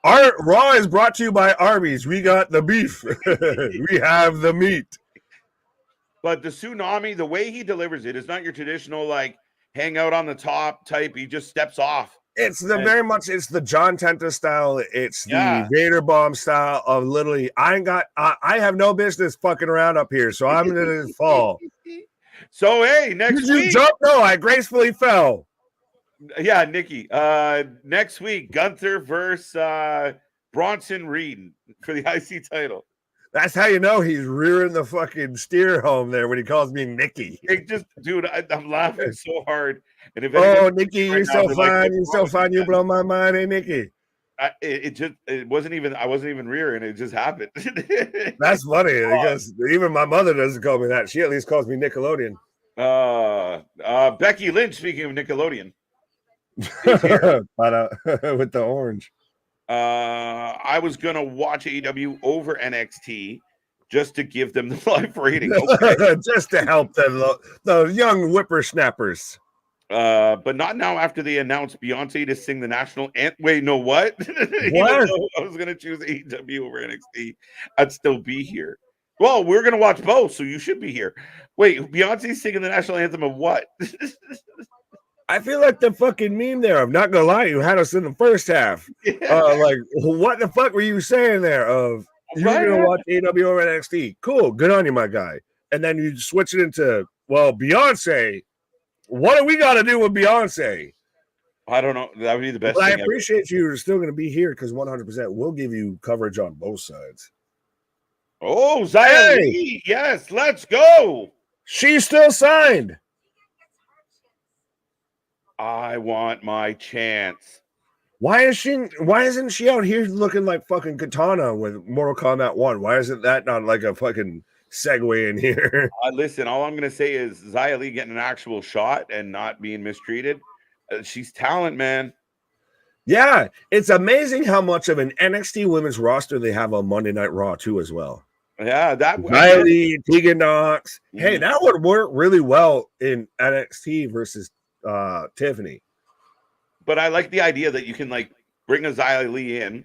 our Raw is brought to you by Arby's. We got the beef. We have the meat. But the tsunami, the way he delivers it is not your traditional like hang out on the top type. He just steps off. It's the very much. It's the John Tenta style. It's Yeah. the Vader bomb style of literally. I have no business fucking around up here, so I'm gonna fall. So hey, next Did you week. jump? No, I gracefully fell. Yeah, Nikki. Next week, Gunther versus Bronson Reed for the IC title. That's how you know he's rearing the fucking steer home there when he calls me Nikki. It just, dude, I'm laughing so hard. And if Nikki, you're so fine. You're so fine. You blow my mind, hey Nikki. It wasn't even. I wasn't even rearing. It just happened. That's funny because even my mother doesn't call me that. She at least calls me Nickelodeon. Becky Lynch. Speaking of Nickelodeon, but with the orange. I was gonna watch AEW over NXT just to give them the live rating, okay? Just to help them, the young whippersnappers. But not now after they announced Beyonce to sing the national anthem. Wait, no, what? What? I was gonna choose AEW over NXT. I'd still be here. Well, we're gonna watch both, so you should be here. Wait, Beyonce's singing the national anthem of what? I feel like the fucking meme there. I'm not gonna lie, you had us in the first half. Yeah. Like, what the fuck were you saying there? Of you're gonna watch AEW over NXT? Cool, good on you, my guy. And then you switch it into Beyonce. What do we got to do with Beyonce? I don't know. That would be the best. But I appreciate you. You're still going to be here because 100% we'll give you coverage on both sides. Oh, Xia Li. Yes, let's go. She's still signed. I want my chance. Why isn't she out here looking like fucking Katana with Mortal Kombat 1? Why isn't that not like a fucking segue in here? Listen, all I'm gonna say is Xia Li getting an actual shot and not being mistreated. She's talent, man. Yeah, it's amazing how much of an NXT women's roster they have on Monday Night Raw too, as well. Yeah, that Xia Li, Tegan Knox. Mm-hmm. Hey, that would work really well in NXT versus Tiffany. But I like the idea that you can like bring a Xia Li in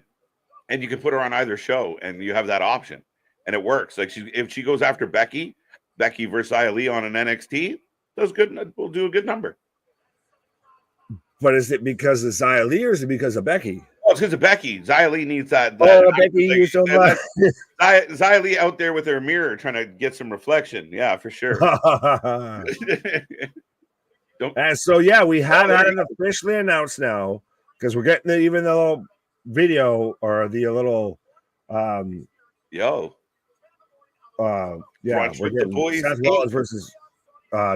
and you can put her on either show and you have that option and it works. Like if she goes after Becky versus Xia Li on an NXT, does good. We'll do a good number. But is it because of Xia Li or is it because of Becky? Oh, it's because of Becky. Xia Li needs that. Becky, you so much. Xia Li out there with her mirror trying to get some reflection. Yeah, for sure. And so, yeah, we have had it officially announced now because we're getting even the little video or the little we're getting Seth Rollins versus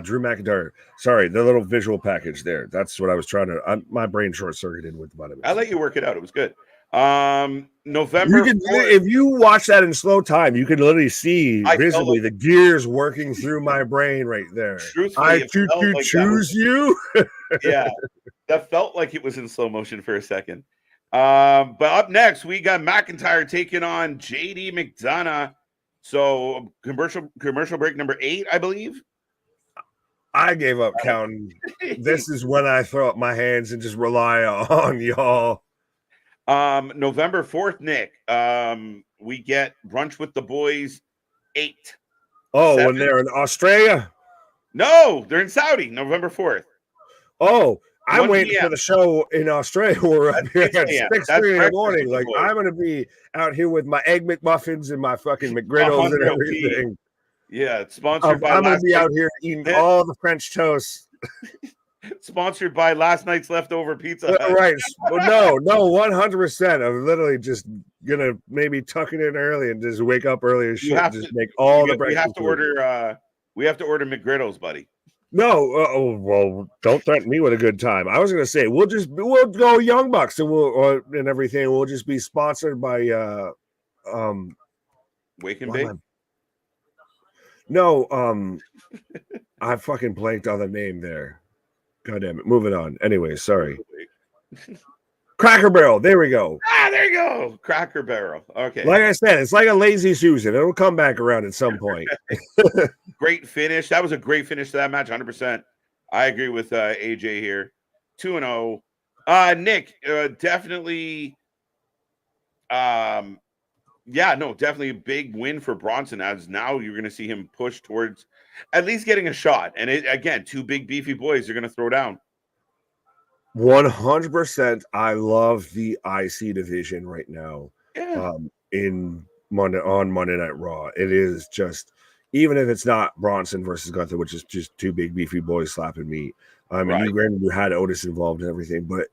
Drew McIntyre. Sorry, the little visual package there. That's what I was trying to. My brain short circuited with the I let you work it out. It was good. November. If you watch that in slow time, you can literally see visibly the gears working through my brain right there. Truthfully, choose you. Yeah, that felt like it was in slow motion for a second. But up next, we got McIntyre taking on JD McDonough. So commercial break number 8, I believe. I gave up counting. This is when I throw up my hands and just rely on y'all. November 4th, Nick. We get Brunch with the Boys 8. Oh, 7. When they're in Australia? No, they're in Saudi, November 4th. Oh, I'm waiting for the show in Australia. We're up here at 6:30 in the morning. Like, I'm going to be out here with my Egg McMuffins and my fucking McGriddles and everything. Yeah, it's sponsored by. I'm going to be out here eating all the French toast. Sponsored by last night's leftover pizza. Right. No, 100%. I'm literally just going to maybe tuck it in early and just wake up early as shit and just make all the breakfast. We have to order McGriddles, buddy. No, well, don't threaten me with a good time. I was going to say we'll go Young Bucks and everything. We'll just be sponsored by Wake and Bake. No, I fucking blanked on the name there. God damn it. Moving on. Anyway, sorry. Cracker Barrel. There we go. There you go. Cracker Barrel. Okay. Like I said, it's like a lazy Susan. It'll come back around at some point. Great finish. That was a great finish to that match. 100%. I agree with AJ here. 2-0. Nick, definitely. Definitely a big win for Bronson, as now you're going to see him push towards. at least getting a shot. And it, again, two big beefy boys you're going to throw down. 100%. I love the IC division right now. Yeah. In Monday Night Raw. It is just, even if it's not Bronson versus Gunther, which is just two big beefy boys slapping meat. I mean, you had Otis involved and everything, but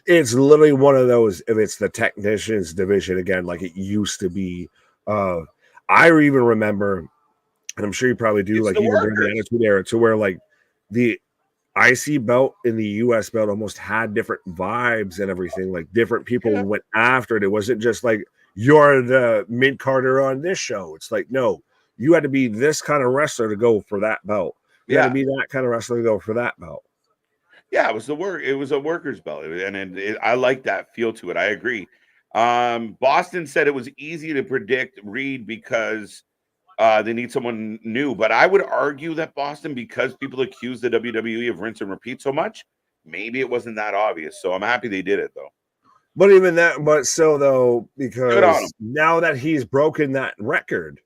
it's literally one of those, if it's the technicians division again, like it used to be. I even remember, and I'm sure you probably do, like even during the Attitude Era, to where like the IC belt and the US belt almost had different vibes and everything. Like different people went after it. It wasn't just like, you're the mid-carder on this show. It's like, no, you had to be this kind of wrestler to go for that belt. You had to be that kind of wrestler to go for that belt. Yeah, it was it was a worker's belt, and I like that feel to it. I agree. Boston said it was easy to predict Reed because they need someone new, but I would argue that Boston, because people accuse the WWE of rinse and repeat so much, maybe it wasn't that obvious. So I'm happy they did it though. But even that, but still though, because now that he's broken that record,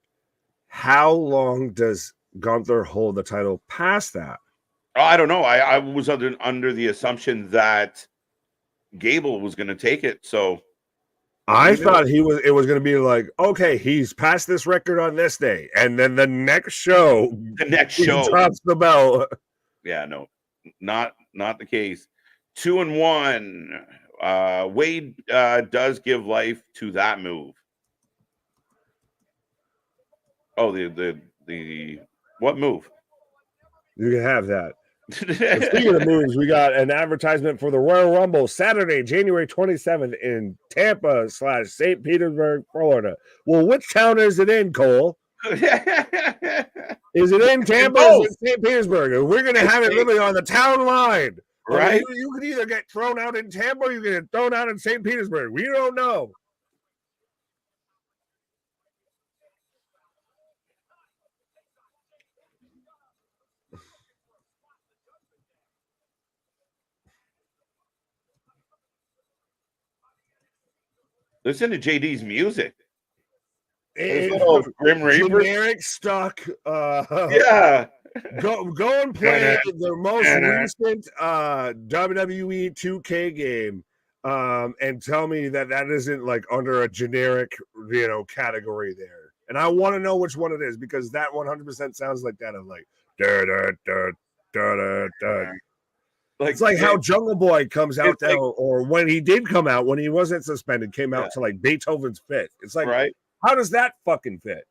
how long does Gunther hold the title past that? I don't know. I was under the assumption that Gable was going to take it. So I thought it was going to be like, okay, he's passed this record on this day, and then the next show, he drops the belt. Yeah, no, not the case. 2-1. Wade does give life to that move. Oh, the what move? You can have that. Speaking of moves, we got an advertisement for the Royal Rumble Saturday, January 27th in Tampa / St. Petersburg, Florida. Well, which town is it in, Cole? Is it in Tampa or is it St. Petersburg? We're going to have it literally on the town line. Right? I mean, you can either get thrown out in Tampa or you can get thrown out in St. Petersburg. We don't know. Listen to JD's music. It's Grim Reaper. Generic stuck. Yeah. Go and play the most recent WWE 2K game, and tell me that isn't like under a generic, category there. And I want to know which one it is, because that 100% sounds like that of like da da da da da da. Like, it's like how Jungle Boy comes out now, or when he did come out, when he wasn't suspended, came out to like Beethoven's Fit. It's like, how does that fucking fit?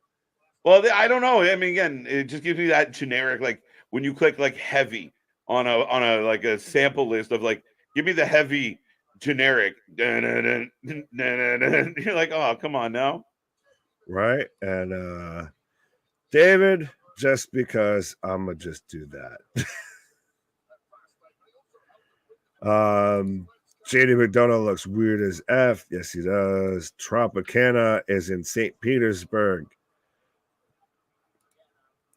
Well, I don't know. I mean, again, it just gives me that generic, like when you click like heavy on a like a sample list of like, give me the heavy generic. You're like, oh, come on now. Right. And David, just because I'm gonna just do that. JD McDonough looks weird as F. Yes, he does. Tropicana is in St. Petersburg.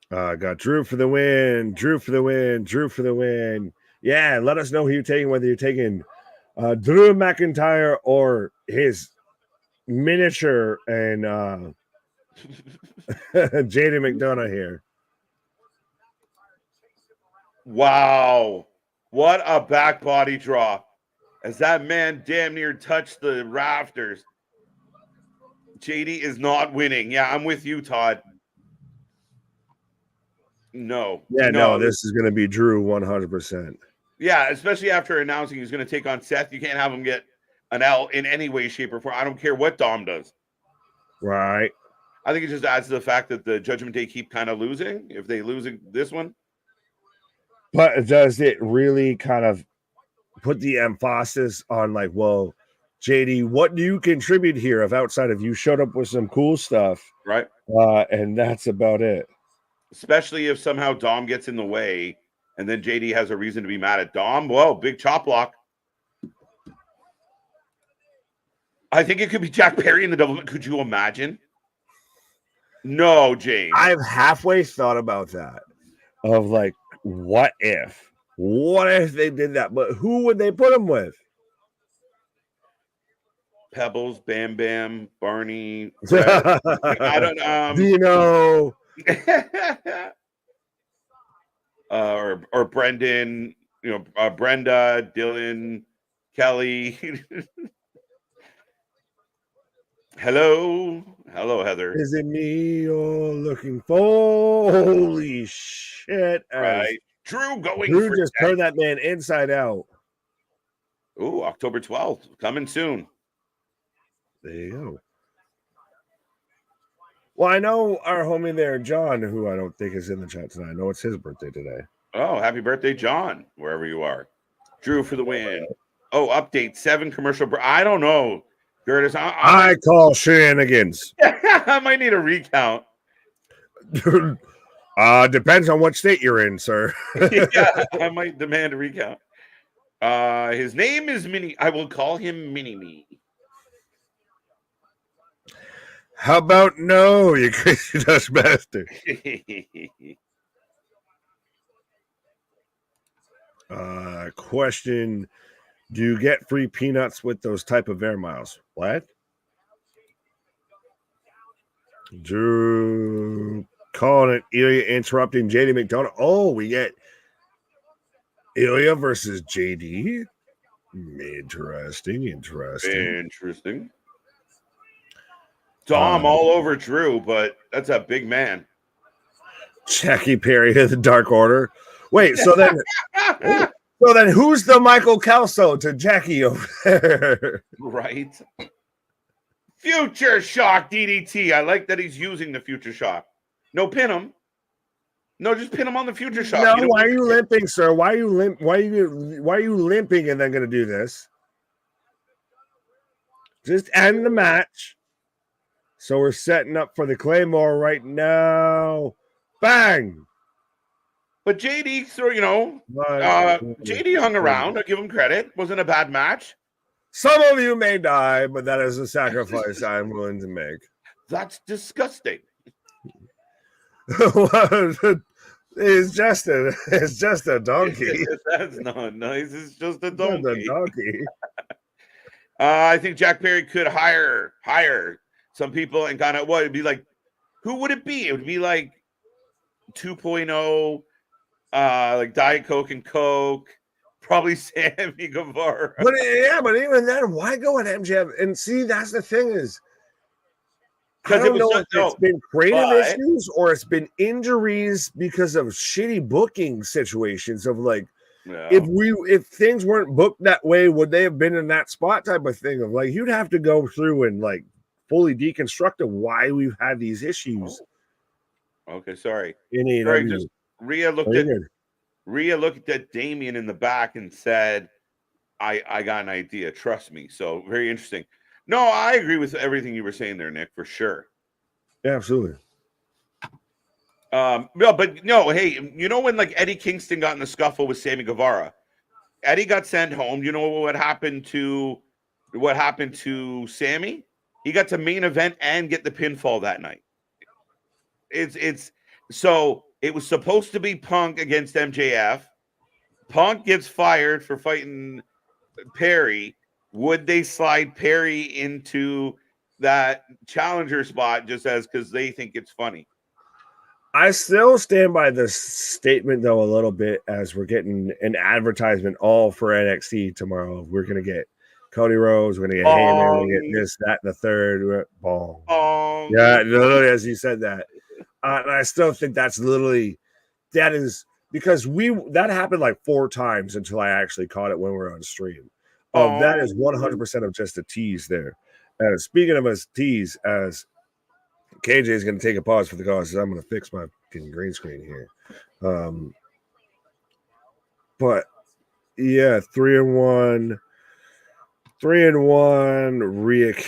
Got Drew for the win. Drew for the win. Drew for the win. Yeah, let us know who you're taking, whether you're taking Drew McIntyre or his miniature and JD McDonough here. Wow. What a back body draw. As that man damn near touched the rafters. JD is not winning. Yeah, I'm with you, Todd. No. Yeah, no, this is going to be Drew 100%. Yeah, especially after announcing he's going to take on Seth. You can't have him get an L in any way, shape, or form. I don't care what Dom does. Right. I think it just adds to the fact that the Judgment Day keep kind of losing. If they lose this one. But does it really kind of put the emphasis on like, well, JD, what do you contribute here if outside of you showed up with some cool stuff? Right. And that's about it. Especially if somehow Dom gets in the way and then JD has a reason to be mad at Dom. Well, big chop block. I think it could be Jack Perry in the double. Could you imagine? No, James. I've halfway thought about that. Of like, what if? What if they did that? But who would they put him with? Pebbles, Bam Bam, Barney. I don't Dino. or Brendan, Brenda, Dylan, Kelly. Hello, Heather. Is it me you're looking for? Holy shit! As Right, Drew going Drew for just turned that man inside out. Ooh, October 12th, coming soon. There you go. Well, I know our homie there, John, who I don't think is in the chat tonight. I know it's his birthday today. Oh, happy birthday, John, wherever you are. Drew for the win. Oh, update 7 commercial. I don't know, Curtis. I call shenanigans. I might need a recount. Depends on what state you're in, sir. Yeah, I might demand a recount. His name is Mini. I will call him Mini Me. How about no, you crazy Dutch bastard? Question: do you get free peanuts with those type of air miles? What? Drew calling it Ilya interrupting JD McDonough. Oh, we get Ilya versus JD. Interesting. Dom all over Drew, but that's a big man. Jackie Perry in the Dark Order. Wait, so then who's the Michael Kelso to Jackie over there? Right. Future Shock DDT. I like that he's using the Future Shock. No, pin him. No, just pin him on the Future Shock. No, why are you limping, sir? Why are you limping and then going to do this? Just end the match. So we're setting up for the Claymore right now. Bang! But JD, JD hung around. I give him credit. Wasn't a bad match. Some of you may die, but that is a sacrifice I'm willing to make. That's disgusting. It's just a donkey. That's not nice. It's just a donkey. I think Jack Perry could hire some people and kind of it'd be like, who would it be? It would be like 2.0, like Diet Coke and Coke, probably Sammy Guevara. But even then, why go with MJF? And see, that's the thing is, I don't know if it's been creative issues or it's been injuries because of shitty booking situations of like, if things weren't booked that way, would they have been in that spot type of thing of like, you'd have to go through and like fully deconstruct of why we've had these issues. Okay, sorry. Just Rhea looked at Damien in the back and said, I got an idea. Trust me. So very interesting. No, I agree with everything you were saying there, Nick, for sure. Yeah, absolutely. Hey, when like Eddie Kingston got in the scuffle with Sammy Guevara, Eddie got sent home. You know what happened to Sammy? He got to main event and get the pinfall that night. So it was supposed to be Punk against MJF. Punk gets fired for fighting Perry. Would they slide Perry into that challenger spot just because they think it's funny? I still stand by this statement, though, a little bit as we're getting an advertisement all for NXT tomorrow. We're going to get Cody Rhodes. We're going to get Heyman. We're going to get this, that, and the third. Bong. Yeah, literally, as you said that. And I still think that is because that happened like 4 times until I actually caught it when we were on stream. That is 100% of just a tease there. And speaking of a tease, as KJ is going to take a pause for the cause, I'm going to fix my green screen here. But yeah, 3-1, Rick.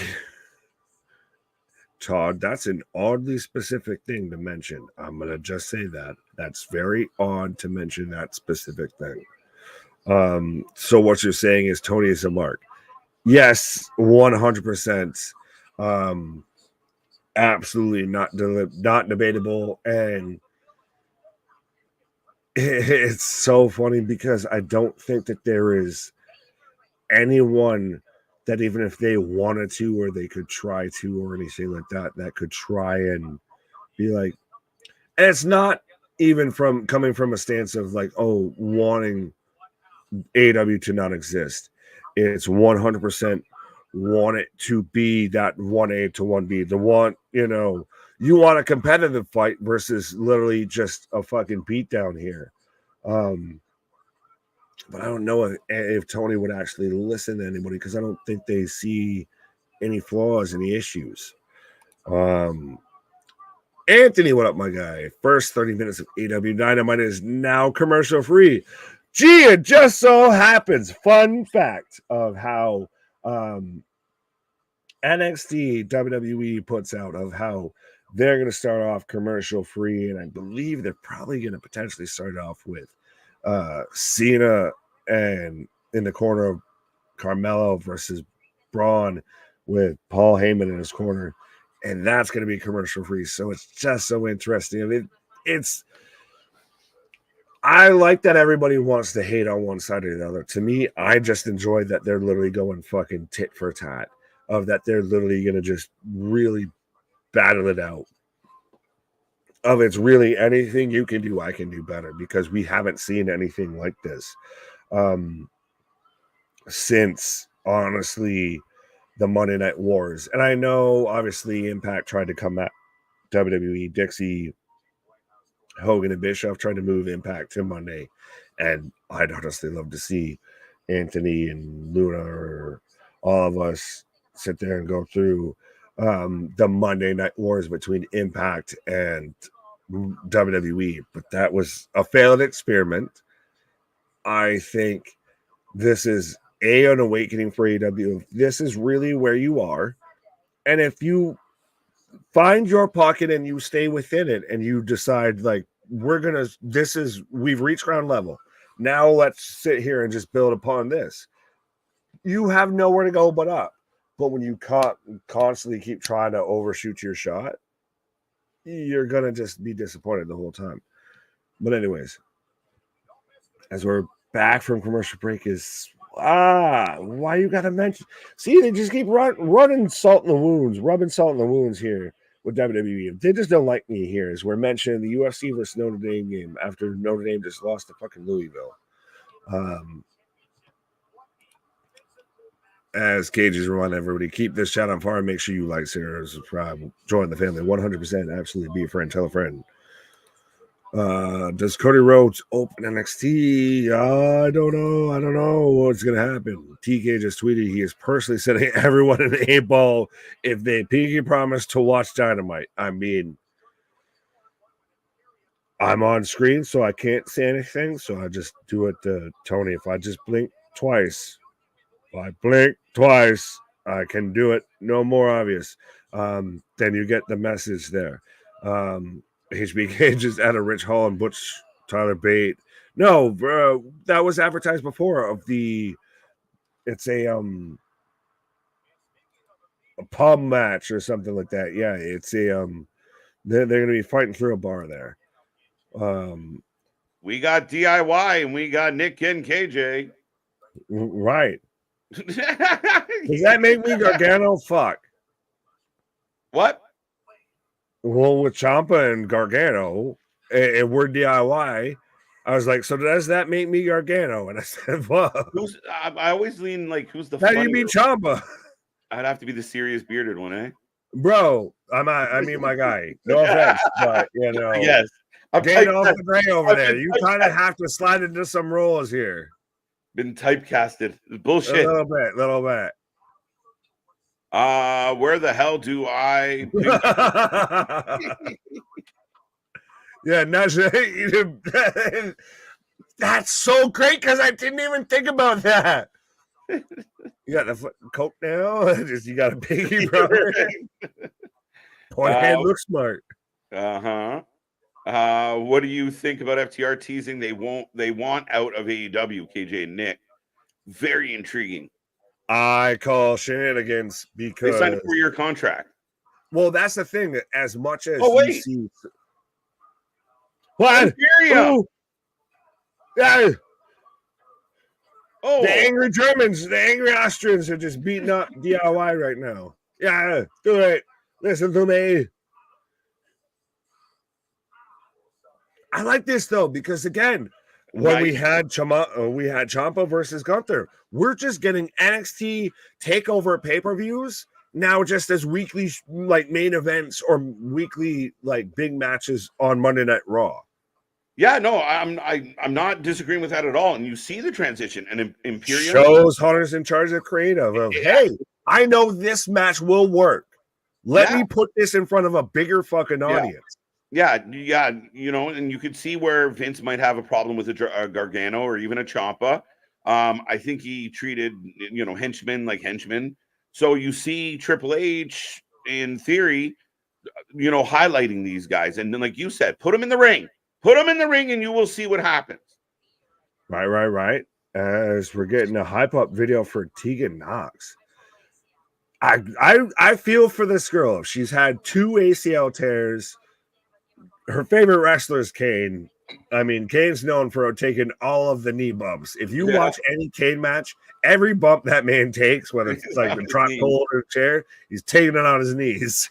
Todd, that's an oddly specific thing to mention. I'm going to just say that. That's very odd to mention that specific thing. So what you're saying is Tony is a mark. Yes, 100%. Absolutely not debatable. And it's so funny because I don't think that there is anyone that even if they wanted to or they could try to or anything like that, that could try and be like, and it's not even from coming from a stance of like, oh, wanting AEW to not exist. It's 100% want it to be that 1A to 1B. The one, you want a competitive fight versus literally just a fucking beatdown here. But I don't know if Tony would actually listen to anybody because I don't think they see any flaws, any issues. Anthony, what up, my guy? First 30 minutes of AEW Dynamite is now commercial free. Gee, it just so happens. Fun fact of how NXT WWE puts out of how they're going to start off commercial free, and I believe they're probably going to potentially start off with Cena and in the corner of Carmelo versus Braun with Paul Heyman in his corner, and that's going to be commercial free. So it's just so interesting. I mean, I like that everybody wants to hate on one side or the other. To me, I just enjoy that they're literally going fucking tit for tat, of that they're literally going to just really battle it out. Of it's really anything you can do, I can do better, because we haven't seen anything like this since, honestly, the Monday Night Wars. And I know, obviously, Impact tried to come at WWE, Dixie, Hogan, and Bischoff tried to move Impact to Monday. And I'd honestly love to see Anthony and Luna or all of us sit there and go through the Monday Night Wars between Impact and WWE. But that was a failed experiment. I think this is an awakening for AEW. This is really where you are. And if you find your pocket and you stay within it and you decide, like, we've reached ground level. Now let's sit here and just build upon this. You have nowhere to go but up. But when you constantly keep trying to overshoot your shot, you're going to just be disappointed the whole time. But anyways, as we're back from commercial break, why you got to mention? See, they just keep rubbing salt in the wounds here with WWE. They just don't like me here, as we're mentioning the UFC versus Notre Dame game after Notre Dame just lost to fucking Louisville. As Cages remind everybody, keep this chat on fire. Make sure you like, share, subscribe, join the family. 100%, absolutely, be a friend, tell a friend. Does Cody Rhodes open NXT? I don't know what's gonna happen. TK just tweeted he is personally sending everyone an 8-ball if they pinky promise to watch Dynamite. I mean, I'm on screen, so I can't say anything, so I just do it to Tony. If I just blink twice, I can do it. No more obvious. Then you get the message there. HBK just added Rich Hall and Butch Tyler Bate. No, bro, that was advertised before. It's a pub match or something like that. Yeah, it's a they're going to be fighting through a bar there. We got DIY and we got Nick and KJ. Right. Does that make me Gargano? Fuck. What? Well, with Ciampa and Gargano, and we're DIY, I was like, so does that make me Gargano? And I said, well, I always lean like, who's the how do you mean Ciampa? I'd have to be the serious bearded one, eh? Bro, I mean my guy. No offense, but yes, getting off the gray over there. You kind of have to slide into some roles here. Been typecasted. Bullshit. A little bit. Where the hell do I? Yeah, that's so great because I didn't even think about that. You got the coat now. You got a piggy, brother. Point hand looks smart. What do you think about FTR teasing they want out of AEW? KJ and Nick, very intriguing. I call shenanigans because they signed a 4-year contract. Well, that's the thing. That as much as you see, what? Yeah. Oh, the angry Germans, the angry Austrians are just beating up DIY right now. Yeah, do it. Listen to me. I like this though because again, when we had Ciampa versus Gunther, we're just getting NXT takeover pay-per-views now, just as weekly like main events or weekly like big matches on Monday Night Raw. Yeah, no, I'm not disagreeing with that at all. And you see the transition, and Imperium shows Hunter's in charge of creative. Of hey, I know this match will work. Let me put this in front of a bigger fucking audience. Yeah, you know, and you could see where Vince might have a problem with a Gargano or even a Ciampa. I think he treated, you know, henchmen like henchmen. So you see Triple H, in theory, you know, highlighting these guys. And then, like you said, put them in the ring. Put them in the ring and you will see what happens. Right. As we're getting a hype-up video for Tegan Knox. I feel for this girl. She's had 2 ACL tears. Her favorite wrestler is Kane. I mean, Kane's known for taking all of the knee bumps. If you watch any Kane match, every bump that man takes, whether it's like the trot pole or the chair, he's taking it on his knees.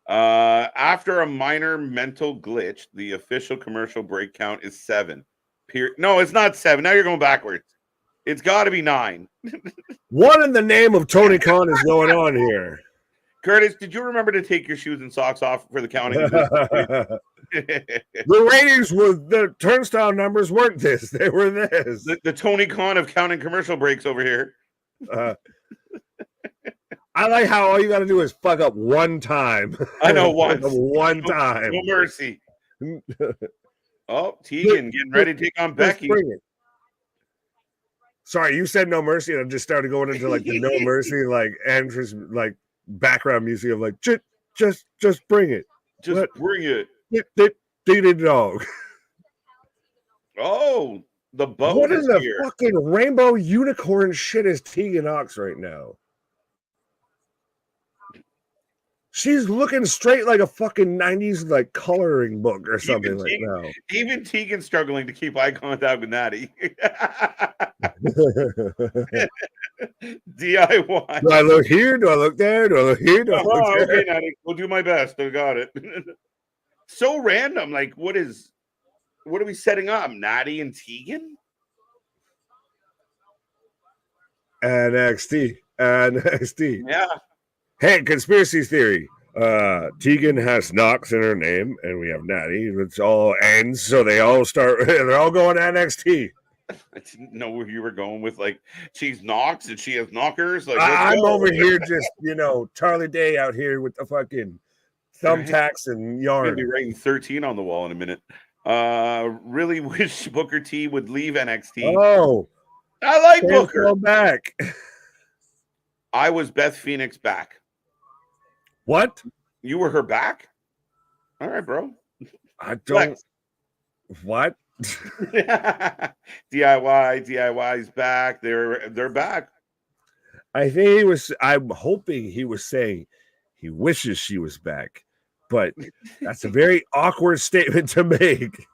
After a minor mental glitch, the official commercial break count is 7. No, it's not 7. Now you're going backwards. It's got to be 9. What in the name of Tony Khan is going on here? Curtis, did you remember to take your shoes and socks off for the counting? The ratings were, the turnstile numbers weren't this. They were this. The Tony Khan of counting commercial breaks over here. I like how all you got to do is fuck up one time. I know, once. One time. No mercy. Oh, Tegan getting ready to take on Becky. Sorry, you said no mercy, and I just started going into like the no mercy, like entrance, like background music of like just bring it. Just bring it. Dog. Oh, the boat. What in the fucking rainbow unicorn shit is Tegan Knox right now? She's looking straight like a fucking 90s like coloring book or something like that. Even Tegan's struggling to keep eye contact with Natty. DIY. Do I look here? Do I look there? Do I look here? Do I look there? Okay, Natty. We'll do my best. I got it. So random. Like, what are we setting up? Natty and Tegan? NXT. Yeah. Hey, conspiracy theory. Tegan has Knox in her name, and we have Natty. It's all ends, so they're all going to NXT. I didn't know where you were going with, like, she's Knox and she has knockers. Like, I'm over here just, you know, Charlie Day out here with the fucking thumbtacks and yarn. I'll be writing 13 on the wall in a minute. Really wish Booker T would leave NXT. Oh, I like Booker. Go back. I was Beth Phoenix back. What? You were her back? All right, bro. I don't. What? DIY's back. They're back. I think I'm hoping he was saying he wishes she was back, but that's a very awkward statement to make.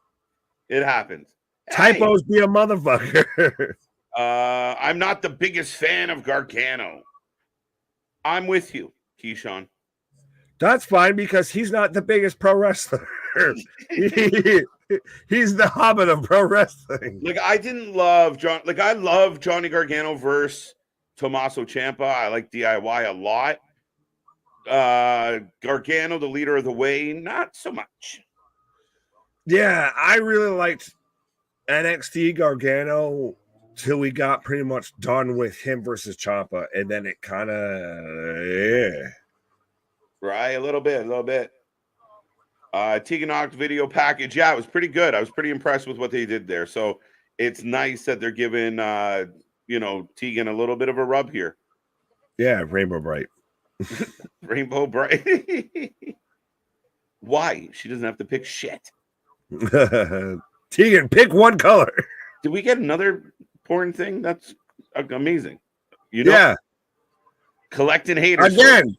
It happens. Typos be a motherfucker. I'm not the biggest fan of Gargano. I'm with you, Keyshawn. That's fine because he's not the biggest pro wrestler. He's the Hobbit of pro wrestling. Like, I didn't love John. Like, I love Johnny Gargano versus Tommaso Ciampa. I like DIY a lot. Gargano, the leader of the way, not so much. Yeah, I really liked NXT Gargano till we got pretty much done with him versus Ciampa, and then it kind of right, a little bit. Tegan Knox video package, yeah, it was pretty good. I was pretty impressed with what they did there. So it's nice that they're giving Tegan a little bit of a rub here. Yeah, Rainbow Bright. Rainbow Bright. Why? She doesn't have to pick shit. Tegan, pick one color. Did we get another porn thing? That's amazing. You know, yeah. Collecting haters again.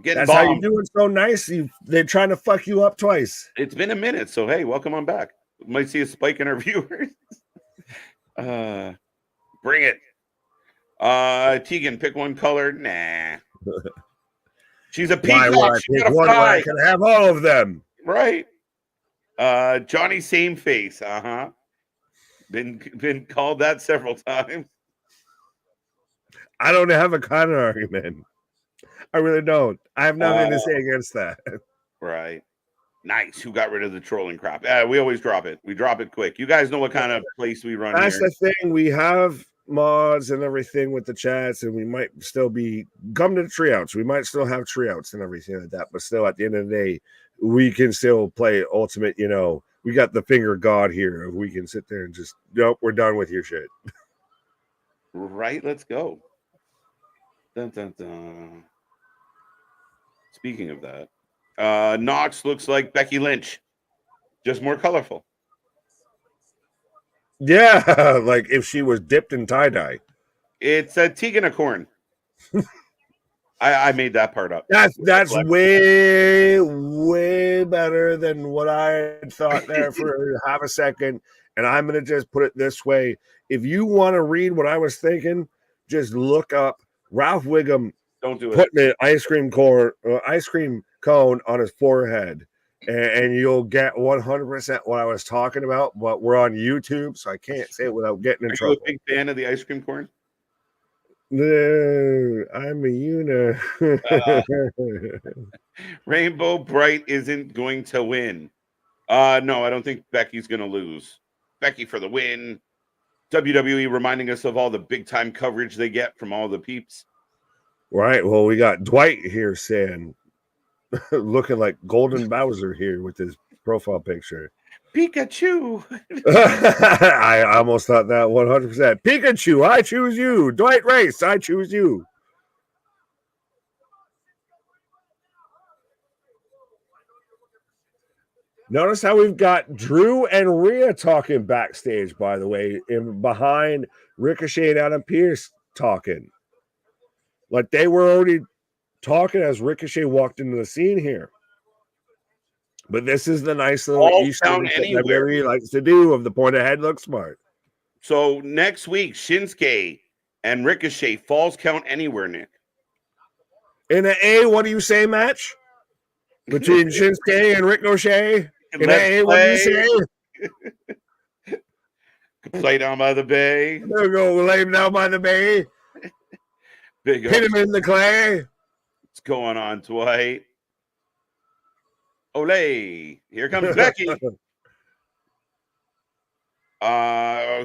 Getting That's bombed. how you do it so nice. They're trying to fuck you up twice. It's been a minute, so hey, welcome on back. We might see a spike in our viewers. Bring it. Tegan, pick one color. Nah. She's a peacock. Why pick one when I can have all of them? Right. Johnny Same Face. Been called that several times. I don't have a counter argument. I really don't. I have nothing to say against that. Right. Nice. Who got rid of the trolling crap? We always drop it. We drop it quick. You guys know what kind of place we run That's here. the thing. We have mods and everything with the chats, and we might still be come to the treeouts. We might still have treeouts and everything like that, but still, at the end of the day, we can still play Ultimate. You know, we got the finger god here. We can sit there and just nope, we're done with your shit. Right. Let's go. Dun, dun, dun. Speaking of that, Knox looks like Becky Lynch, just more colorful. Yeah, like if she was dipped in tie-dye. It's a Tegan a corn. I made that part up. That's way better than what I thought there for half a second. And I'm gonna just put it this way: if you want to read what I was thinking, just look up Ralph Wiggum. Don't do it. Putting an ice cream cone on his forehead, and you'll get 100% what I was talking about. But we're on YouTube, so I can't say it without getting in trouble. Are you a big fan of the ice cream corn? No, I'm a unit. Rainbow Bright isn't going to win. No, I don't think Becky's going to lose. Becky for the win. WWE reminding us of all the big time coverage they get from all the peeps. Right. Well, we got Dwight here saying, looking like Golden Bowser here with his profile picture. Pikachu. I almost thought that 100%. Pikachu, I choose you. Dwight Race, I choose you. Notice how we've got Drew and Rhea talking backstage, by the way, and behind Ricochet and Adam Pearce talking. Like they were already talking as Ricochet walked into the scene here. But this is the nice little Easter that WWE likes to do of the point ahead look smart. So next week, Shinsuke and Ricochet falls count anywhere, Nick. In an A, what do you say match? Between Shinsuke and Ricochet? In an A, what do you say? Play down by the bay. There we go. We'll lay him down by the bay. Big Hit him in the clay. What's going on, Dwight? Olay. Here comes Becky.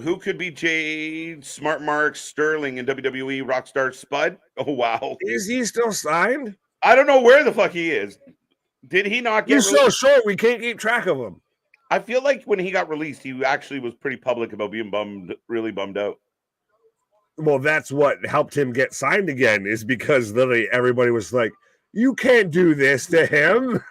Who could be Jade, Smart Mark, Sterling, and WWE Rockstar Spud? Oh, wow. Is he still signed? I don't know where the fuck he is. Did he not get He's so short, we can't keep track of him. I feel like when he got released, he actually was pretty public about being really bummed out. Well, that's what helped him get signed again, is because literally everybody was like, you can't do this to him.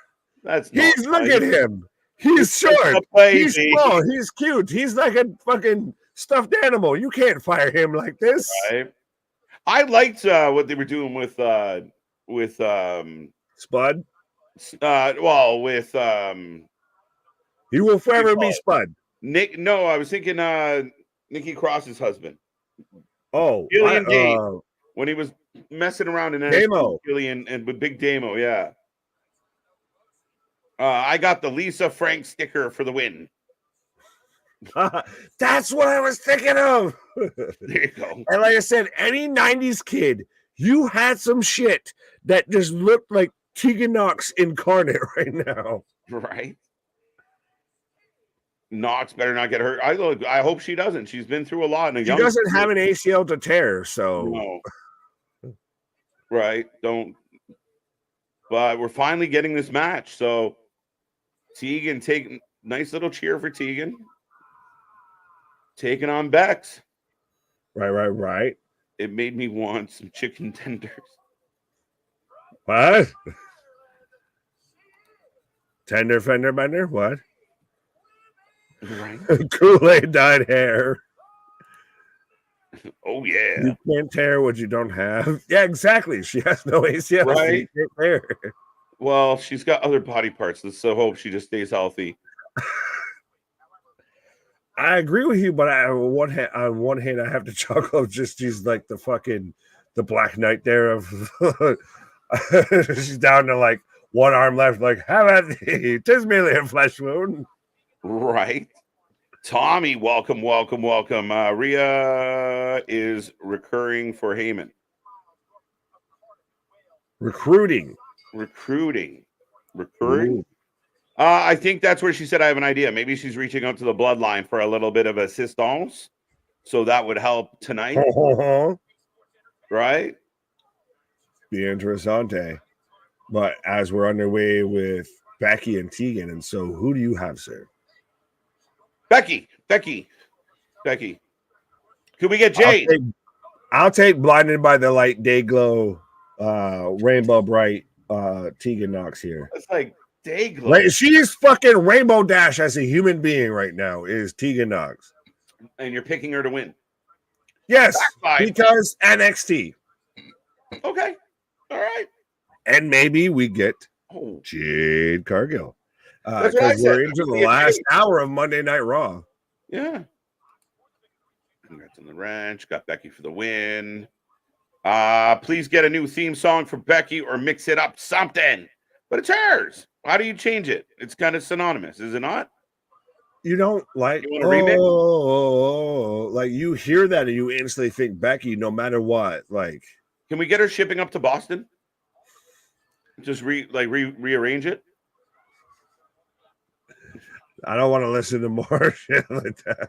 Look at him. He's short. He's small. He's cute. He's like a fucking stuffed animal. You can't fire him like this. Right. I liked what they were doing with Spud. He will forever be Spud. Nick. No, I was thinking Nikki Cross's husband. Oh, Gillian Dave, when he was messing around in Damo. Gillian and with Big Damo, yeah. I got the Lisa Frank sticker for the win. That's what I was thinking of. There you go. And like I said, any 90s kid, you had some shit that just looked like Tegan Knox incarnate right now. Right. Knox better not get hurt. I hope she doesn't. She's been through a lot. She doesn't have an ACL to tear, so. No. Right. Don't. But we're finally getting this match. So Tegan taking nice little cheer for Tegan. Taking on Bex. Right. It made me want some chicken tenders. What? Tender fender bender? What? Right. Kool-Aid dyed hair. Oh yeah. You can't tear what you don't have. Yeah, exactly. She has no ACL. Right. So tear. Well, she's got other body parts. Let's so hope she just stays healthy. I agree with you, but on one hand, I have to chuckle. Just she's like the Black Knight there of she's down to like one arm left, like, how about thee? 'Tis merely a flesh wound. Right. Tommy, welcome. Rhea is recurring for Heyman. Recruiting. Recurring. I think that's where she said, I have an idea. Maybe she's reaching out to the bloodline for a little bit of assistance. So that would help tonight. Right? Be interessante. But as we're underway with Becky and Tegan, and so who do you have, sir? Becky. Could we get Jade? I'll take Blinded by the Light, Day Glow, Rainbow Bright, Tegan Knox here. It's like Day Glow. Like, she's fucking Rainbow Dash as a human being right now, is Tegan Knox. And you're picking her to win. Yes, because NXT. Okay. All right. And maybe we get Jade Cargill. Because we're into the last hour of Monday Night Raw. Yeah. Congrats on the ranch. Got Becky for the win. Please get a new theme song for Becky or mix it up something. But it's hers. How do you change it? It's kind of synonymous, is it not? You don't like, you want to remix? Like you hear that and you instantly think Becky no matter what. Like, can we get her shipping up to Boston? Just rearrange it. I don't want to listen to more shit like that.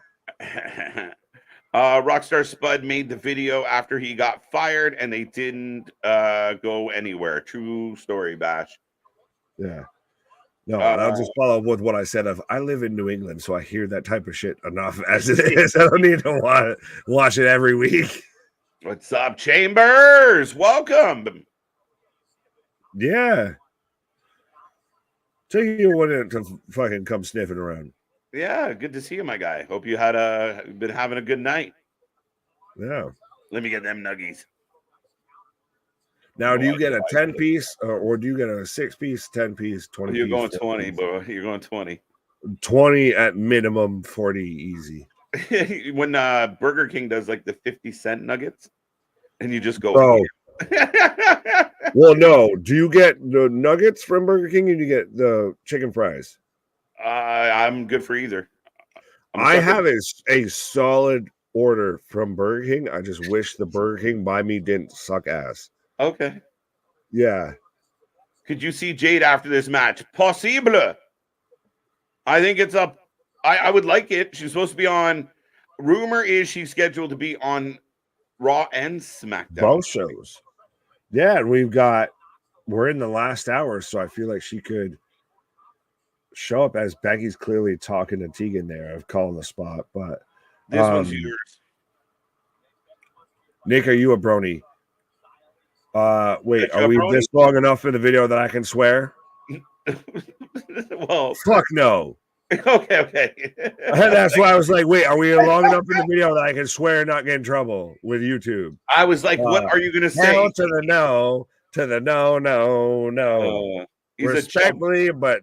Rockstar Spud made the video after he got fired and they didn't go anywhere. True story, Bash. Yeah. No, I'll just follow up with what I said of I live in New England, so I hear that type of shit enough as it is. I don't need to watch it every week. What's up, Chambers? Welcome. Yeah. Take you one to fucking come sniffing around. Yeah, good to see you, my guy. Hope you had been having a good night. Yeah. Let me get them nuggies. Now, do you get a 10-piece or do you get a 6-piece, 10-piece, 20-piece? You're going 20, bro. You're going 20. 20 at minimum, 40 easy. When Burger King does like the 50-cent nuggets and you just go. Oh. Well, no. Do you get the nuggets from Burger King or do you get the chicken fries? I'm good for either. I have a solid order from Burger King. I just wish the Burger King by me didn't suck ass. Okay. Yeah. Could you see Jade after this match? Possible. I think it's up. I would like it. She's supposed to be on. Rumor is she's scheduled to be on Raw and SmackDown. Both shows. Yeah, and we're in the last hour, so I feel like she could show up as Becky's clearly talking to Tegan there of calling the spot. But this one's yours. Nick, are you a brony? Wait, are we brony? this long enough in the video that I can swear? Well, fuck no. Okay. That's why I was like, wait, are we long enough in the video that I can swear and not get in trouble with YouTube? I was like, what are you gonna say? Hell to the no, no. Respectfully, but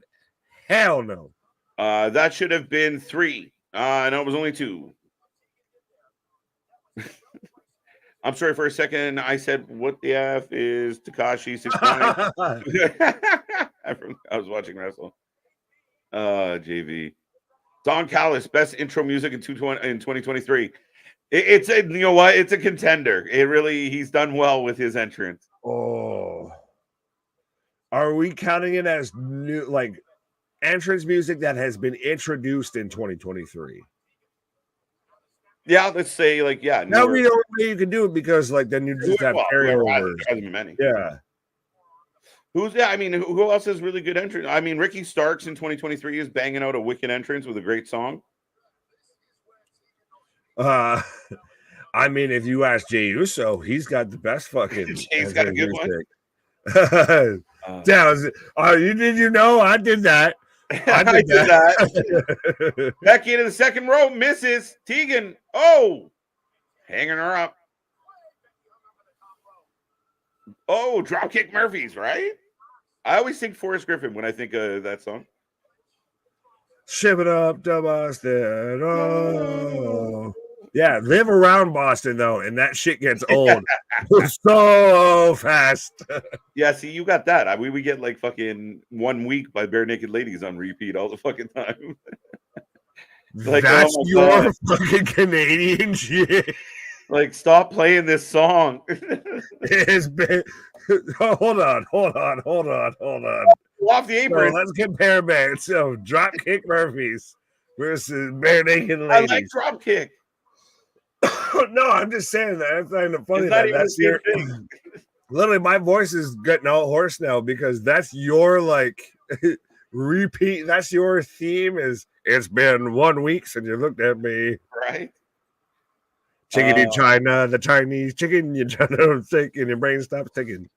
hell no. That should have been 3. No, it was only 2. I'm sorry for a second. I said, what the F is Takashi 69? I was watching wrestle. JV. Don Callis, best intro music in 2023. It's a, you know what? It's a contender. He's done well with his entrance. Oh. Are we counting it as new, like entrance music that has been introduced in 2023? Yeah, let's say yeah. That would be the only way you can do it because then you just have carryovers. Yeah. Who else has really good entrance? I mean, Ricky Starks in 2023 is banging out a wicked entrance with a great song. If you ask Jey Uso, he's got the best fucking. Jay's got a good one. Did you know I did that? I did that. Becky into the second row, misses Tegan. Oh, hanging her up. Oh, Dropkick Murphys, right? I always think Forrest Griffin when I think of that song. Ship it up to Boston. Oh. Yeah, live around Boston, though, and that shit gets old so fast. Yeah, see, you got that. We get fucking 1 week by Bare Naked Ladies on repeat all the fucking time. Like, That's oh my your God. fucking Canadian shit. Like, stop playing this song. It's been. Hold on. Off the So apron. let's compare bands. So Dropkick Murphys versus Bare Naked I like Ladies. Dropkick. No, I'm just saying that. It's not even funny It's not that even that's the your. same thing. Literally, my voice is getting all hoarse now because that's your like repeat. That's your theme. Is it's been 1 week since you looked at me. Right? Chicken in China, the Chinese chicken. You try to think, and your brain stops ticking.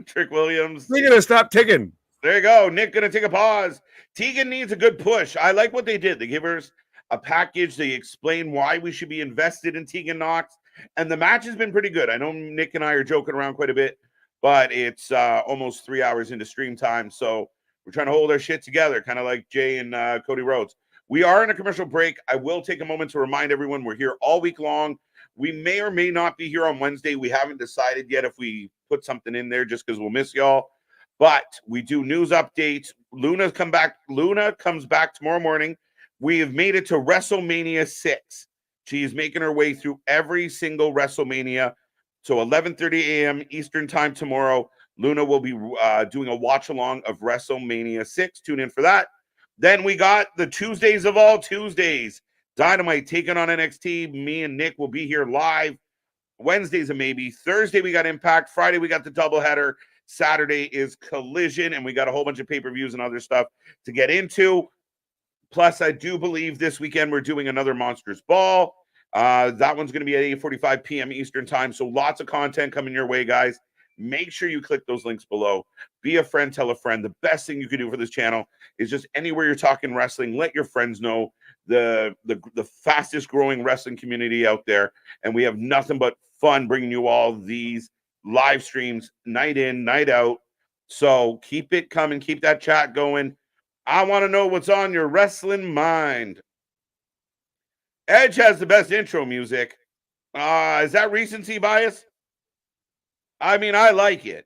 Trick Williams. You're gonna stop ticking. There you go. Nick gonna take a pause. Tegan needs a good push. I like what they did. They give her a package. They explain why we should be invested in Tegan Knox. And the match has been pretty good. I know Nick and I are joking around quite a bit, but it's almost 3 hours into stream time. So we're trying to hold our shit together, kind of like Jey and Cody Rhodes. We are in a commercial break. I will take a moment to remind everyone we're here all week long. We may or may not be here on Wednesday. We haven't decided yet if we put something in there just because we'll miss y'all. But we do news updates. Luna comes back tomorrow morning. We have made it to WrestleMania 6. She's making her way through every single WrestleMania. So 11:30 a.m. Eastern time tomorrow, Luna will be doing a watch along of WrestleMania 6. Tune in for that. Then we got the Tuesdays of all Tuesdays. Dynamite taking on NXT. Me and Nick will be here live. Wednesday's a maybe. Thursday we got Impact. Friday we got the doubleheader. Saturday is Collision, and we got a whole bunch of pay-per-views and other stuff to get into. Plus, I do believe this weekend we're doing another Monsters Ball. That one's going to be at 8:45 p.m. Eastern time. So lots of content coming your way, guys. Make sure you click those links below. Be a friend, tell a friend. The best thing you can do for this channel is just anywhere you're talking wrestling, let your friends know the fastest growing wrestling community out there. And we have nothing but fun bringing you all these live streams night in, night out. So keep it coming. Keep that chat going. I want to know what's on your wrestling mind. Edge has the best intro music. Is that recency bias? I mean, I like it,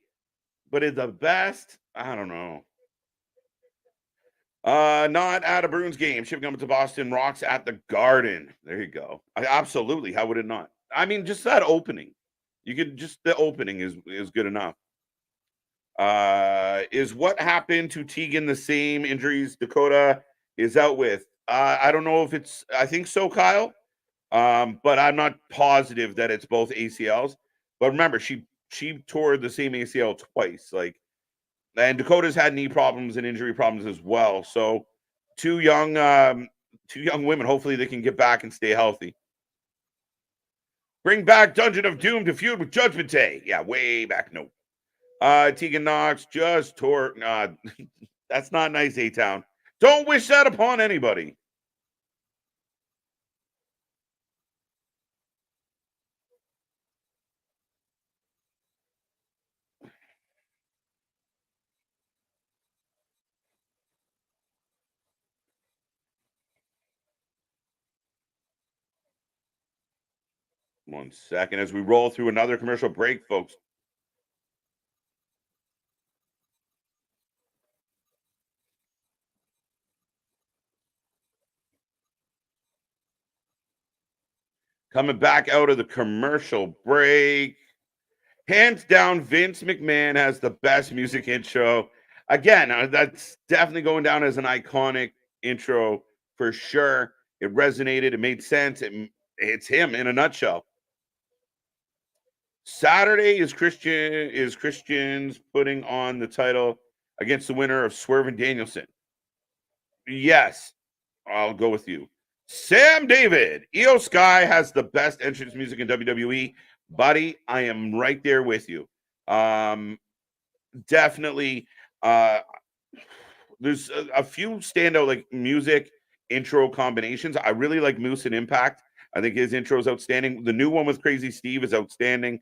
but it's the best. I don't know. Not at a Bruins game. Shipping up to Boston Rocks at the Garden. There you go. Absolutely. How would it not? I mean, just that opening. You could just the opening is good enough. Is what happened to Tegan the same injuries Dakota is out with? I don't know if it's. I think so, Kyle. But I'm not positive that it's both ACLs. But remember, she tore the same ACL twice. And Dakota's had knee problems and injury problems as well. So two young women. Hopefully, they can get back and stay healthy. Bring back Dungeon of Doom to feud with Judgment Day. Yeah, way back. No. Tegan Knox just tore. That's not nice, A-Town. Don't wish that upon anybody. One second as we roll through another commercial break, folks. Coming back out of the commercial break. Hands down, Vince McMahon has the best music intro. Again, that's definitely going down as an iconic intro for sure. It resonated. It made sense. It's him in a nutshell. Saturday is Christian's putting on the title against the winner of Swerve and Danielson. Yes, I'll go with you. Sam David, Io Sky has the best entrance music in WWE. Buddy, I am right there with you. Definitely. There's a few standout like music intro combinations. I really like Moose and Impact. I think his intro is outstanding. The new one with Crazy Steve is outstanding.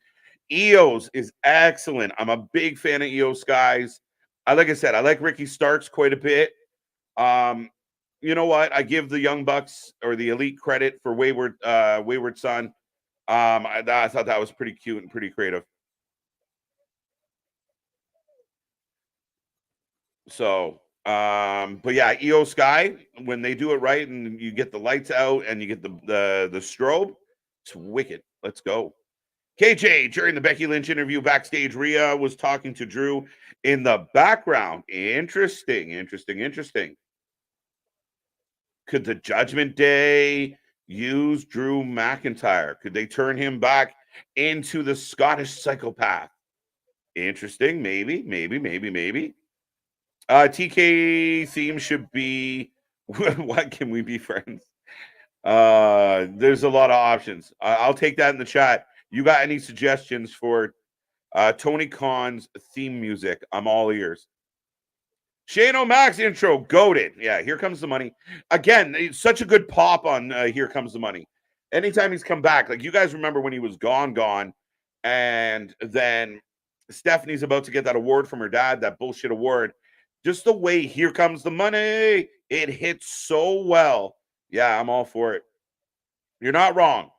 Io's is excellent. I'm a big fan of Io Sky's. Like I said, I like Ricky Starks quite a bit. You know what? I give the Young Bucks or the Elite credit for Wayward Son. I thought that was pretty cute and pretty creative. So But yeah, EO Sky, when they do it right and you get the lights out and you get the strobe, it's wicked. Let's go. KJ, during the Becky Lynch interview backstage, Rhea was talking to Drew in the background. Interesting. Could the Judgment Day use Drew McIntyre? Could they turn him back into the Scottish psychopath? Interesting. Maybe. TK theme should be what can we be friends? There's a lot of options. I'll take that in the chat. You got any suggestions for Tony Khan's theme music? I'm all ears. Shane O'Mac's intro, goated. Yeah, Here Comes the Money. Again, it's such a good pop on Here Comes the Money. Anytime he's come back, like you guys remember when he was gone, and then Stephanie's about to get that award from her dad, that bullshit award. Just the way Here Comes the Money, it hits so well. Yeah, I'm all for it. You're not wrong.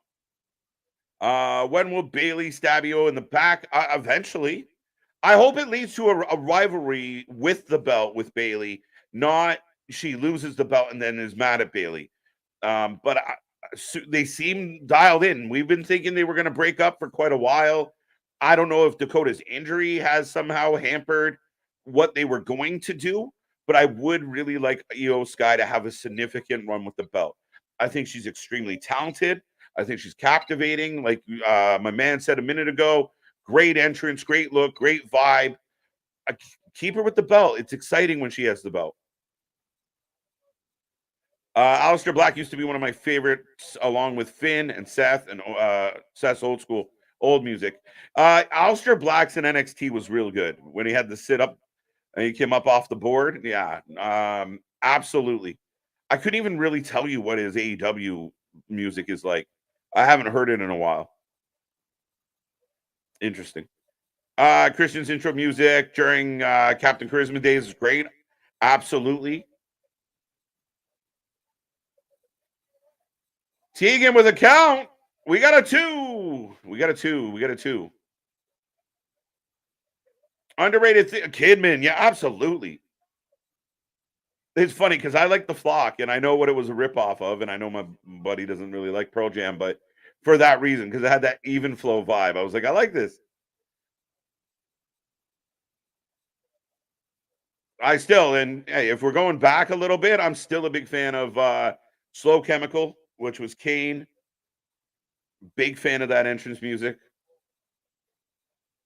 When will Bailey stab you in the back? Eventually. I hope it leads to a rivalry with the belt with Bailey, not she loses the belt and then is mad at Bailey. But they seem dialed in. We've been thinking they were going to break up for quite a while. I don't know if Dakota's injury has somehow hampered what they were going to do, but I would really like Io Sky to have a significant run with the belt. I think she's extremely talented. I think she's captivating. Like my man said a minute ago, great entrance, great look, great vibe. Keep her with the belt. It's exciting when she has the belt. Aleister Black used to be one of my favorites, along with Finn and Seth and Seth's old music. Aleister Black's in NXT was real good when he had the sit up and he came up off the board. Yeah, absolutely. I couldn't even really tell you what his AEW music is like. I haven't heard it in a while. Interesting. Christian's intro music during Captain Charisma days is great. Absolutely. Tegan with a count. We got a two. Underrated Kidman. Yeah, absolutely. It's funny because I like the Flock and I know what it was a ripoff of, and I know my buddy doesn't really like Pearl Jam, but for that reason, because it had that even flow vibe, I was like, I like this. Hey, if we're going back a little bit, I'm still a big fan of Slow Chemical, which was Kane. Big fan of that entrance music.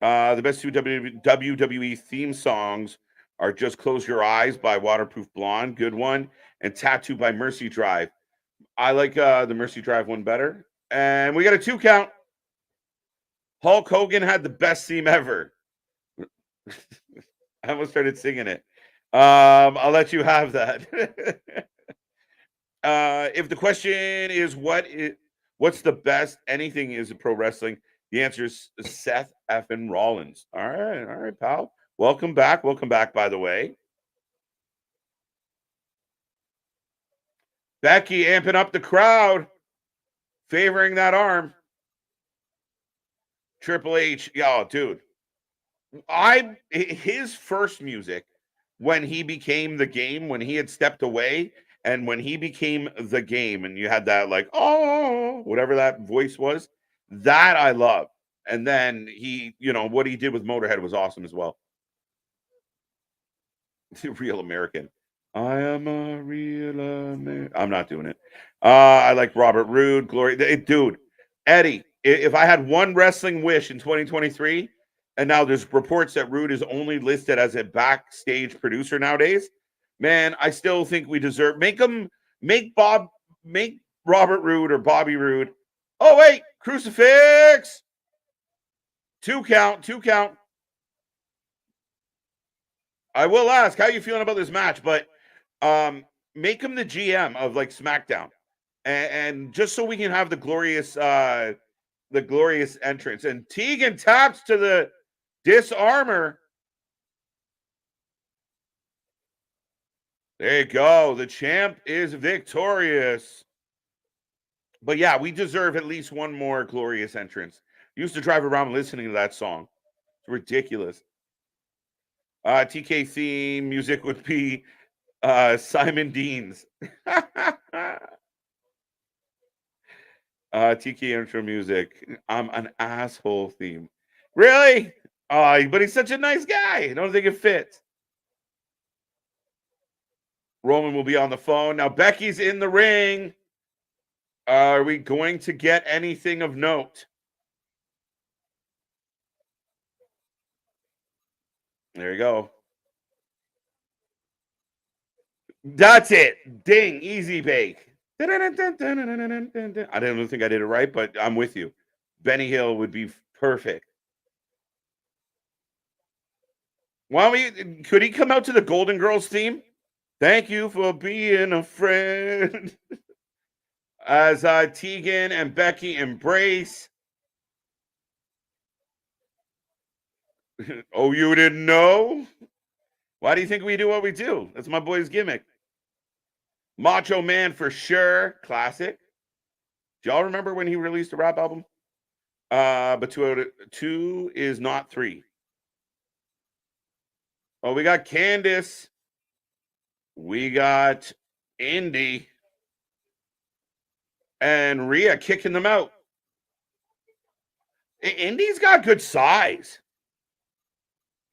The best two WWE theme songs are Just Close Your Eyes by Waterproof Blonde, good one, and Tattoo by Mercy Drive. I like the Mercy Drive one better. And we got a 2 count. Hulk Hogan had the best theme ever. I almost started singing it. I'll let you have that. If the question is what's the best anything is pro wrestling, the answer is Seth effing Rollins. All right, pal. Welcome back, by the way. Becky amping up the crowd, favoring that arm. Triple H, yo, dude. His first music when he became the game, when he had stepped away, and when he became the game, and you had that like, oh, whatever that voice was, that I love. And then he, what he did with Motorhead was awesome as well. Real American. I am a real American. I'm not doing it. I like Robert Roode, Glory. Dude, Eddie, if I had one wrestling wish in 2023, and now there's reports that Roode is only listed as a backstage producer nowadays, man, I still think we deserve make Robert Roode or Bobby Roode. Oh, wait, crucifix. 2 count. I will ask, how you feeling about this match? But make him the GM of like SmackDown, and just so we can have the glorious entrance. And Tegan taps to the disarmor. There you go. The champ is victorious. But yeah, we deserve at least one more glorious entrance. Used to drive around listening to that song. It's ridiculous. TK theme music would be Simon Dean's. TK intro music. I'm an asshole theme. Really? Oh, but he's such a nice guy. I don't think it fits. Roman will be on the phone. Now Becky's in the ring. Are we going to get anything of note? There you go. That's it. Ding. Easy bake. I don't think I did it right, but I'm with you. Benny Hill would be perfect. Could he come out to the Golden Girls theme? Thank you for being a friend. As Tegan and Becky embrace. Oh, you didn't know? Why do you think we do what we do? That's my boy's gimmick. Macho Man for sure. Classic. Do y'all remember when he released a rap album? But two is not three. Oh, we got Candace. We got Indy. And Rhea kicking them out. Indy's got good size.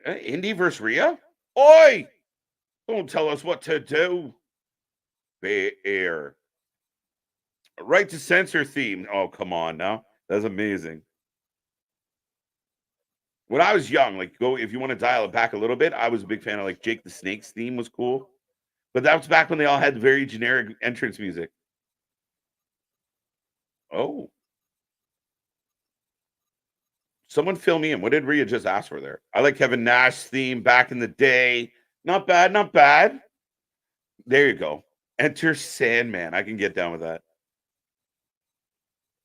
Indy versus Rhea? Oi! Don't tell us what to do. Bear. Right to censor theme. Oh, come on now. That's amazing. When I was young, like if you want to dial it back a little bit, I was a big fan of like Jake the Snake's theme was cool. But that was back when they all had very generic entrance music. Oh. Someone fill me in. What did Rhea just ask for there? I like Kevin Nash's theme back in the day. Not bad, not bad. There you go. Enter Sandman. I can get down with that.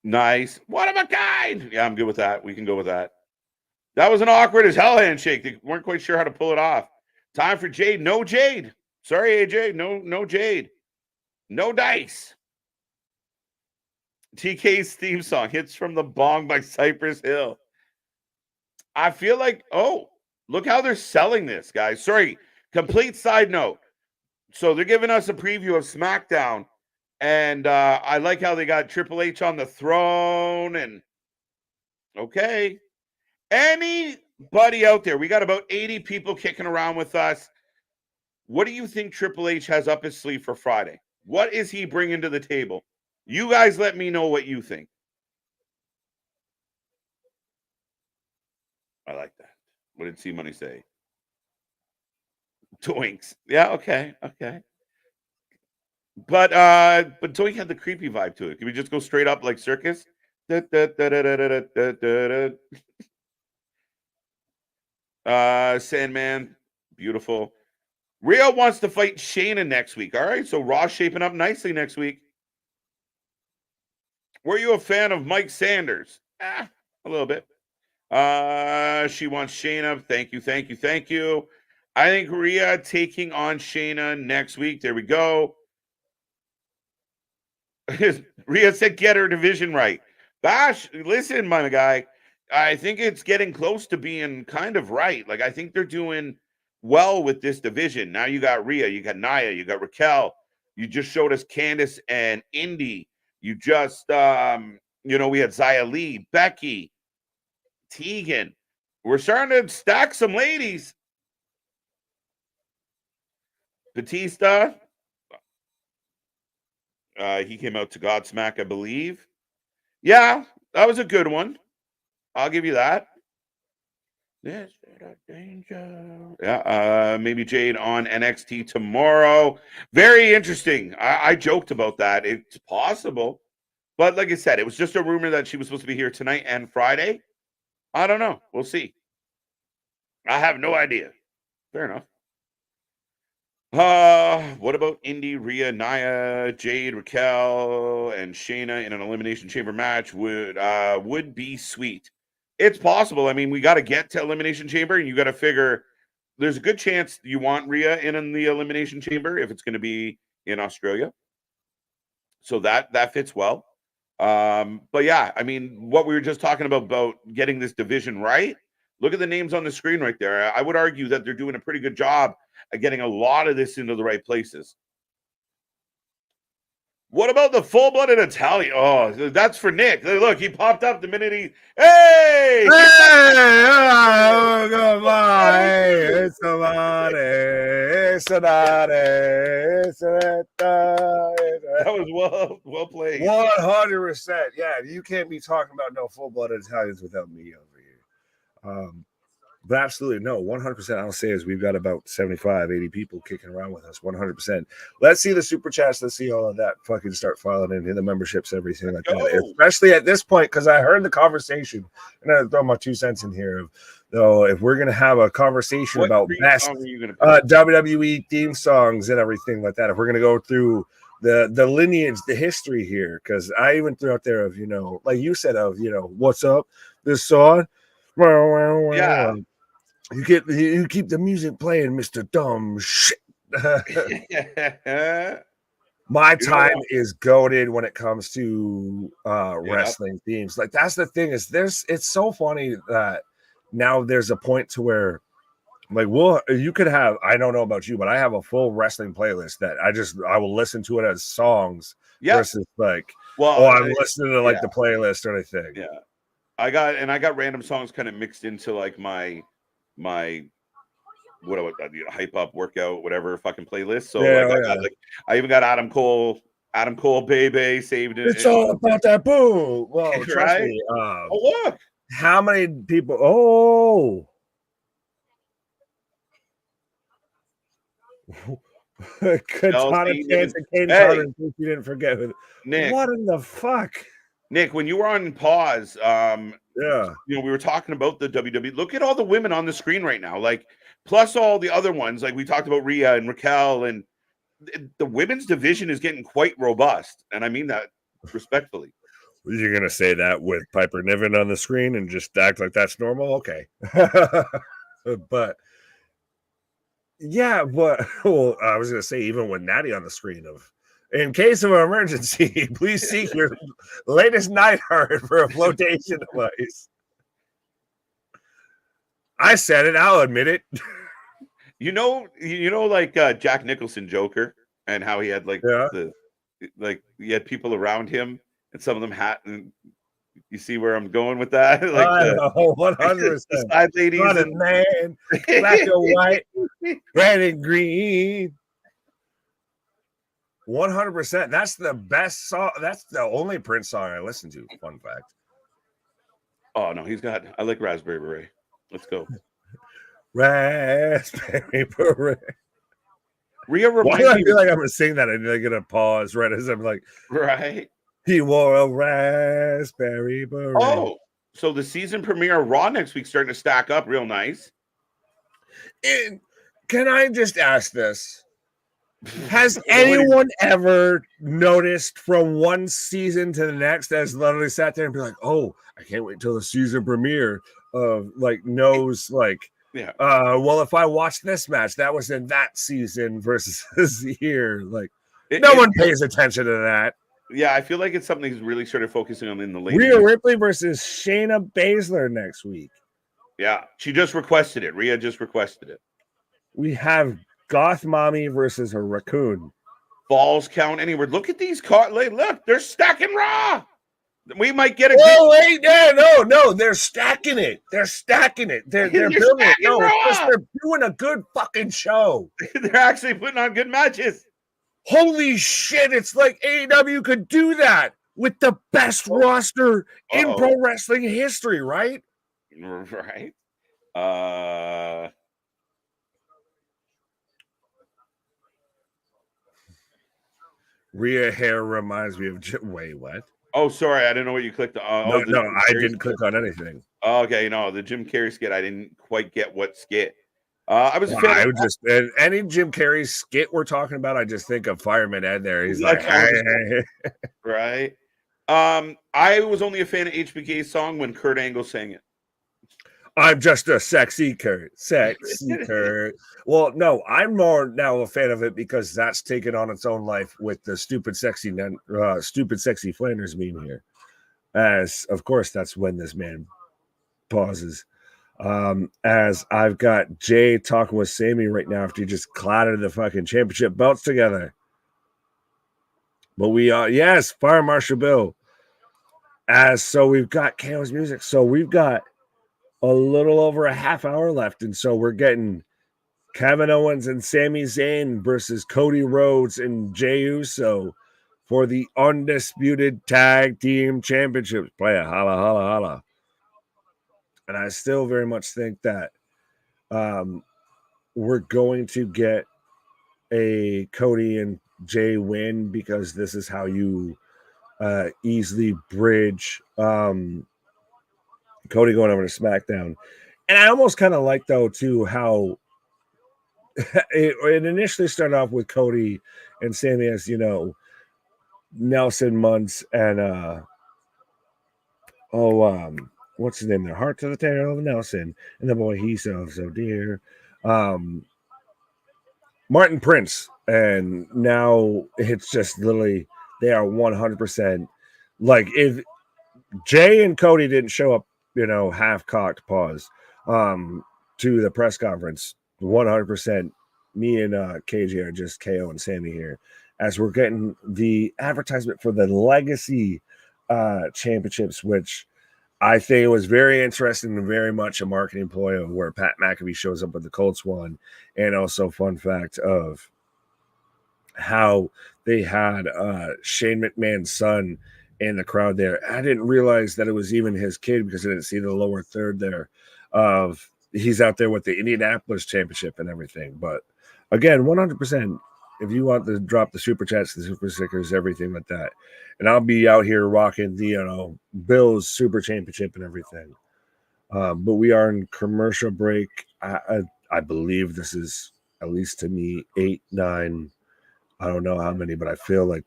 Nice. One of a kind. Yeah, I'm good with that. We can go with that. That was an awkward as hell handshake. They weren't quite sure how to pull it off. Time for Jade. No Jade. Sorry, AJ. No Jade. No dice. TK's theme song hits from the bong by Cypress Hill. I feel like, oh, look how they're selling this, guys. Sorry, complete side note. So they're giving us a preview of SmackDown, and I like how they got Triple H on the throne. And okay, anybody out there? We got about 80 people kicking around with us. What do you think Triple H has up his sleeve for Friday? What is he bringing to the table? You guys let me know what you think. I like that. What did C-Money say? Doinks. Yeah, okay. But Doink had the creepy vibe to it. Can we just go straight up like circus? Sandman, beautiful. Rhea wants to fight Shayna next week. All right, so Raw's shaping up nicely next week. Were you a fan of Mike Sanders? A little bit. She wants Shayna. Thank you. I think Rhea taking on Shayna next week. There we go. Rhea said get her division right. Bash, listen, my guy. I think it's getting close to being kind of right. Like, I think they're doing well with this division. Now you got Rhea, you got Nia, you got Raquel. You just showed us Candace and Indy. You just, we had Xia Li, Becky, Tegan. We're starting to stack some ladies. Batista. He came out to Godsmack, I believe. Yeah, that was a good one. I'll give you that. This danger. Yeah, maybe Jade on NXT tomorrow. Very interesting. I joked about that. It's possible. But like I said, it was just a rumor that she was supposed to be here tonight and Friday. I don't know. We'll see. I have no idea. Fair enough. What about Indy, Rhea, Nia, Jade, Raquel, and Shayna in an elimination chamber match would be sweet. It's possible. I mean, we got to get to elimination chamber, and you got to figure there's a good chance you want Rhea in the elimination chamber if it's going to be in Australia. So that fits well. But yeah, I mean, what we were just talking about getting this division right. Look at the names on the screen right there. I would argue that they're doing a pretty good job getting a lot of this into the right places. What about the full-blooded Italian? Oh, that's for Nick. Look, he popped up the minute he. Hey! Oh, come on. Hey, it's somebody. It's somebody. That was well played. 100%. Yeah, you can't be talking about no full-blooded Italians without me over here. But absolutely no, 100%. I'll say is we've got about 75, 80 people kicking around with us. 100%. Let's see the super chats. Let's see all of that. Fucking start filing in the memberships, everything like that. Especially at this point, because I heard the conversation, and I throw my 2 cents in here. If we're gonna have a conversation about best WWE theme songs and everything like that, if we're gonna go through the lineage, the history here, because I even threw out there of like you said of what's up this song. Yeah. You keep the music playing, Mr. Dumb Shit. My time is goated when it comes to wrestling themes. Like that's the thing is it's so funny that now there's a point to where like you could have, I don't know about you, but I have a full wrestling playlist that I will listen to it as songs versus like I'm listening to like the playlist or anything. Yeah. I got random songs kind of mixed into like my hype up workout whatever fucking playlist. So I even got Adam Cole Baby saved it. It's all about that boo. Well, trust me. Look, how many people? Oh, Katana Chance and Kane Carter. In case you didn't forget it. Nick, what in the fuck? Nick, when you were on pause, we were talking about the WWE. Look at all the women on the screen right now, like plus all the other ones. Like we talked about Rhea and Raquel, and the women's division is getting quite robust, and I mean that respectfully. You're gonna say that with Piper Niven on the screen and just act like that's normal, okay? But I was gonna say even with Natty on the screen of. In case of an emergency, please seek your latest night guard for a flotation device. I said it. I'll admit it. Like Jack Nicholson Joker and how he had he had people around him and some of them and you see where I'm going with that? 100%. Side ladies and man, black and white, red and green. 100%. That's the best song. That's the only Prince song I listen to. Fun fact. Oh no, I like Raspberry Beret. Let's go. Raspberry Beret. Rhea reminds me. I feel like I'm gonna sing that and I get a pause right as I'm like, right. He wore a raspberry beret. Oh, so the season premiere of Raw next week starting to stack up real nice. And can I just ask this? Has anyone ever noticed from one season to the next as literally sat there and be like, oh, I can't wait till the season premiere of well, if I watch this match, that was in that season versus this year. Like no one pays attention to that. Yeah, I feel like it's something he's really started focusing on in the late. Rhea Ripley versus Shayna Baszler next week. Yeah, she just requested it. Rhea just requested it. We have Goth Mommy versus a raccoon. Falls count anywhere. Look at these cards. Look, they're stacking Raw. We might get a. Oh wait, no, they're stacking it. They're stacking it. They're building it. No, they're doing a good fucking show. They're actually putting on good matches. Holy shit! It's like AEW could do that with the best roster in pro wrestling history, right? Right. Rhea hair reminds me of wait, what? Oh, sorry, I didn't know what you clicked on. No, I didn't click on anything. Okay, no, the Jim Carrey skit. I didn't quite get what skit. I would just any Jim Carrey skit we're talking about. I just think of Fireman Ed. There, he's like, right. I was only a fan of HBK's song when Kurt Angle sang it. I'm just a sexy Kurt. Well, no, I'm more now a fan of it because that's taken on its own life with the stupid sexy Flanders meme here. As of course, that's when this man pauses. As I've got Jay talking with Sammy right now after he just clattered the fucking championship belts together. But we are, yes, Fire Marshal Bill. So we've got KO's music. So we've got a little over a half hour left. And so we're getting Kevin Owens and Sami Zayn versus Cody Rhodes and Jey Uso for the undisputed tag team championships. Play it, holla, holla, holla. And I still very much think that we're going to get a Cody and Jey win because this is how you easily bridge Cody going over to SmackDown. And I almost kind of like, though, too, how it initially started off with Cody and Sami as, you know, Nelson Muntz and what's his name there? Heart to the Tail of Nelson and the boy he so dear. Martin Prince. And now it's just literally they are 100% like if Jay and Cody didn't show up, you know, half-cocked pause to the press conference, 100% me and KJ are just KO and Sammy here as we're getting the advertisement for the Legacy championships, which I think it was very interesting and very much a marketing ploy of where Pat McAfee shows up with the Colts one. And also fun fact of how they had Shane McMahon's son in the crowd there. I didn't realize that it was even his kid because I didn't see the lower third there of he's out there with the Indianapolis championship and everything. But again, 100%, if you want to drop the super chats, the super stickers, everything like that. And I'll be out here rocking the, you know, Bills super championship and everything. But we are in commercial break. I believe this is, at least to me, 8, 9, I don't know how many, but I feel like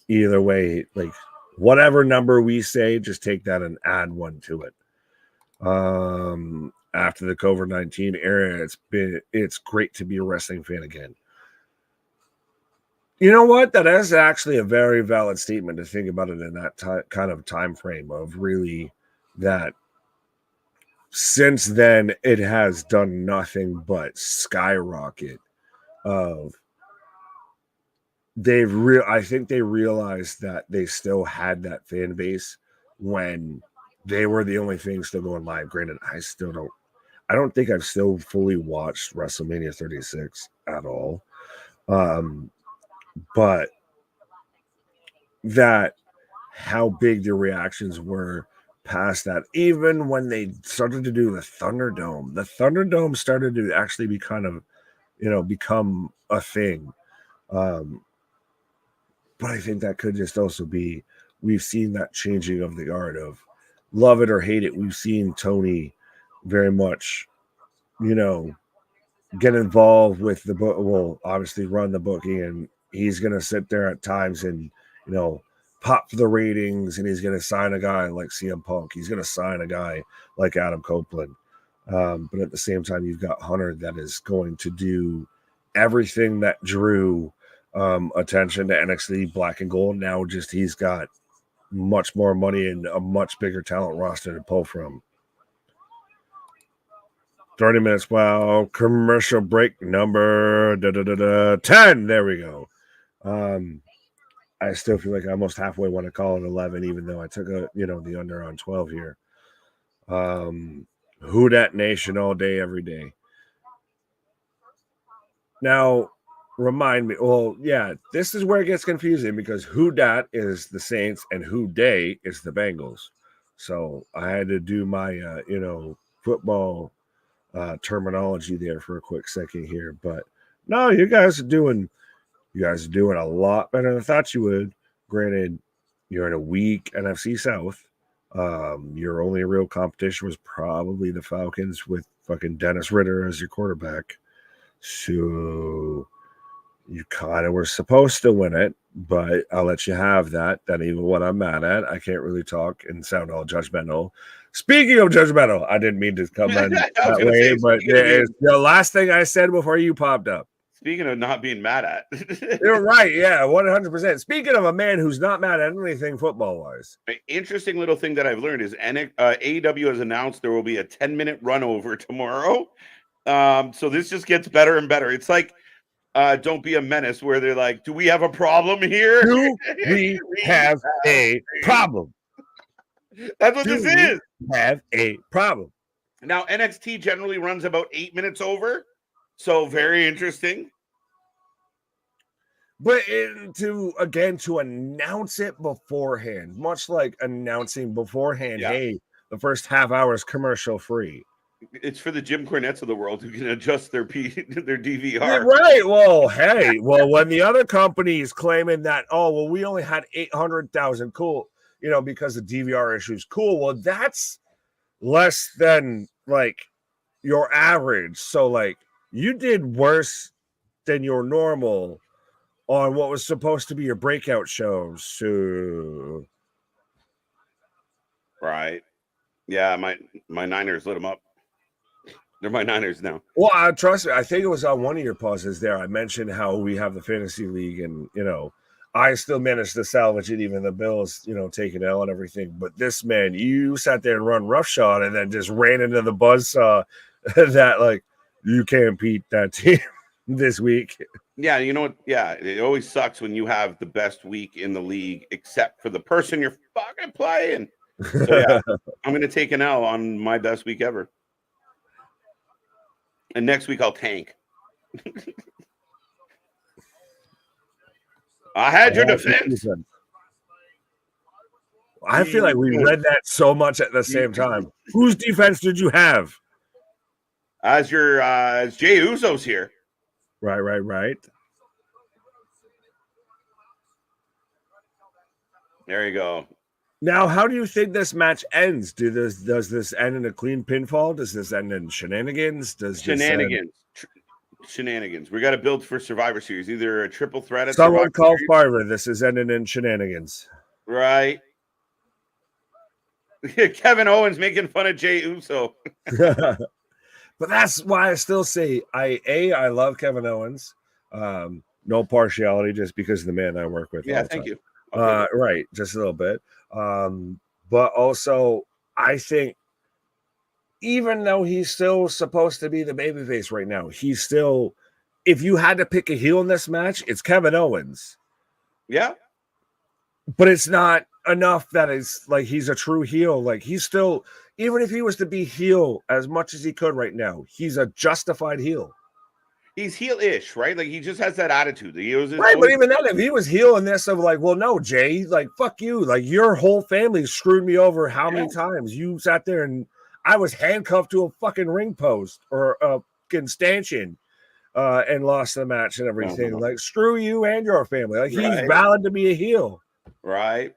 either way, like whatever number we say, just take that and add one to it. After the COVID-19 era, it's great to be a wrestling fan again. You know what? That is actually a very valid statement to think about it in that kind of time frame of really that since then it has done nothing but skyrocket of I think they realized that they still had that fan base when they were the only thing still going live. Granted, I don't think I've still fully watched WrestleMania 36 at all. But that how big the reactions were past that, even when they started to do the Thunderdome started to actually be kind of, you know, become a thing. But I think that could just also be, we've seen that changing of the art of love it or hate it. We've seen Tony very much, you know, get involved with the book. Well, obviously run the booking, and he's going to sit there at times and, you know, pop for the ratings, and he's going to sign a guy like CM Punk. He's going to sign a guy like Adam Copeland. But at the same time, you've got Hunter that is going to do everything that drew attention to NXT Black and Gold. Now just he's got much more money and a much bigger talent roster to pull from. 30 minutes. Wow. Commercial break number 10. There we go. I still feel like I almost halfway want to call it 11, even though I took the under on 12 here. Who Dat Nation all day, every day. Now, remind me. Well, yeah, this is where it gets confusing because Who Dat is the Saints and Who Day is the Bengals. So I had to do my, football terminology there for a quick second here. But no, you guys are doing a lot better than I thought you would. Granted, you're in a weak NFC South. Your only real competition was probably the Falcons with fucking Dennis Ritter as your quarterback. So you kind of were supposed to win it, but I'll let you have that. That even what I'm mad at, I can't really talk and sound all judgmental. Speaking of judgmental, I didn't mean to come in that way, but it's the last thing I said before you popped up. Speaking of not being mad at. You're right. Yeah, 100%. Speaking of a man who's not mad at anything football-wise. An interesting little thing that I've learned is AEW has announced there will be a 10-minute run over tomorrow. So this just gets better and better. It's like Don't Be a Menace, where they're like, do we have a problem here? Do we have a problem? That's what this is. Have a problem. Now, NXT generally runs about 8 minutes over. So very interesting. But to announce it beforehand, much like announcing beforehand, hey, the first half hour is commercial free. It's for the Jim Cornettes of the world who can adjust their DVR. Yeah, right. Well, hey, when the other company is claiming that, we only had 800,000, cool, because of DVR issues, cool. Well, that's less than like your average. So like you did worse than your normal on what was supposed to be your breakout shows. So... Right. Yeah, my Niners lit them up. They're my Niners now. Well, trust me, I think it was on one of your pauses there. I mentioned how we have the fantasy league and, I still managed to salvage it, even the Bills, taking L and everything. But this man, you sat there and run roughshod and then just ran into the buzzsaw that, like, you can't beat that team this week. Yeah, you know what? Yeah, it always sucks when you have the best week in the league, except for the person you're fucking playing. So, yeah, I'm going to take an L on my best week ever. And next week I'll tank. I had your defense. I feel like we read that so much at the same time. Whose defense did you have? As Jey Uso's here. Right. There you go. Now, how do you think this match ends? Does this end in a clean pinfall? Does this end in shenanigans? Shenanigans. We got to build for Survivor Series. Either a triple threat at Someone call Farver. This is ending in shenanigans. Right. Kevin Owens making fun of Jey Uso. But that's why I still say I love Kevin Owens. No partiality, just because of the man I work with. Yeah, thank you. Right, just a little bit. But also, I think even though he's still supposed to be the babyface right now, he's still, if you had to pick a heel in this match, it's Kevin Owens. Yeah. But it's not enough that it's like he's a true heel. Like he's still, even if he was to be heel as much as he could right now, he's a justified heel. He's heel-ish, right? Like he just has that attitude. But even then, if he was heel in this, of like, well, no, Jay, like fuck you, like your whole family screwed me over. How many times you sat there and I was handcuffed to a fucking ring post or a fucking stanchion, and lost the match and everything. Like screw you and your family. Like he's valid to be a heel, right?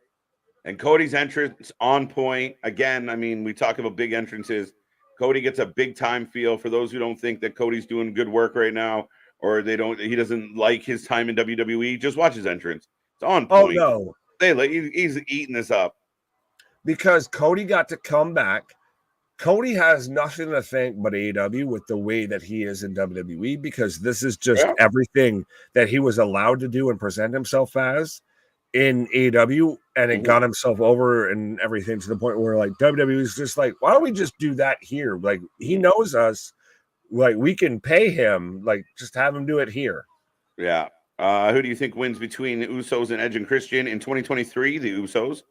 And Cody's entrance on point again. I mean, we talk about big entrances. Cody gets a big time feel. For those who don't think that Cody's doing good work right now, or he doesn't like his time in WWE, just watch his entrance. It's on point. Oh no, he's eating this up because Cody got to come back. Cody has nothing to thank but AEW with the way that he is in WWE, because this is just everything that he was allowed to do and present himself as in AEW, and it got himself over and everything to the point where like WWE is just like, why don't we just do that here? Like he knows us, like we can pay him, like just have him do it here. Yeah. Who do you think wins between the Usos and Edge and Christian in 2023? The Usos.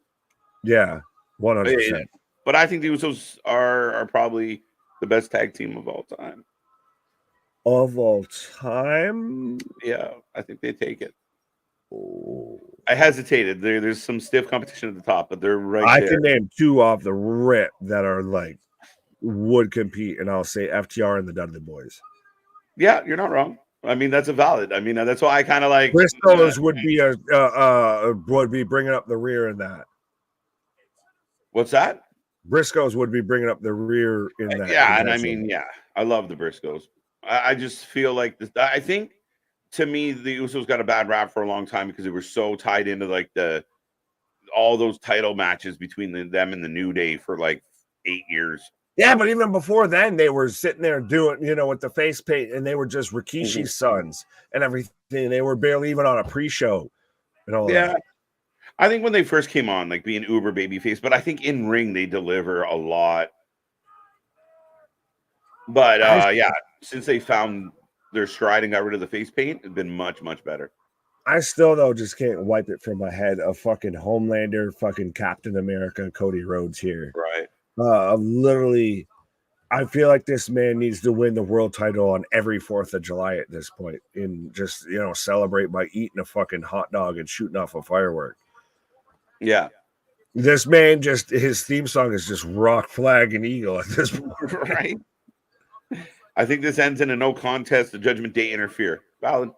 Yeah, 100%. But I think the Usos are probably the best tag team of all time. Of all time? Yeah, I think they take it. I hesitated. There's some stiff competition at the top, but they're right there. I can name two off the rip that are like would compete, and I'll say FTR and the Dudley Boys. Yeah, you're not wrong. I mean, that's a valid. I mean, that's why I kind of like Briscoes would be bringing up the rear in that. What's that? Briscoes would be bringing up the rear in that. Yeah, and I mean, yeah, I love the Briscoes. I just feel like this. I think. To me, the Usos got a bad rap for a long time because they were so tied into like all those title matches between them and the New Day for like 8 years. Yeah, but even before then, they were sitting there doing, with the face paint, and they were just Rikishi's sons and everything. They were barely even on a pre-show and all that. I think when they first came on, like being uber babyface, but I think in ring they deliver a lot. But since they found their stride and got rid of the face paint, it's been much, much better. I still, though, just can't wipe it from my head of fucking Homelander, fucking Captain America, Cody Rhodes here. Right. Literally, I feel like this man needs to win the world title on every 4th of July at this point, and just, celebrate by eating a fucking hot dog and shooting off a firework. Yeah. This man his theme song is just Rock, Flag, and Eagle at this point. Right. I think this ends in a no contest. The Judgment Day interfere. Valid.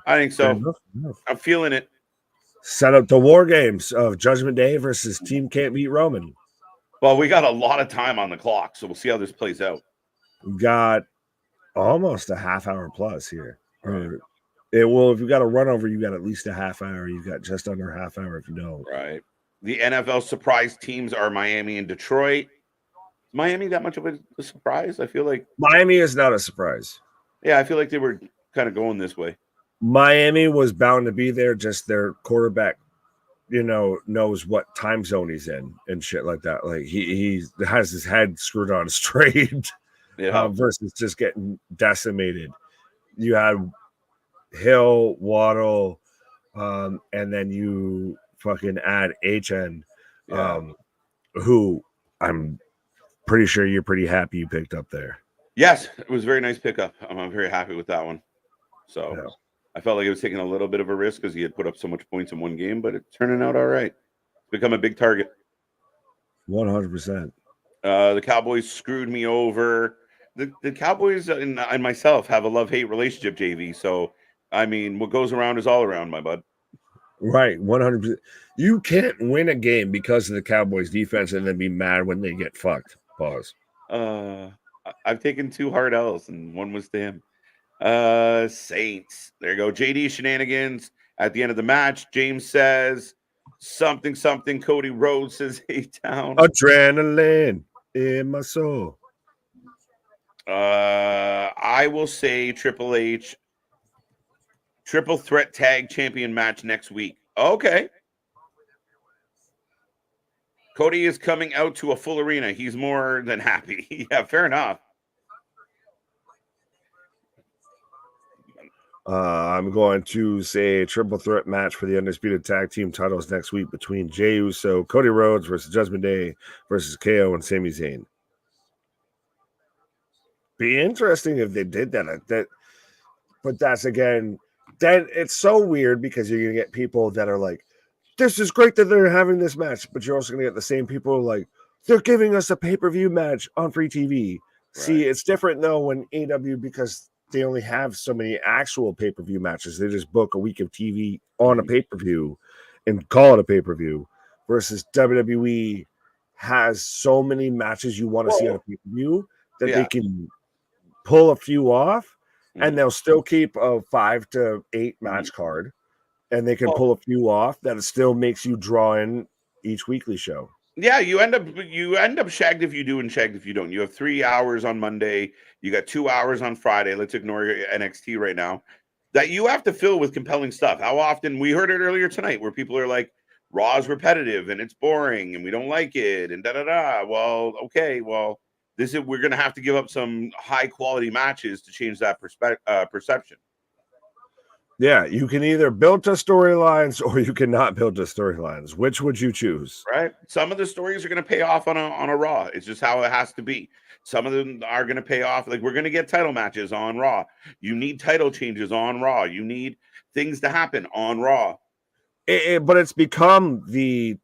I think so. I'm feeling it. Set up the War Games of Judgment Day versus Team Can't Beat Roman. Well, we got a lot of time on the clock, so we'll see how this plays out. We got almost a half hour plus here. If you got a run over, you got at least a half hour. You got just under a half hour if you don't. Right. The NFL surprise teams are Miami and Detroit. Is Miami that much of a surprise? I feel like Miami is not a surprise. Yeah, I feel like they were kind of going this way. Miami was bound to be there. Just their quarterback, knows what time zone he's in and shit like that. Like he has his head screwed on straight versus just getting decimated. You had Hill, Waddle, and then you fucking add HN, who I'm pretty sure you're pretty happy you picked up there. Yes, it was a very nice pickup. I'm very happy with that one. So I felt like it was taking a little bit of a risk because he had put up so much points in one game, but it's turning out all right. It's become a big target. 100%. The Cowboys screwed me over. The Cowboys and myself have a love-hate relationship, JV. So, I mean, what goes around is all around, my bud. Right, 100%. You can't win a game because of the Cowboys' defense and then be mad when they get fucked. Pause. I've taken 2 hard L's, and one was to him. Saints. There you go. JD shenanigans at the end of the match. James says something. Cody Rhodes says A-Town. Adrenaline in my soul. I will say Triple H triple threat tag champion match next week. Okay. Cody is coming out to a full arena. He's more than happy. Yeah, fair enough. I'm going to say a triple threat match for the undisputed tag team titles next week between Jey Uso, Cody Rhodes versus Judgment Day versus KO and Sami Zayn. Be interesting if they did that. But that's again, then it's so weird because you're gonna get people that are like, this is great that they're having this match, but you're also gonna get the same people like they're giving us a pay-per-view match on free TV. Right. See, it's different though when AEW, because they only have so many actual pay-per-view matches. They just book a week of TV on a pay-per-view and call it a pay-per-view, versus WWE has so many matches you want to see on a pay-per-view that they can pull a few off and they'll still keep a 5 to 8 match card, and they can pull a few off that it still makes you draw in each weekly show. Yeah, you end up shagged if you do and shagged if you don't. You have 3 hours on Monday. You got 2 hours on Friday. Let's ignore your NXT right now. That you have to fill with compelling stuff. How often we heard it earlier tonight where people are like, Raw is repetitive and it's boring and we don't like it and da-da-da. Well, okay, well, we're going to have to give up some high quality matches to change that perception. Yeah, you can either build to storylines or you cannot build to storylines. Which would you choose? Right. Some of the stories are going to pay off on a Raw. It's just how it has to be. Some of them are going to pay off. Like, we're going to get title matches on Raw. You need title changes on Raw. You need things to happen on Raw. But it's become the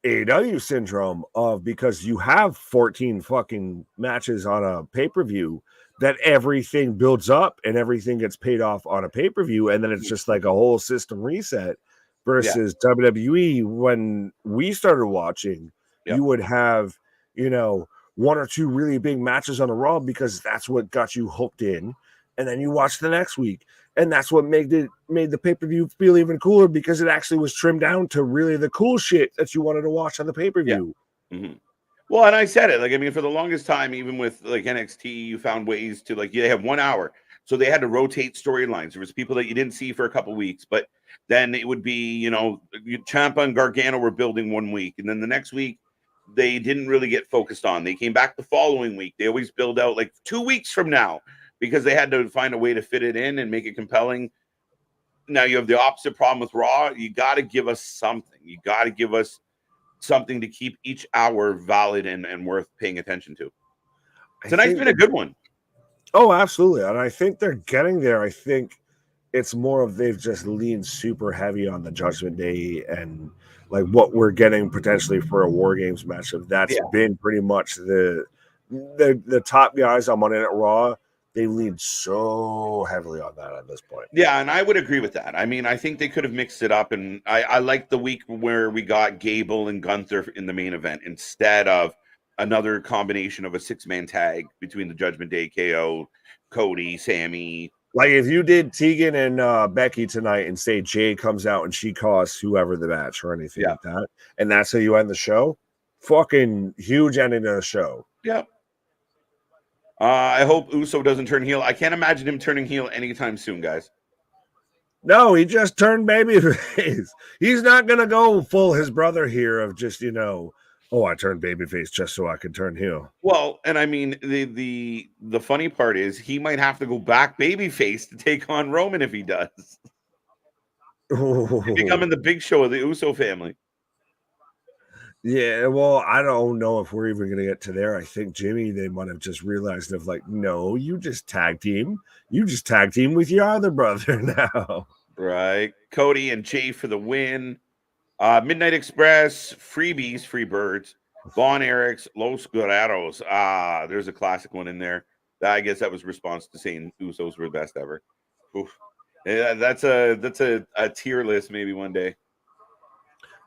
AEW syndrome of, because you have 14 fucking matches on a pay-per-view, that everything builds up and everything gets paid off on a pay-per-view, and then it's just like a whole system reset. Versus WWE, when we started watching, you would have, 1 or 2 really big matches on the Raw because that's what got you hooked in, and then you watch the next week, and that's what made the pay-per-view feel even cooler, because it actually was trimmed down to really the cool shit that you wanted to watch on the pay-per-view. Yeah. Mm-hmm. Well, and I said it, like, I mean, for the longest time, even with like NXT, you found ways to like, they have 1 hour. So they had to rotate storylines. There was people that you didn't see for a couple weeks, but then it would be, Ciampa and Gargano were building 1 week. And then the next week, they didn't really get focused on. They came back the following week. They always build out like 2 weeks from now because they had to find a way to fit it in and make it compelling. Now you have the opposite problem with Raw. You got to give us something. You got to give us something to keep each hour valid and worth paying attention to. Tonight's been a good one. Oh, absolutely. And I think they're getting there. I think it's more of they've just leaned super heavy on the Judgment Day and like what we're getting potentially for a War Games matchup. That's been pretty much the top guys on Monday Night Raw. They lean so heavily on that at this point. Yeah, and I would agree with that. I mean, I think they could have mixed it up, and I like the week where we got Gable and Gunther in the main event instead of another combination of a 6-man tag between the Judgment Day, KO, Cody, Sammy. Like if you did Tegan and Becky tonight and say Jade comes out and she costs whoever the match or anything like that, and that's how you end the show, fucking huge ending to the show. Yep. I hope Uso doesn't turn heel. I can't imagine him turning heel anytime soon, guys. No, he just turned babyface. He's not going to go full his brother here of just, I turned babyface just so I could turn heel. Well, and I mean, the funny part is he might have to go back babyface to take on Roman if he does. Becoming the big show of the Uso family. Yeah, well, I don't know if we're even going to get to there. I think Jimmy, they might have just realized of like, no, you just tag team. You just tag team with your other brother now. Right. Cody and Jey for the win. Midnight Express, freebies, free birds. Von Erichs, Los Guerreros. There's a classic one in there. I guess that was response to saying Usos were the best ever. Oof. Yeah, that's a tier list maybe one day.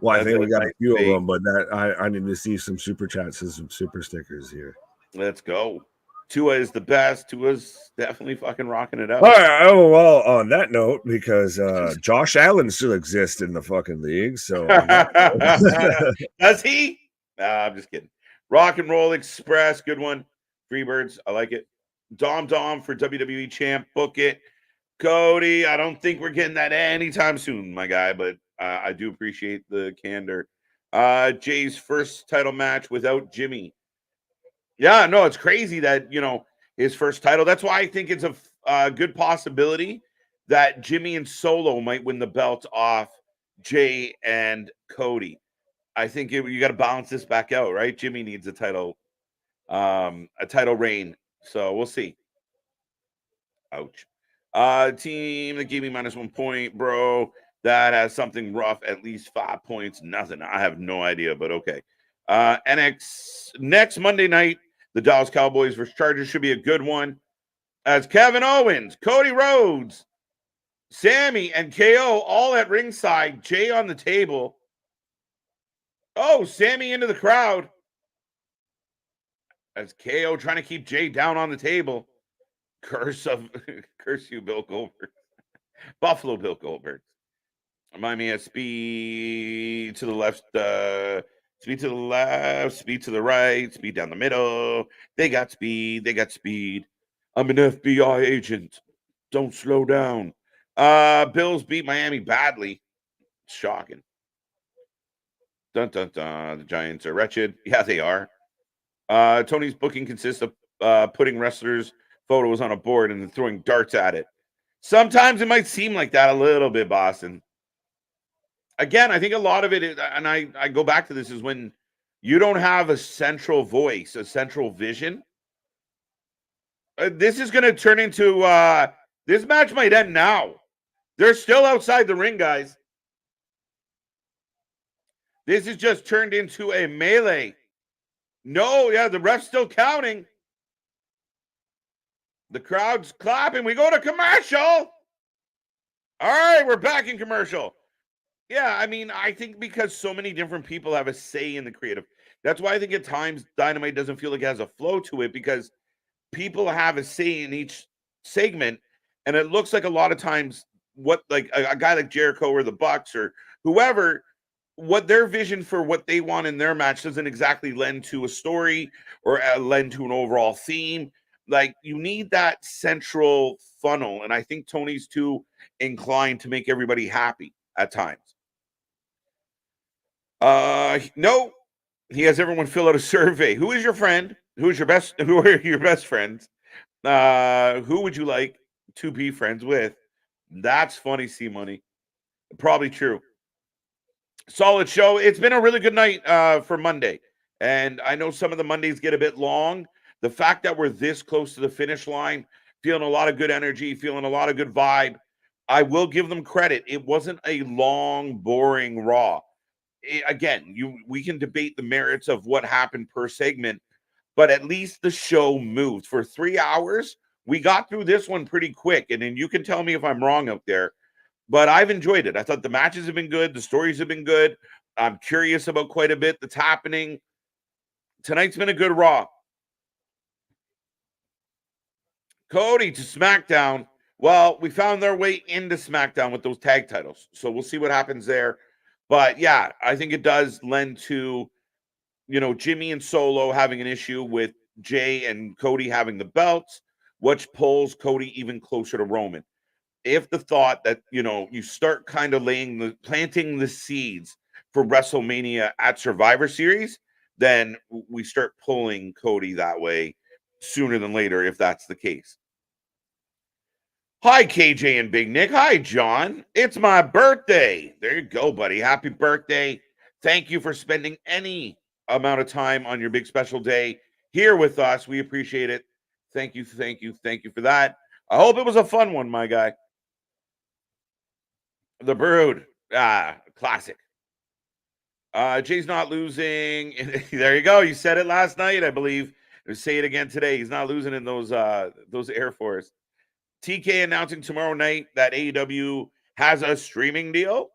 Well, I think we got a few of them, but I need to see some super chats and some super stickers here. Let's go. Tua is the best. Tua's definitely fucking rocking it out. All right. Oh, well, on that note, because Josh Allen still exists in the fucking league. So does he? I'm just kidding. Rock and Roll Express, good one. Freebirds, I like it. Dom for WWE champ, book it. Cody, I don't think we're getting that anytime soon, my guy, but I do appreciate the candor. Jay's first title match without Jimmy. Yeah, no, it's crazy that, his first title. That's why I think it's a good possibility that Jimmy and Solo might win the belt off Jey and Cody. I think you got to balance this back out, right? Jimmy needs a title reign. So we'll see. Ouch. Team that gave me -1 point, bro. That has something rough, at least 5 points. Nothing. I have no idea, but okay. Next Monday night, the Dallas Cowboys versus Chargers should be a good one. As Kevin Owens, Cody Rhodes, Sammy, and KO all at ringside. Jey on the table. Oh, Sammy into the crowd. As KO trying to keep Jey down on the table. Curse you, Bill Goldberg. Buffalo Bill Goldberg. Remind me of speed to the left, speed to the left, speed to the right, speed down the middle. They got speed. I'm an FBI agent. Don't slow down. Bills beat Miami badly. Shocking. Dun, dun, dun. The Giants are wretched. Yeah, they are. Tony's booking consists of putting wrestlers' photos on a board and then throwing darts at it. Sometimes it might seem like that a little bit, Boston. Again, I think a lot of it is, and I go back to this, is when you don't have a central voice, a central vision. This is going to turn into, this match might end now. They're still outside the ring, guys. This has just turned into a melee. No, yeah, the ref's still counting. The crowd's clapping. We go to commercial. All right, we're back in commercial. Yeah, I mean, I think because so many different people have a say in the creative. That's why I think at times Dynamite doesn't feel like it has a flow to it, because people have a say in each segment. And it looks like a lot of times what, like a guy like Jericho or the Bucks or whoever what their vision for what they want in their match doesn't exactly lend to a story or lend to an overall theme. Like, you need that central funnel, and I think Tony's too inclined to make everybody happy at times. No, he has everyone fill out a survey. Who is your friend? Who are your best friends? Who would you like to be friends with? That's funny, C Money. Probably true. Solid show. It's been a really good night for Monday. And I know some of the Mondays get a bit long. The fact that we're this close to the finish line, feeling a lot of good energy, feeling a lot of good vibe, I will give them credit. It wasn't a long, boring Raw. Again, we can debate the merits of what happened per segment, but at least the show moved. For 3 hours, we got through this one pretty quick. And then you can tell me if I'm wrong out there. But I've enjoyed it. I thought the matches have been good. The stories have been good. I'm curious about quite a bit that's happening. Tonight's been a good Raw. Cody to SmackDown. Well, we found their way into SmackDown with those tag titles. So we'll see what happens there. But yeah, I think it does lend to, Jimmy and Solo having an issue with Jey and Cody having the belts, which pulls Cody even closer to Roman. If the thought that, you start kind of planting the seeds for WrestleMania at Survivor Series, then we start pulling Cody that way sooner than later, if that's the case. Hi, KJ and Big Nick. Hi, John. It's my birthday. There you go, buddy. Happy birthday. Thank you for spending any amount of time on your big special day here with us. We appreciate it. Thank you for that. I hope it was a fun one, my guy. The Brood. Classic. Jay's not losing. There you go. You said it last night, I believe. Say it again today. He's not losing in those Air Force. TK announcing tomorrow night that AEW has a streaming deal.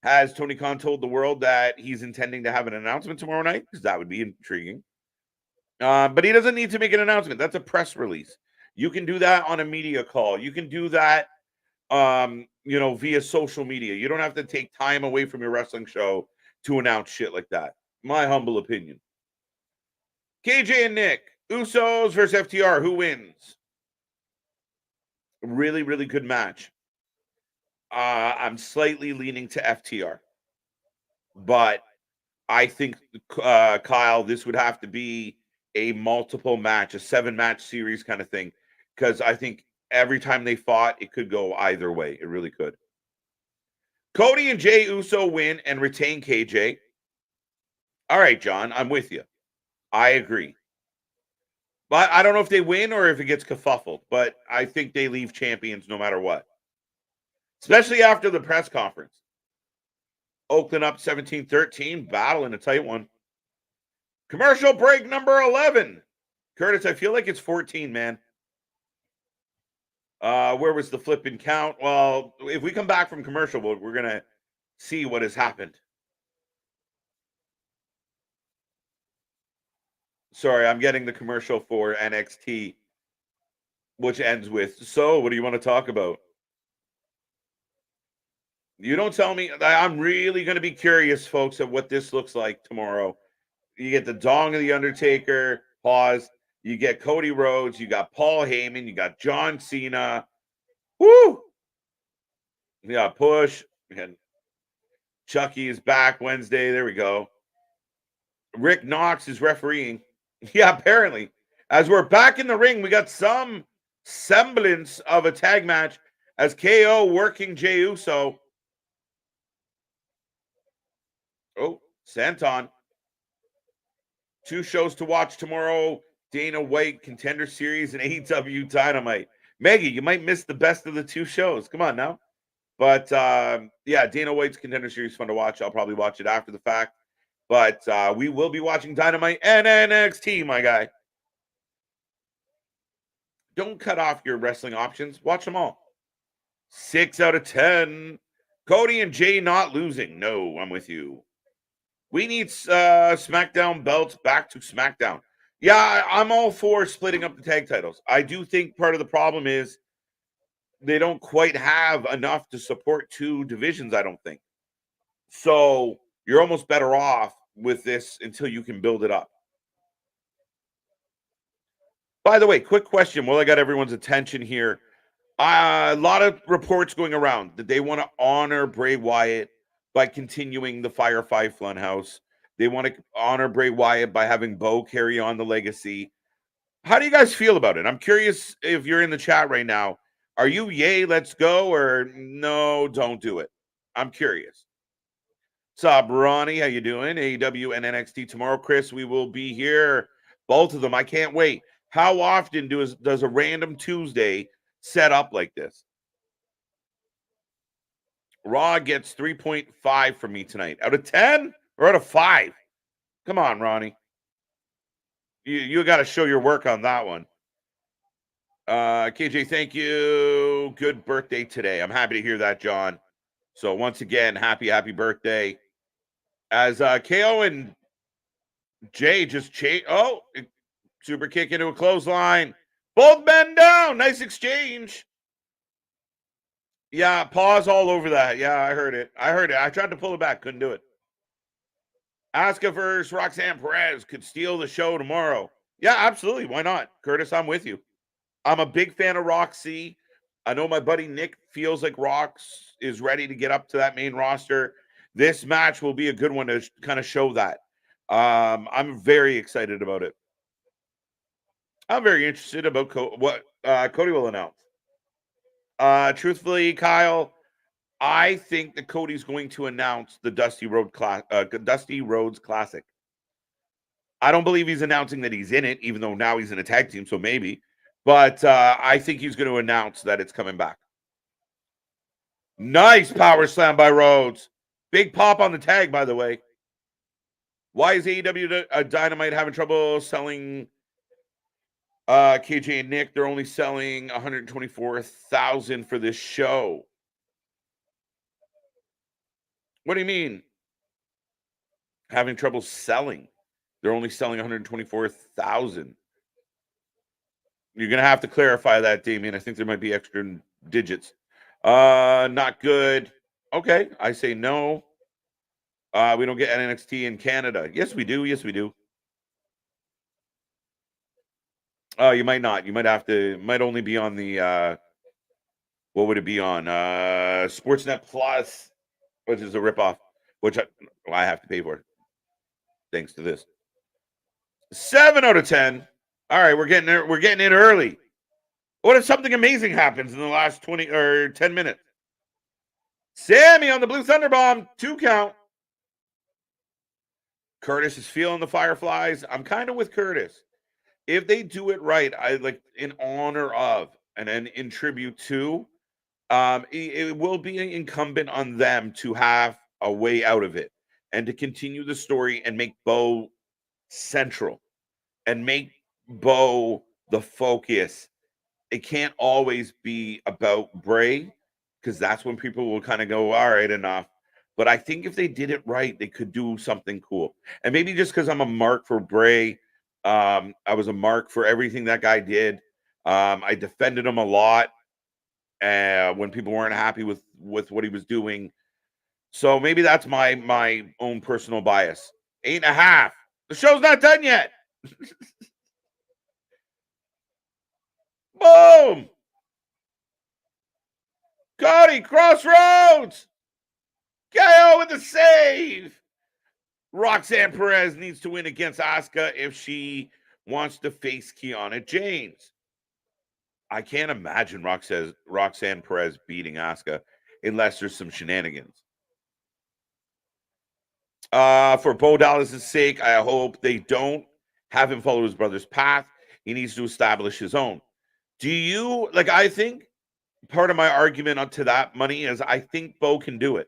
Has Tony Khan told the world that he's intending to have an announcement tomorrow night? Because that would be intriguing. But he doesn't need to make an announcement. That's a press release. You can do that on a media call. You can do that via social media. You don't have to take time away from your wrestling show to announce shit like that. My humble opinion. KJ and Nick, Usos versus FTR. Who wins? Really, really good match. I'm slightly leaning to FTR. But I think, Kyle, this would have to be a multiple match, a 7-match series kind of thing. Because I think every time they fought, it could go either way. It really could. Cody and Jey Uso win and retain KJ. All right, John, I'm with you. I agree. But I don't know if they win or if it gets kerfuffled. But I think they leave champions no matter what. Especially after the press conference. Oakland up 17-13. Battle in a tight one. Commercial break number 11. Curtis, I feel like it's 14, man. Where was the flipping count? Well, if we come back from commercial, we're going to see what has happened. Sorry, I'm getting the commercial for NXT, which ends with, so what do you want to talk about? You don't tell me. I'm really going to be curious, folks, at what this looks like tomorrow. You get the Dong of the Undertaker, pause. You get Cody Rhodes. You got Paul Heyman. You got John Cena. Woo! Yeah, push. And Chucky is back Wednesday. There we go. Rick Knox is refereeing. Yeah, apparently. As we're back in the ring, we got some semblance of a tag match as KO working Jey Uso. Oh, Santon. 2 shows to watch tomorrow. Dana White Contender Series and AEW Dynamite. Maggie, you might miss the best of the 2 shows. Come on now. But, yeah, Dana White's Contender Series fun to watch. I'll probably watch it after the fact. But we will be watching Dynamite and NXT, my guy. Don't cut off your wrestling options. Watch them all. 6 out of 10. Cody and Jey not losing. No, I'm with you. We need SmackDown belts back to SmackDown. Yeah, I'm all for splitting up the tag titles. I do think part of the problem is they don't quite have enough to support 2 divisions, I don't think. So you're almost better off with this until you can build it up. By the way, quick question while I got everyone's attention here. A lot of reports going around that they want to honor Bray Wyatt by continuing the Firefly Funhouse. They want to honor Bray Wyatt by having Bo carry on the legacy. How do you guys feel about it? I'm curious if you're in the chat right now. Are you yay, let's go, or no, don't do it? I'm curious. What's up, Ronnie? How you doing? AEW and NXT tomorrow. Chris, we will be here. Both of them. I can't wait. How often does a random Tuesday set up like this? Raw gets 3.5 from me tonight. Out of 10 or out of 5? Come on, Ronnie. You got to show your work on that one. KJ, thank you. Good birthday today. I'm happy to hear that, John. So once again, happy birthday. As KO and Jay just super kick into a clothesline. Both men down. Nice exchange. Yeah, pause all over that. Yeah, I heard it. I tried to pull it back. Couldn't do it. Asuka versus Roxanne Perez could steal the show tomorrow. Yeah, absolutely. Why not? Curtis, I'm with you. I'm a big fan of Roxy. I know my buddy Nick feels like Rox is ready to get up to that main roster. This match will be a good one to kind of show that. I'm very excited about it. I'm very interested about what Cody will announce. Truthfully, Kyle, I think that Cody's going to announce the Dusty Rhodes Classic. I don't believe he's announcing that he's in it, even though now he's in a tag team, so maybe. But I think he's going to announce that it's coming back. Nice power slam by Rhodes. Big pop on the tag, by the way. Why is AEW Dynamite having trouble selling KJ and Nick? They're only selling 124,000 for this show. What do you mean? Having trouble selling? They're only selling 124,000. You're going to have to clarify that, Damien. I think there might be extra digits. Not good. Okay, I say no. We don't get NXT in Canada. Yes, we do. Yes, we do. You might not. You might have to. Might only be on the. What would it be on? Sportsnet Plus, which is a ripoff, which I have to pay for. Thanks to this. 7 out of 10. All right, we're getting there. We're getting in early. What if something amazing happens in the last 20 or 10 minutes? Sammy on the Blue Thunder Bomb, 2 count. Curtis is feeling the Fireflies. I'm kind of with Curtis. If they do it right, I like in honor of and then in tribute to, it will be incumbent on them to have a way out of it and to continue the story and make Bo central and make Bo the focus. It can't always be about Bray because that's when people will kind of go, all right, enough. But I think if they did it right, they could do something cool. And maybe just because I'm a mark for Bray, I was a mark for everything that guy did. I defended him a lot when people weren't happy with what he was doing. So maybe that's my own personal bias. 8.5. The show's not done yet. Boom! Cody, Crossroads! KO with the save! Roxanne Perez needs to win against Asuka if she wants to face Kiana James. I can't imagine Roxanne Perez beating Asuka unless there's some shenanigans. For Bo Dallas' sake, I hope they don't have him follow his brother's path. He needs to establish his own. Do you, like, I think part of my argument onto that money is I think Bo can do it.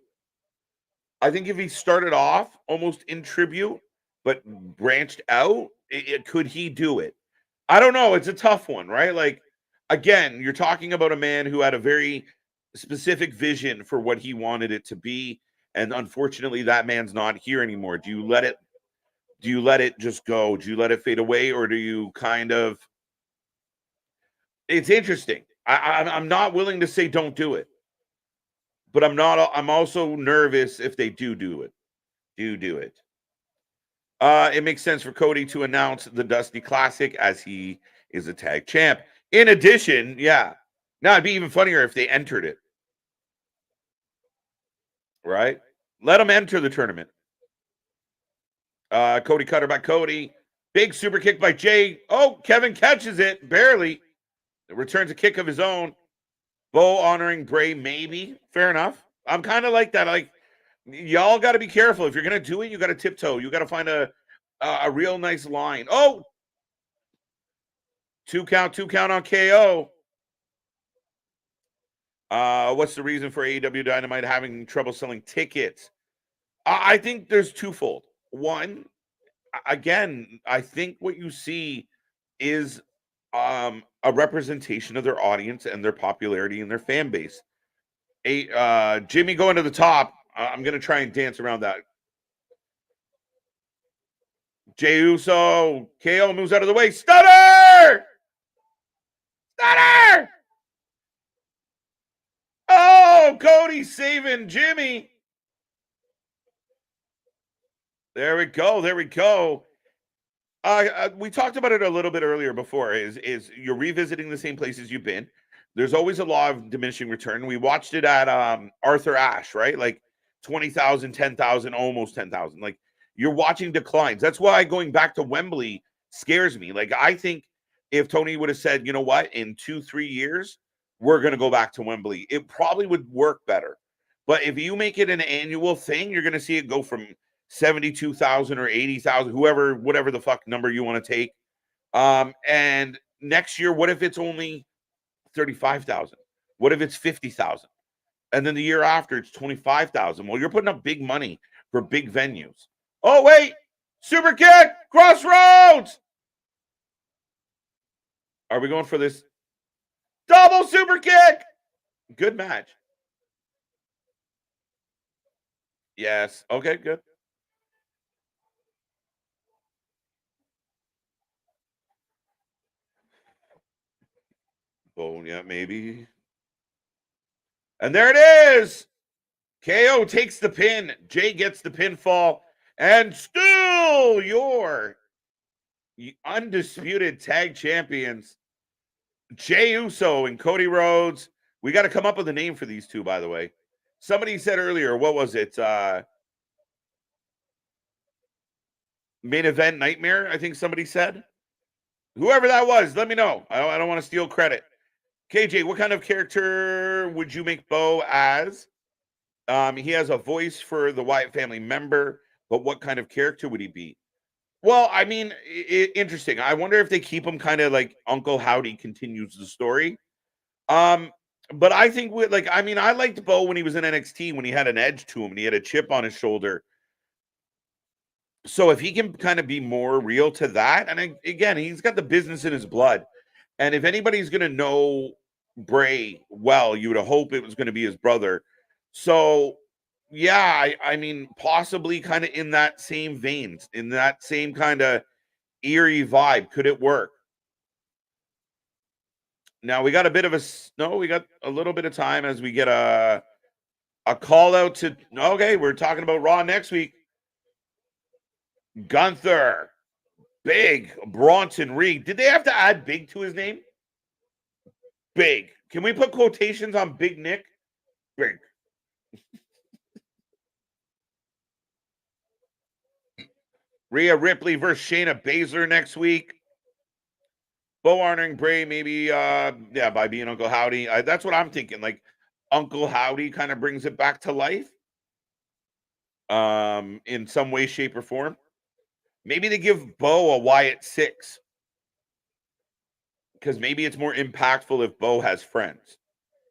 I think if he started off almost in tribute, but branched out, could he do it? I don't know. It's a tough one, right? Like, again, you're talking about a man who had a very specific vision for what he wanted it to be. And unfortunately, that man's not here anymore. Do you let it just go? Do you let it fade away? Or do you kind of, it's interesting. I'm not willing to say don't do it. but I'm also nervous if they do it. It makes sense for Cody to announce the Dusty Classic as he is a tag champ. In addition, yeah. Now it'd be even funnier if they entered it. Right? Let them enter the tournament. Cody cutter by Cody. Big super kick by Jey. Oh, Kevin catches it. Barely. Returns a kick of his own. Bo honoring Bray, maybe. Fair enough. I'm kind of like that. Like, y'all got to be careful. If you're going to do it, you got to tiptoe. You got to find a real nice line. Oh! 2 count on KO. What's the reason for AEW Dynamite having trouble selling tickets? I think there's twofold. One, again, I think what you see is a representation of their audience and their popularity and their fan base. Jimmy going to the top. I'm going to try and dance around that. Jey Uso, KO moves out of the way. Stunner! Stunner! Oh, Cody saving Jimmy. There we go. We talked about it a little bit earlier before. Is you're revisiting the same places you've been. There's always a law of diminishing return. We watched it at Arthur Ashe, right? Like 20,000, 10,000, almost 10,000. Like you're watching declines. That's why going back to Wembley scares me. Like I think if Tony would have said, you know what, in 2-3 years, we're going to go back to Wembley, it probably would work better. But if you make it an annual thing, you're going to see it go from 72,000 or 80,000, whatever the fuck number you want to take. And next year, what if it's only 35,000? What if it's 50,000? And then the year after, it's 25,000. Well, you're putting up big money for big venues. Oh, wait. Super kick. Crossroads. Are we going for this? Double super kick. Good match. Yes. Okay, good. Oh, yeah, maybe. And there it is. KO takes the pin. Jey gets the pinfall. And still your undisputed tag champions, Jey Uso and Cody Rhodes. We got to come up with a name for these two, by the way. Somebody said earlier, what was it? Main event nightmare, I think somebody said. Whoever that was, let me know. I don't want to steal credit. KJ, what kind of character would you make Bo as? He has a voice for the Wyatt family member, but what kind of character would he be? Well, I mean, interesting. I wonder if they keep him kind of like Uncle Howdy continues the story. But I think I liked Bo when he was in NXT when he had an edge to him and he had a chip on his shoulder. So if he can kind of be more real to that, and again, he's got the business in his blood. And if anybody's going to know Bray well, you would hope it was going to be his brother. So, yeah, I mean, possibly kind of in that same veins, in that same kind of eerie vibe. Could it work? Now we got we got a little bit of time as we get a call out to. Okay, we're talking about Raw next week. Gunther, Big, Bronson Reed. Did they have to add Big to his name? Big. Can we put quotations on Big Nick? Big. Rhea Ripley versus Shayna Baszler next week. Bo honoring Bray, maybe, by being Uncle Howdy. That's what I'm thinking. Like, Uncle Howdy kind of brings it back to life in some way, shape, or form. Maybe they give Bo a Wyatt 6. Because maybe it's more impactful if Bo has friends.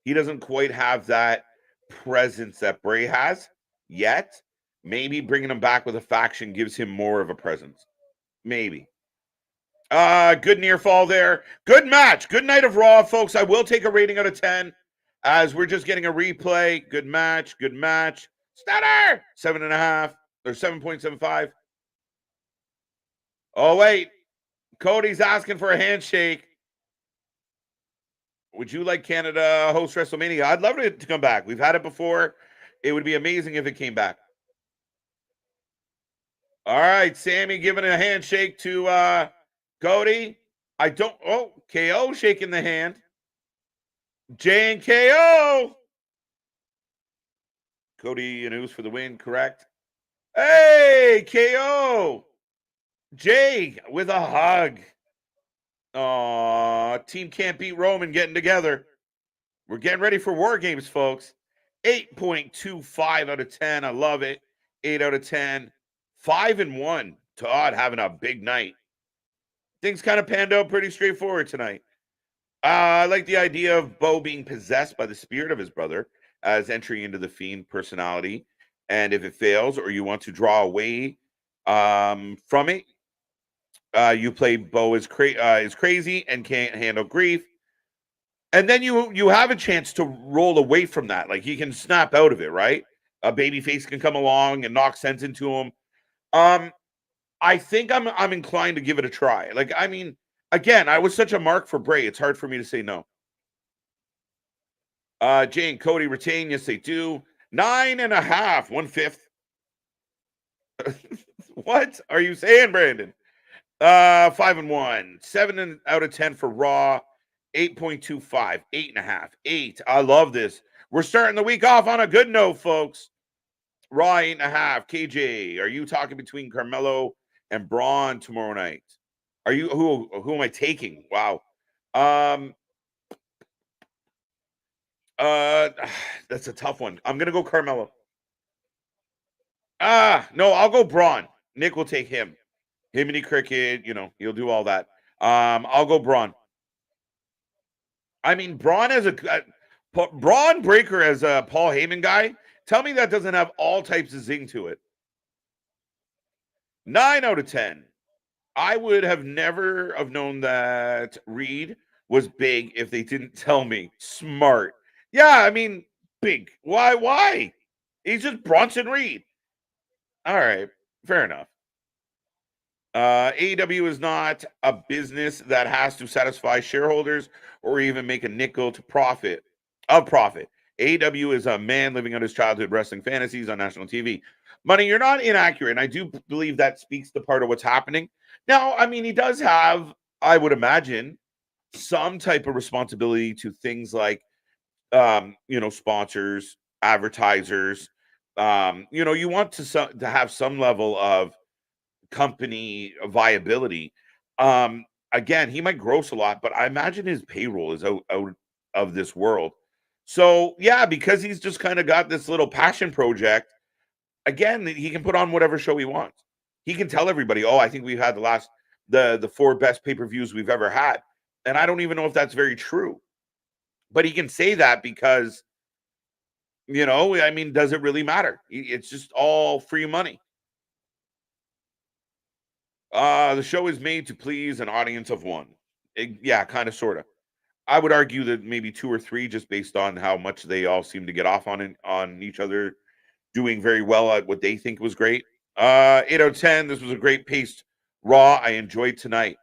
He doesn't quite have that presence that Bray has yet. Maybe bringing him back with a faction gives him more of a presence. Maybe. Good near fall there. Good match. Good night of Raw, folks. I will take a rating out of 10 as we're just getting a replay. Good match. Good match. Stunner! 7.5 or 7.75. Oh, wait. Cody's asking for a handshake. Would you like Canada host WrestleMania? I'd love it to come back. We've had it before. It would be amazing if it came back. All right, Sammy giving a handshake to Cody. KO shaking the hand. Jey and KO. Cody and Uso for the win, correct? Hey, KO. Jey with a hug. Aw, team can't beat Roman getting together. We're getting ready for War Games, folks. 8.25 out of 10. I love it. 8 out of 10. 5-1. Todd having a big night. Things kind of panned out pretty straightforward tonight. I like the idea of Bo being possessed by the spirit of his brother as entry into the Fiend personality. And if it fails or you want to draw away from it, you play Bo is crazy and can't handle grief. And then you have a chance to roll away from that. Like he can snap out of it, right? A babyface can come along and knock sense into him. I think I'm inclined to give it a try. Like, I mean, again, I was such a mark for Bray. It's hard for me to say no. Jey and Cody retain. Yes, they do. 9.5, 1/5. What are you saying, Brandon? 5-1. 7 out of 10 for Raw. 8.25, 8.5, 8. I love this. We're starting the week off on a good note, folks. Raw 8.5. KJ, are you talking between Carmelo and Braun tomorrow night? Are you who am I taking? Wow. That's a tough one. I'm gonna go Carmelo. No, I'll go Braun. Nick will take him. Himiny Cricket, he'll do all that. I'll go Braun. I mean, Braun Braun Breaker as a Paul Heyman guy. Tell me that doesn't have all types of zing to it. 9 out of 10. I would have never have known that Reed was big if they didn't tell me. Smart. Yeah, I mean, big. Why? He's just Bronson Reed. All right, fair enough. AEW is not a business that has to satisfy shareholders or even make a nickel to profit. AEW is a man living out his childhood wrestling fantasies on national TV. Money, you're not inaccurate. And I do believe that speaks to part of what's happening. Now, I mean, he does have, I would imagine, some type of responsibility to things like, sponsors, advertisers. You want to have some level of company viability. Again, he might gross a lot, but I imagine his payroll is out of this world. So yeah, because he's just kind of got this little passion project. Again, he can put on whatever show he wants. He can tell everybody, "Oh, I think we've had the 4 best pay-per-views we've ever had," and I don't even know if that's very true. But he can say that because, I mean, does it really matter? It's just all free money. The show is made to please an audience of one. Yeah, kind of, sort of. I would argue that maybe 2 or 3, just based on how much they all seem to get off on each other, doing very well at what they think was great. 8 out of 10. This was a great paced Raw. I enjoyed tonight.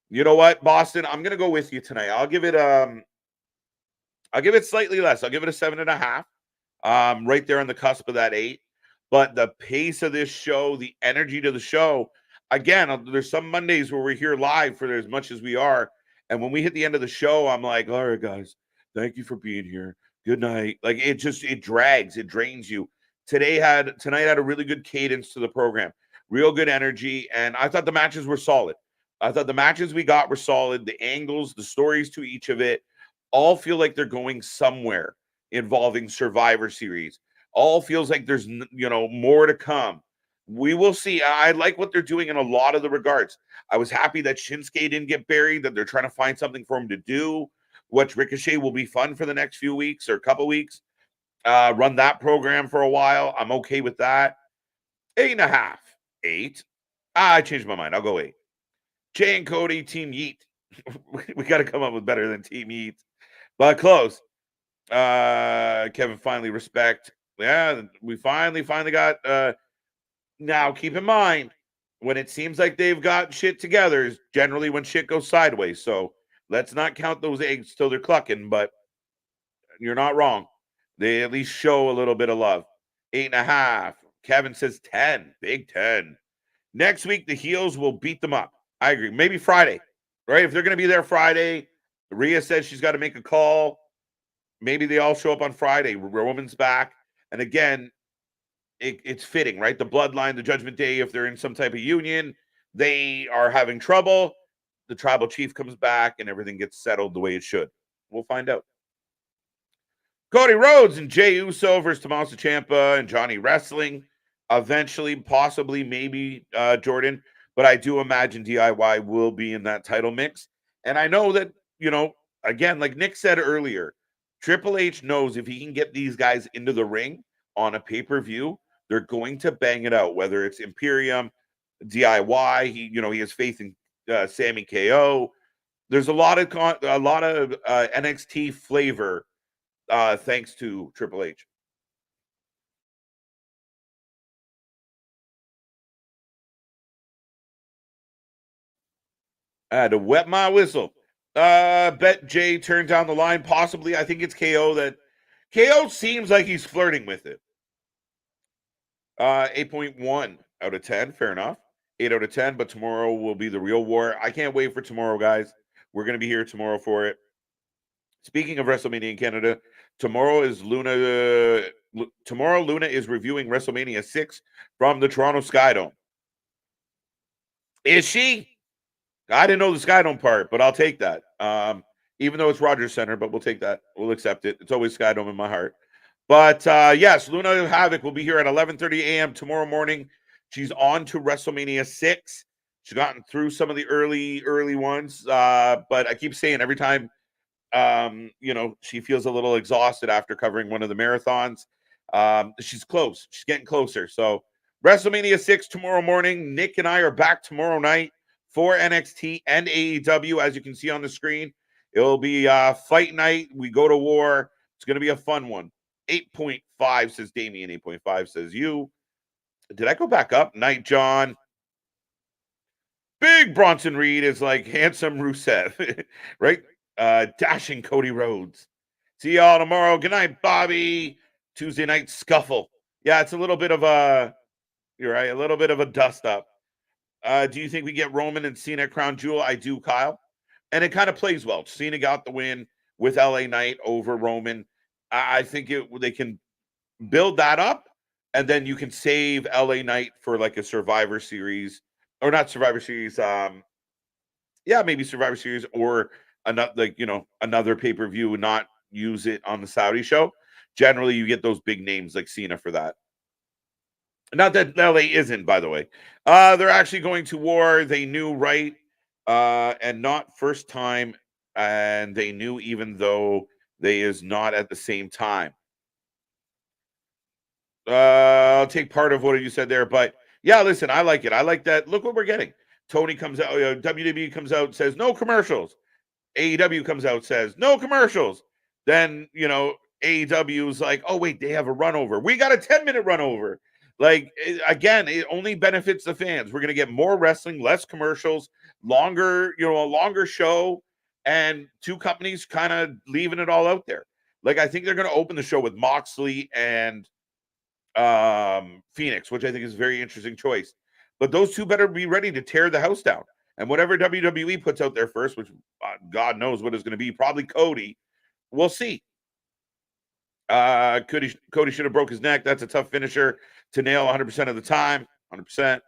You know what, Boston? I'm gonna go with you tonight. I'll give it slightly less. I'll give it a 7.5. Right there on the cusp of that 8. But the pace of this show, the energy to the show. Again, there's some Mondays where we're here live for as much as we are. And when we hit the end of the show, I'm like, all right, guys, thank you for being here. Good night. Like it drags, it drains you. Tonight had a really good cadence to the program, real good energy. And I thought the matches were solid. I thought the matches we got were solid. The angles, the stories to each of it all feel like they're going somewhere involving Survivor Series. All feels like there's, more to come. We will see. I like what they're doing in a lot of the regards. I was happy that Shinsuke didn't get buried, that they're trying to find something for him to do. Watch Ricochet will be fun for the next few weeks or a couple weeks. Run that program for a while. I'm okay with that. 8.5. 8. I changed my mind. I'll go 8. Jey and Cody, Team Yeet. We got to come up with better than Team Yeet. But close. Kevin finally respect. Yeah, we finally got now keep in mind when it seems like they've got shit together is generally when shit goes sideways. So Let's not count those eggs till they're clucking, but you're not wrong. They at least show a little bit of love. 8.5. Kevin says 10. Big 10. Next week, the heels will beat them up. I agree. Maybe Friday, right? If they're going to be there Friday, Rhea says she's got to make a call. Maybe they all show up on Friday. Roman's back. And again, it's fitting, right? The bloodline, the Judgment Day, if they're in some type of union, they are having trouble. The tribal chief comes back and everything gets settled the way it should. We'll find out. Cody Rhodes and Jey Uso versus Tommaso Ciampa and Johnny Wrestling. Eventually, possibly, maybe Jordan. But I do imagine DIY will be in that title mix. And I know that, again, like Nick said earlier, Triple H knows if he can get these guys into the ring on a pay-per-view, they're going to bang it out, whether it's Imperium, DIY. He has faith in Sammy KO. There's a lot of NXT flavor thanks to Triple H. I had to wet my whistle. Bet Jay turned down the line. Possibly. I think it's KO that KO seems like he's flirting with it. 8.1 out of 10. Fair enough. 8 out of 10. But tomorrow will be the real war. I can't wait for tomorrow, guys. We're going to be here tomorrow for it. Speaking of WrestleMania in Canada, tomorrow Luna is reviewing WrestleMania 6 from the Toronto Skydome. Is she? I didn't know the Skydome part, but I'll take that. Even though it's Rogers Center, but we'll take that. We'll accept it. It's always Skydome in my heart. But yes, Luna Havoc will be here at 11:30 a.m. tomorrow morning. She's on to WrestleMania 6. She's gotten through some of the early ones, but I keep saying every time, she feels a little exhausted after covering one of the marathons. She's close. She's getting closer. So WrestleMania 6 tomorrow morning. Nick and I are back tomorrow night for NXT and AEW, as you can see on the screen. It'll be fight night. We go to war. It's going to be a fun one. 8.5 says Damien. 8.5 says you. Did I go back up? Night, John. Big Bronson Reed is like handsome Rusev, right? Dashing Cody Rhodes. See y'all tomorrow. Good night, Bobby. Tuesday night scuffle. Yeah, it's a little bit of you're right, a little bit of a dust up. Do you think we get Roman and Cena Crown Jewel? I do, Kyle. And it kind of plays well. Cena got the win with LA Knight over Roman. I think they can build that up, and then you can save LA Knight for like a Survivor Series, or not Survivor Series. Maybe Survivor Series or another pay-per-view, not use it on the Saudi show. Generally, you get those big names like Cena for that. Not that LA isn't, by the way. They're actually going to war. They knew, right? And not first time. And they knew even though they is not at the same time. I'll take part of what you said there. But yeah, listen, I like it. I like that. Look what we're getting. Tony comes out. WWE comes out, says no commercials. AEW comes out, says no commercials. Then, AEW is like, oh, wait, they have a run over. We got a 10-minute run over. Like, again, it only benefits the fans. We're going to get more wrestling, less commercials, longer, a longer show, and two companies kind of leaving it all out there. Like, I think they're going to open the show with Moxley and Phoenix, which I think is a very interesting choice. But those two better be ready to tear the house down. And whatever WWE puts out there first, which God knows what it's going to be, probably Cody, we'll see. Cody should have broke his neck. That's a tough finisher to nail 100% of the time. 100%.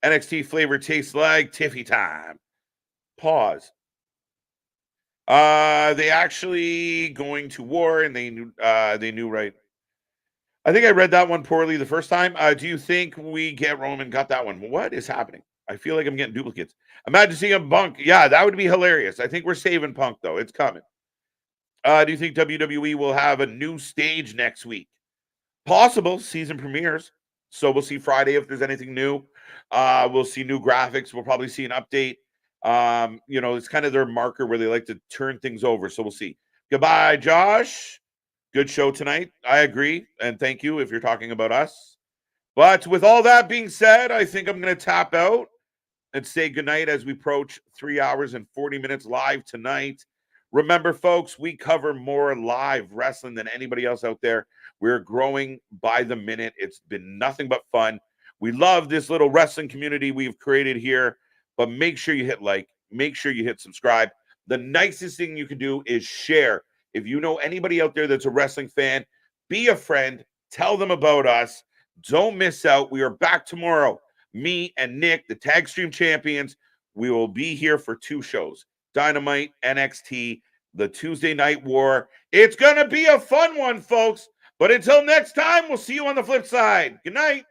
NXT flavor tastes like Tiffy time. Pause. They actually going to war, and they knew right. I think I read that one poorly the first time. Do you think we get Roman? Got that one. What is happening? I feel like I'm getting duplicates. Imagine seeing a Punk. Yeah, that would be hilarious. I think we're saving Punk, though. It's coming. Do you think WWE will have a new stage next week? Possible. Season premieres. So we'll see Friday if there's anything new. We'll see new graphics. We'll probably see an update. It's kind of their marker where they like to turn things over. So we'll see. Goodbye, Josh. Good show tonight. I agree. And thank you if you're talking about us. But with all that being said, I think I'm going to tap out. and say goodnight as we approach 3 hours and 40 minutes live tonight. Remember, folks, we cover more live wrestling than anybody else out there. We're growing by the minute. It's been nothing but fun. We love this little wrestling community we've created here, but make sure you hit like, make sure you hit subscribe. The nicest thing you can do is share. If you know anybody out there that's a wrestling fan, be a friend, tell them about us. Don't miss out. We are back tomorrow. Me and Nick, the tag stream champions, we will be here for 2 shows. Dynamite, NXT, the Tuesday Night War. It's going to be a fun one, folks. But until next time, we'll see you on the flip side. Good night.